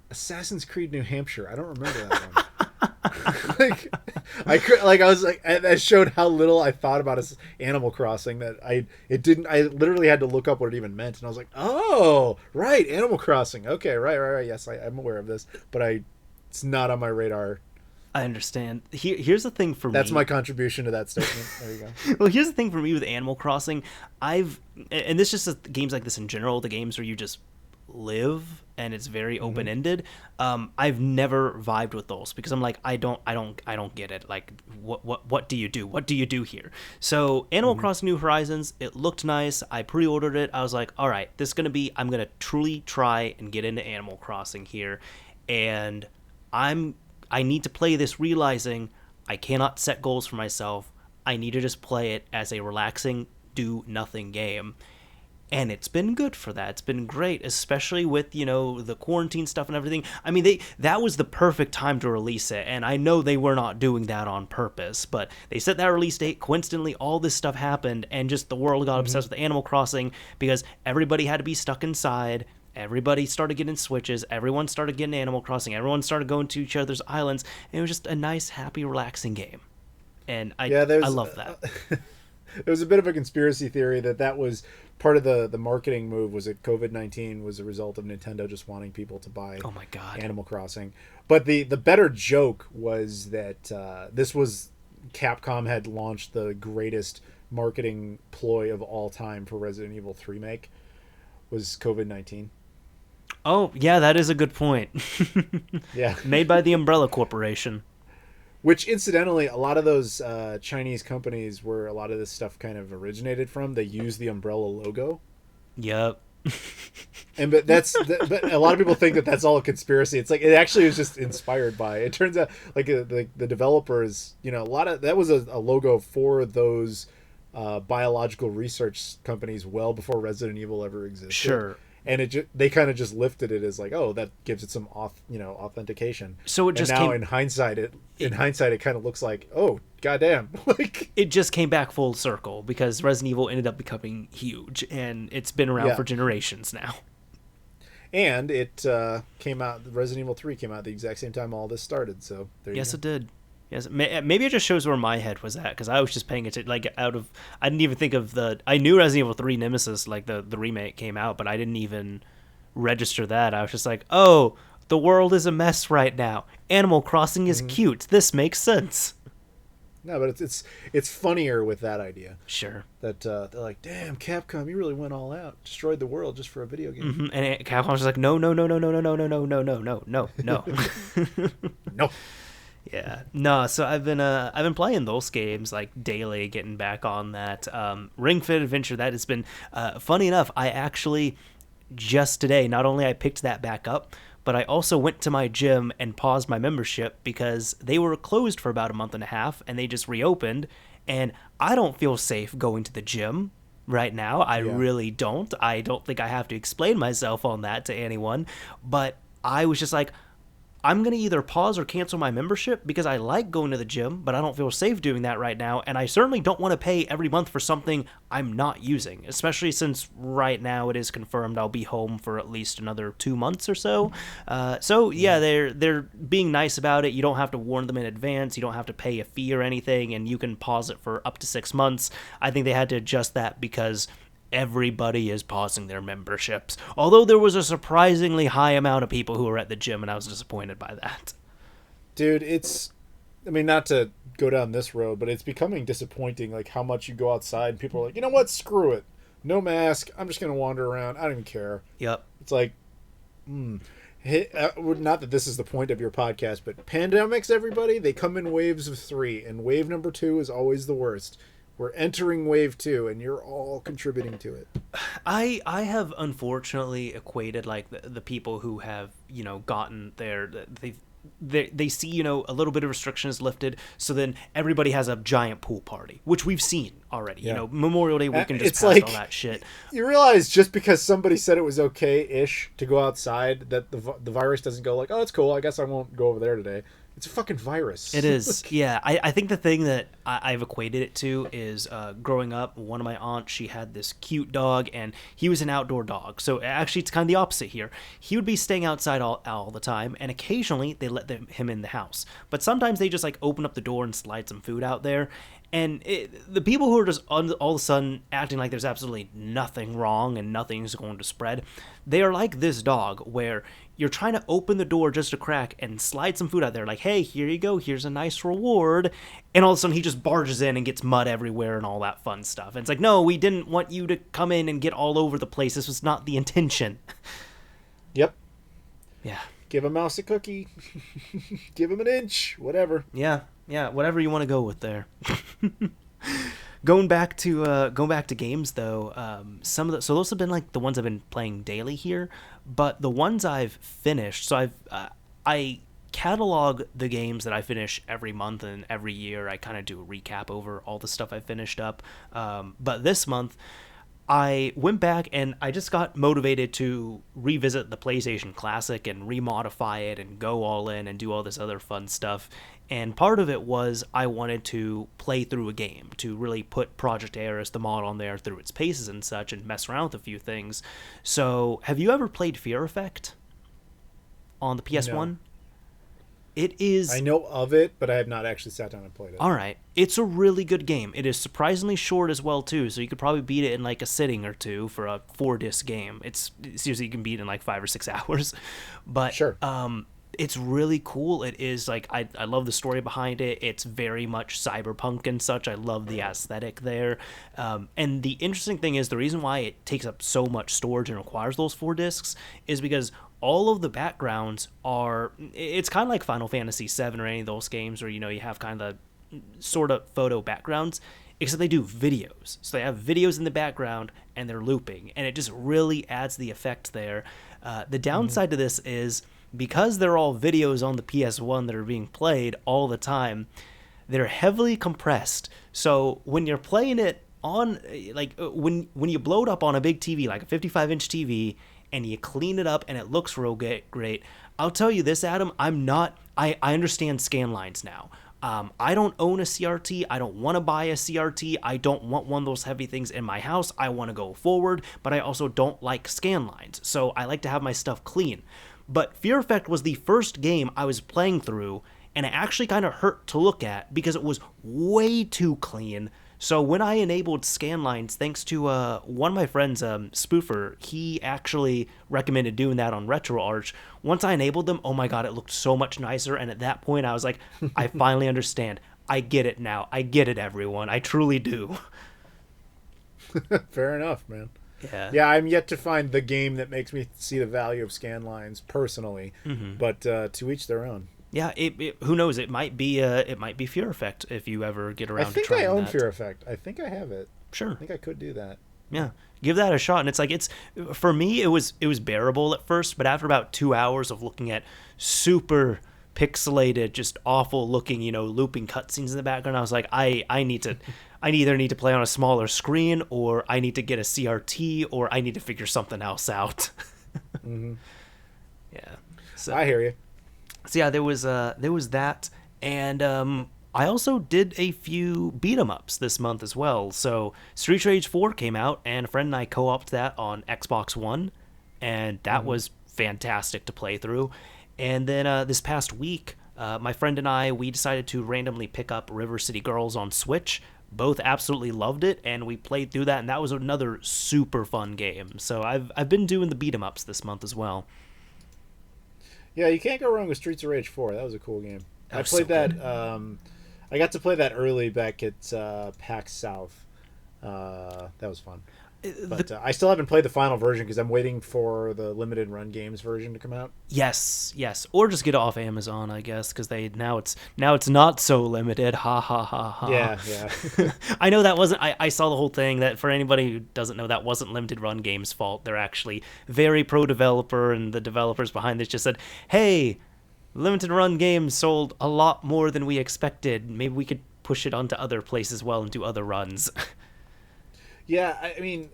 Assassin's Creed New Hampshire. I don't remember that one. I was like, that showed how little I thought about Animal Crossing that I literally had to look up what it even meant, and I was like, "Oh, right, Animal Crossing. Okay, right. Yes, I'm aware of this, but it's not on my radar." I understand. Here's the thing for me. That's my contribution to that statement. There you go. Well, here's the thing for me with Animal Crossing. And this just games like this in general, the games where you just live and it's very open-ended. I've never vibed with those because I'm like, I don't get it. Like, what do you do? What do you do here? So Animal Crossing New Horizons, it looked nice. I pre-ordered it. I was like, all right, I'm gonna truly try and get into Animal Crossing here, and I need to play this realizing I cannot set goals for myself. I need to just play it as a relaxing, do-nothing game. And it's been good for that. It's been great, especially with, the quarantine stuff and everything. I mean, that was the perfect time to release it, and I know they were not doing that on purpose, but they set that release date. Coincidentally, all this stuff happened, and just the world got obsessed with Animal Crossing because everybody had to be stuck inside. Everybody started getting Switches. Everyone started getting Animal Crossing. Everyone started going to each other's islands, and it was just a nice, happy, relaxing game. And I love that. There was a bit of a conspiracy theory that was part of the marketing move, was that COVID-19 was a result of Nintendo just wanting people to buy Oh my God. Animal Crossing. But the better joke was that this was Capcom had launched the greatest marketing ploy of all time for Resident Evil 3 remake was COVID-19. Oh, yeah, that is a good point. Yeah. Made by the Umbrella Corporation. Which, incidentally, a lot of those Chinese companies where a lot of this stuff kind of originated from, they use the Umbrella logo. Yep. But a lot of people think that that's all a conspiracy. It's like it actually was just inspired by. It turns out like the developers, a lot of that was a logo for those biological research companies well before Resident Evil ever existed. Sure. And they kind of just lifted it as like, oh, that gives it some authentication. So it just and now in hindsight, it kind of looks like, oh, goddamn, like it just came back full circle because Resident Evil ended up becoming huge, and it's been around for generations now. And it came out. Resident Evil 3 came out at the exact same time all this started. So there you go. Yes, it did. Yes, maybe it just shows where my head was at because I was just paying attention. I didn't even think of I knew Resident Evil 3 Nemesis, like the remake came out, but I didn't even register that. I was just like, oh, the world is a mess right now. Animal Crossing is cute. This makes sense. No, but it's funnier with that idea. Sure. That they're like, damn, Capcom, you really went all out, destroyed the world just for a video game. Mm-hmm. And Capcom's just like, no, no, no, no, no, no, no, no, no, no, no, no, no. No. Yeah, no. So I've been playing those games like daily, getting back on that Ring Fit Adventure. That has been funny enough. I actually just today, not only I picked that back up, but I also went to my gym and paused my membership because they were closed for about a month and a half, and they just reopened. And I don't feel safe going to the gym right now. I really don't. I don't think I have to explain myself on that to anyone. But I was just like, I'm going to either pause or cancel my membership because I like going to the gym, but I don't feel safe doing that right now. And I certainly don't want to pay every month for something I'm not using, especially since right now it is confirmed I'll be home for at least another 2 months or so. They're being nice about it. You don't have to warn them in advance. You don't have to pay a fee or anything, and you can pause it for up to 6 months. I think they had to adjust that because everybody is pausing their memberships. Although there was a surprisingly high amount of people who were at the gym, and I was disappointed by that. Dude, not to go down this road, but it's becoming disappointing, like how much you go outside and people are like, you know what, screw it. No mask. I'm just going to wander around. I don't even care. Yep. It's like, not that this is the point of your podcast, but pandemics, everybody, they come in waves of 3, and wave number 2 is always the worst. We're entering wave 2, and you're all contributing to it. I have unfortunately equated like the people who have gotten there. They see a little bit of restrictions lifted, so then everybody has a giant pool party, which we've seen already. Yeah. Memorial Day weekend just it's passed like, all that shit. You realize just because somebody said it was okay-ish to go outside, that the virus doesn't go like, oh, it's cool, I guess I won't go over there today. It's a fucking virus. It is. Yeah. I think the thing that I've equated it to is growing up, one of my aunts, she had this cute dog, and he was an outdoor dog. So actually, it's kind of the opposite here. He would be staying outside all the time, and occasionally they let him in the house. But sometimes they just like open up the door and slide some food out there. And the people who are just all of a sudden acting like there's absolutely nothing wrong and nothing's going to spread, they are like this dog where you're trying to open the door just a crack and slide some food out there. Like, hey, here you go. Here's a nice reward. And all of a sudden he just barges in and gets mud everywhere and all that fun stuff. And it's like, no, we didn't want you to come in and get all over the place. This was not the intention. Yep. Yeah. Give a mouse a cookie. Give him an inch. Whatever. Yeah. Yeah. Whatever you want to go with there. Going back to games though, so those have been like the ones I've been playing daily here, but the ones I've finished. So I catalog the games that I finish every month, and every year I kind of do a recap over all the stuff I finished up. But this month I went back and I just got motivated to revisit the PlayStation Classic and remodify it and go all in and do all this other fun stuff. And part of it was I wanted to play through a game, to really put Project Ares, the mod on there, through its paces and such, and mess around with a few things. So, have you ever played Fear Effect on the PS1? No. It is... I know of it, but I have not actually sat down and played it. All right. It's a really good game. It is surprisingly short as well, too, so you could probably beat it in like a sitting or two for a 4-disc game. It's seriously, you can beat it in like 5 or 6 hours. But Sure. it's really cool. It is like, I love the story behind it. It's very much cyberpunk and such. I love the aesthetic there. And the interesting thing is, the reason why it takes up so much storage and requires those 4 discs is because all of the backgrounds are, it's kind of like Final Fantasy VII or any of those games where, you know, you have kind of the sort of photo backgrounds, except they do videos. So they have videos in the background and they're looping, and it just really adds the effect there. The downside to this is, because they're all videos on the PS1 that are being played all the time, they're heavily compressed. So when you're playing it on, like, when you blow it up on a big TV, like a 55-inch TV, and you clean it up and it looks real great, I'll tell you this, Adam, I understand scan lines now. I don't own a CRT. I don't want to buy a CRT. I don't want one of those heavy things in my house. I want to go forward, but I also don't like scan lines. So I like to have my stuff clean. But Fear Effect was the first game I was playing through, and it actually kind of hurt to look at because it was way too clean. So when I enabled scan lines, thanks to one of my friends, Spoofer, he actually recommended doing that on RetroArch. Once I enabled them, oh my god, it looked so much nicer. And at that point, I was like, I finally understand. I get it now. I get it, everyone. I truly do. Fair enough, man. Yeah. Yeah, I'm yet to find the game that makes me see the value of scan lines personally, but to each their own. Yeah, who knows? It might be Fear Effect if you ever get around to trying that. I think I own Fear Effect. I think I have it. Sure. I think I could do that. Yeah, give that a shot. And it's like, for me, it was bearable at first, but after about 2 hours of looking at super pixelated, just awful looking, you know, looping cutscenes in the background, I was like, I either need to play on a smaller screen, or I need to get a CRT, or I need to figure something else out. Mm-hmm. Yeah. So I hear you. So yeah, there was that, and I also did a few beat 'em ups this month as well. So Street Rage 4 came out, and a friend and I co-opted that on Xbox One, and that was fantastic to play through. And then this past week, my friend and I, we decided to randomly pick up River City Girls on Switch. Both absolutely loved it, and we played through that, and that was another super fun game. So I've been doing the beat 'em ups this month as well. Yeah, you can't go wrong with Streets of Rage 4. That was a cool game. I so played that. I got to play that early back at PAX South. That was fun. But I still haven't played the final version because I'm waiting for the limited run games version to come out. Yes, or just get it off Amazon, I guess, because now it's not so limited. Ha ha ha ha. Yeah. I know that wasn't. I saw the whole thing. That for anybody who doesn't know, that wasn't Limited Run Games' fault. They're actually very pro developer, and the developers behind this just said, "Hey, Limited Run Games sold a lot more than we expected. Maybe we could push it onto other places as well and do other runs." Yeah, I mean,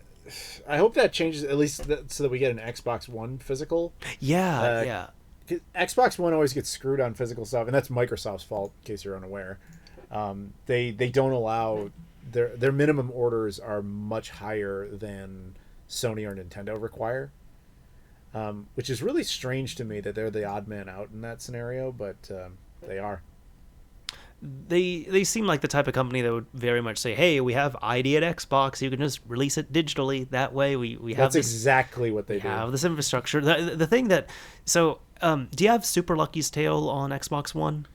I hope that changes at least so that we get an Xbox One physical. Yeah. Xbox One always gets screwed on physical stuff, and that's Microsoft's fault, in case you're unaware. They don't allow their minimum orders are much higher than Sony or Nintendo require, which is really strange to me that they're the odd man out in that scenario, but they are. They seem like the type of company that would very much say, "Hey, we have ID at Xbox. You can just release it digitally. That way, we have That's exactly what they do. Have this infrastructure." The thing that do you have Super Lucky's Tale on Xbox One?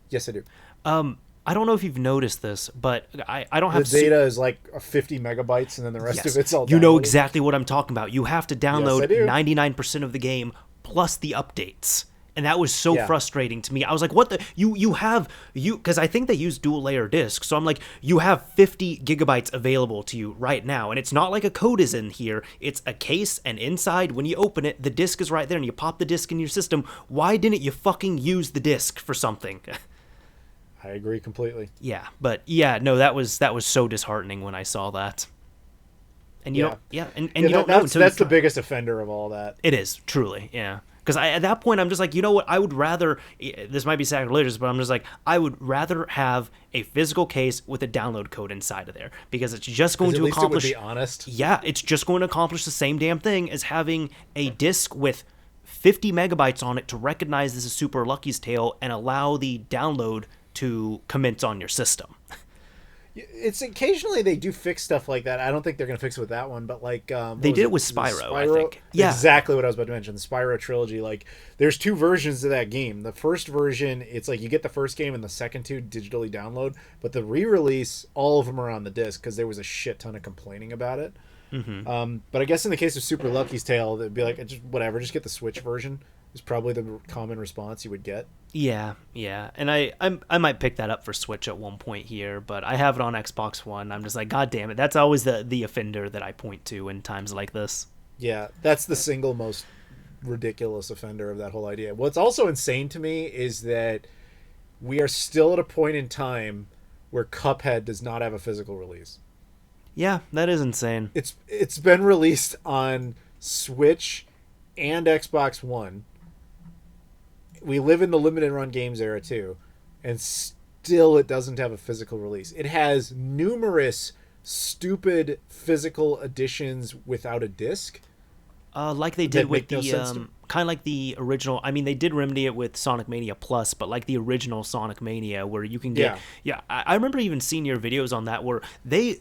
Yes, I do. I don't know if you've noticed this, but I don't have the data is like 50 megabytes, and then the rest of it's all. You know exactly what I'm talking about. You have to download Yes, 99% of the game plus the updates. And that was so frustrating to me. I was like, what the... You have... Because I think they use dual-layer discs. So I'm like, you have 50 gigabytes available to you right now. And it's not like a code is in here. It's a case, and inside, when you open it, the disc is right there, and you pop the disc in your system. Why didn't you fucking use the disc for something? I agree completely. Yeah, but... Yeah, no, that was so disheartening when I saw that. And you Yeah. don't, yeah, and Yeah, you don't know until that's you the try. biggest offender of all that. It is, truly, yeah. Because at that point, I'm just like, you know what? I would rather, this might be sacrilegious, but I'm just like, I would rather have a physical case with a download code inside of there. Because it's just going Because at to least it would accomplish, be honest. yeah, it's just going to accomplish the same damn thing as having a disk with 50 megabytes on it to recognize this is Super Lucky's Tale and allow the download to commence on your system. It's occasionally they do fix stuff like that. I don't think they're going to fix it with that one, but like They did it with Spyro, I think. Yeah. Exactly what I was about to mention. The Spyro trilogy. Like, there's two versions of that game. The first version, it's like you get the first game, and the second two digitally download. But the re-release, all of them are on the disc because there was a shit ton of complaining about it. But I guess in the case of Super Lucky's Tale, they'd be like, just whatever, just get the Switch version. Is probably the common response you would get. Yeah, and I might pick that up for Switch at one point here, but I have it on Xbox One. I'm just like, God damn it, that's always the offender that I point to in times like this. Yeah, that's the single most ridiculous offender of that whole idea. What's also insane to me is that we are still at a point in time where Cuphead does not have a physical release. Yeah, that is insane. It's been released on Switch and Xbox One. We live in the limited run games era too, and still it doesn't have a physical release. It has numerous stupid physical editions without a disc. Like they did with no the kind of like the original. I mean, they did remedy it with Sonic Mania Plus, but like the original Sonic Mania, where you can get. Yeah, I remember even seeing your videos on that where they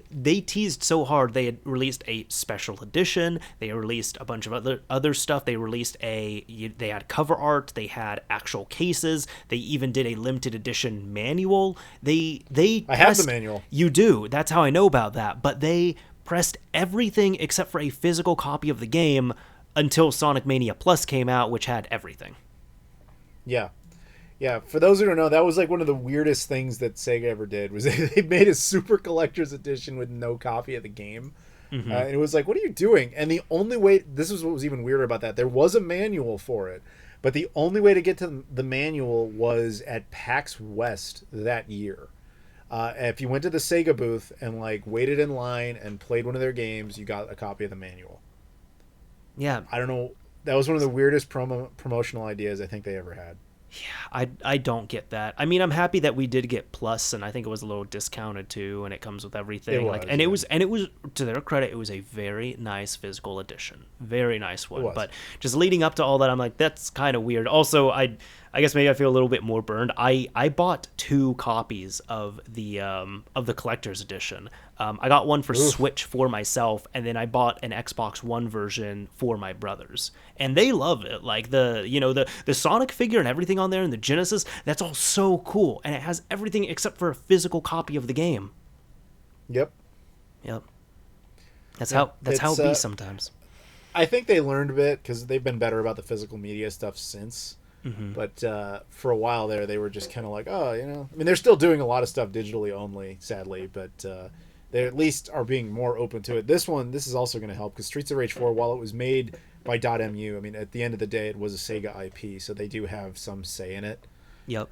teased so hard. They had released a special edition. They released a bunch of other stuff. They released they had cover art. They had actual cases. They even did a limited edition manual. I have the manual. You do. That's how I know about that. But they pressed everything except for a physical copy of the game until Sonic Mania Plus came out, which had everything. Yeah. For those who don't know, that was like one of the weirdest things that Sega ever did. Was they made a super collector's edition with no copy of the game, and it was like, what are you doing? And the only way, this is what was even weirder about that, there was a manual for it, but the only way to get to the manual was at PAX West that year. If you went to the Sega booth and like waited in line and played one of their games, you got a copy of the manual. Yeah, I don't know. That was one of the weirdest promotional ideas I think they ever had. Yeah, I don't get that. I mean, I'm happy that we did get Plus, and I think it was a little discounted too, and it comes with everything. It was to their credit, it was a very nice physical edition, very nice one. But just leading up to all that, I'm like, that's kind of weird. Also, I guess maybe I feel a little bit more burned. I bought 2 copies of the collector's edition. I got one for Switch for myself, and then I bought an Xbox One version for my brothers, and they love it. Like the Sonic figure and everything on there, and the Genesis, that's all so cool, and it has everything except for a physical copy of the game. Yep. That's how it be sometimes. I think they learned a bit because they've been better about the physical media stuff since. But for a while there, they were just kind of like, I mean, they're still doing a lot of stuff digitally only, sadly, but they at least are being more open to it. This is also going to help because Streets of Rage 4, while it was made by .mu, I mean, at the end of the day, it was a Sega IP, so they do have some say in it. Yep.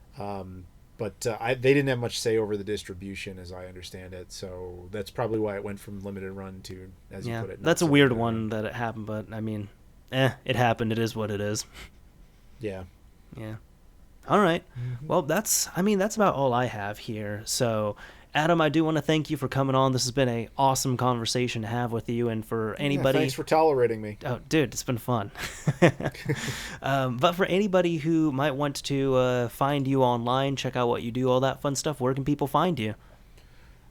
But they didn't have much say over the distribution, as I understand it. So that's probably why it went from limited run to, as you put it. That's a weird one that it happened, but I mean, it happened. It is what it is. Yeah. All right. Well, that's about all I have here. So, Adam, I do want to thank you for coming on. This has been an awesome conversation to have with you, and for anybody... thanks for tolerating me. Oh, dude, it's been fun. But for anybody who might want to find you online, check out what you do, all that fun stuff, where can people find you?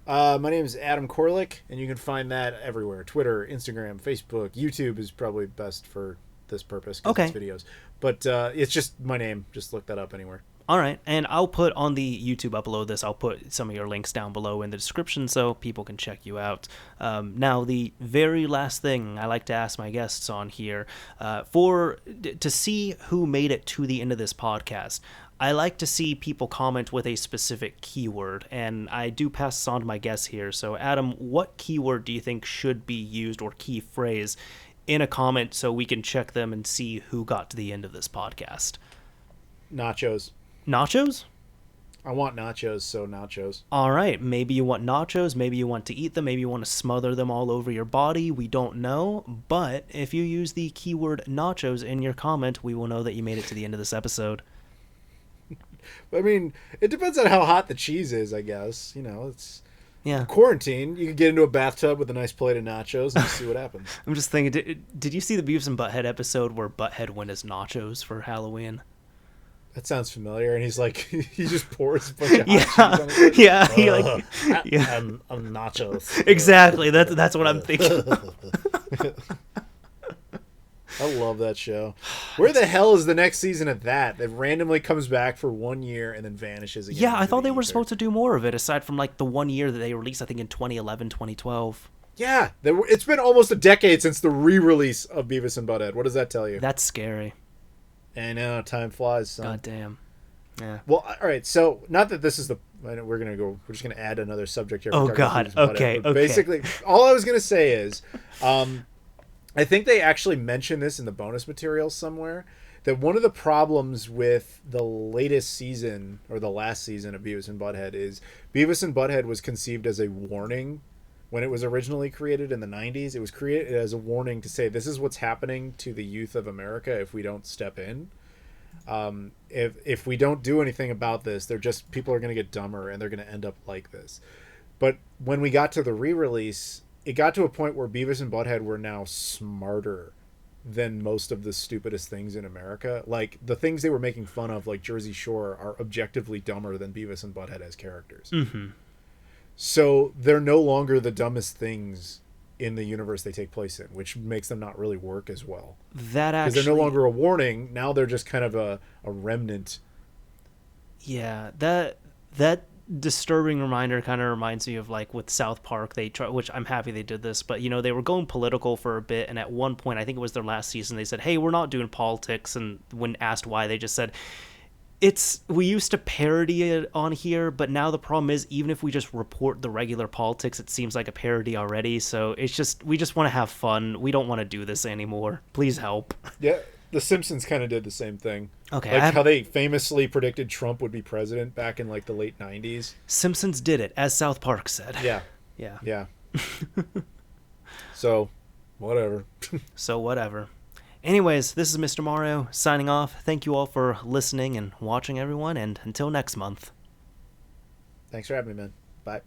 My name is Adam Koralik, and you can find that everywhere. Twitter, Instagram, Facebook, YouTube is probably best for this purpose because it's videos. But it's just my name. Just look that up anywhere. All right, and I'll put on the YouTube upload this, I'll put some of your links down below in the description so people can check you out. Now, the very last thing I like to ask my guests on here, to see who made it to the end of this podcast, I like to see people comment with a specific keyword, and I do pass this on to my guests here. So, Adam, what keyword do you think should be used, or key phrase, in a comment so we can check them and see who got to the end of this podcast? Nachos. Nachos? I want nachos, so nachos. All right, maybe you want nachos, maybe you want to eat them, maybe you want to smother them all over your body. We don't know, but if you use the keyword nachos in your comment, we will know that you made it to the end of this episode. I mean, it depends on how hot the cheese is, I guess. You know, it's Yeah. quarantine. You can get into a bathtub with a nice plate of nachos and see what happens. I'm just thinking, did you see the Beavis and Butthead episode where Butthead went as nachos for Halloween? That sounds familiar. And he's like, he just pours a bunch of hot Yeah, cheese on it. yeah, he like, yeah, I'm nachos. exactly. That's what I'm thinking. I love that show. Where the hell is the next season of that? That randomly comes back for 1 year and then vanishes again. Yeah, I into thought the they were ether. supposed to do more of it, aside from like the 1 year that they released, I think in 2011, 2012. Yeah, it's been almost a decade since the re-release of Beavis and Butthead. What does that tell you? That's scary. I know, time flies, son. God damn. Yeah. Well, all right. So, not that this is the. We're just gonna add another subject here. Oh, We're talking about God. Beavis and Okay, Butthead, but okay. Basically, all I was gonna say is, I think they actually mentioned this in the bonus materials somewhere. That one of the problems with the latest season or the last season of Beavis and Butthead is Beavis and Butthead was conceived as a warning when it was originally created in the 90s. It was created as a warning to say this is what's happening to the youth of America if we don't step in. If we don't do anything about this, people are going to get dumber and they're going to end up like this. But when we got to the re-release, it got to a point where Beavis and Butthead were now smarter than most of the stupidest things in America. Like the things they were making fun of, like Jersey Shore, are objectively dumber than Beavis and Butthead as characters. Mm-hmm. So they're no longer the dumbest things in the universe they take place in, which makes them not really work as well. That Because actually... they're no longer a warning. Now they're just kind of a remnant. Yeah, that disturbing reminder kind of reminds me of like with South Park. Which I'm happy they did this, but you know, they were going political for a bit, and at one point, I think it was their last season, they said, hey, we're not doing politics, and when asked why, they just said, we used to parody it on here, but now the problem is, even if we just report the regular politics, it seems like a parody already, so we just want to have fun. We don't want to do this anymore. Please help. Yeah, The Simpsons kind of did the same thing. Okay, Like how they famously predicted Trump would be president back in like the late 90s. Simpsons did it, as South Park said. Yeah. Yeah. Yeah. So, whatever. So whatever. Anyways, this is Mr. Mario signing off. Thank you all for listening and watching, everyone, and until next month. Thanks for having me, man. Bye.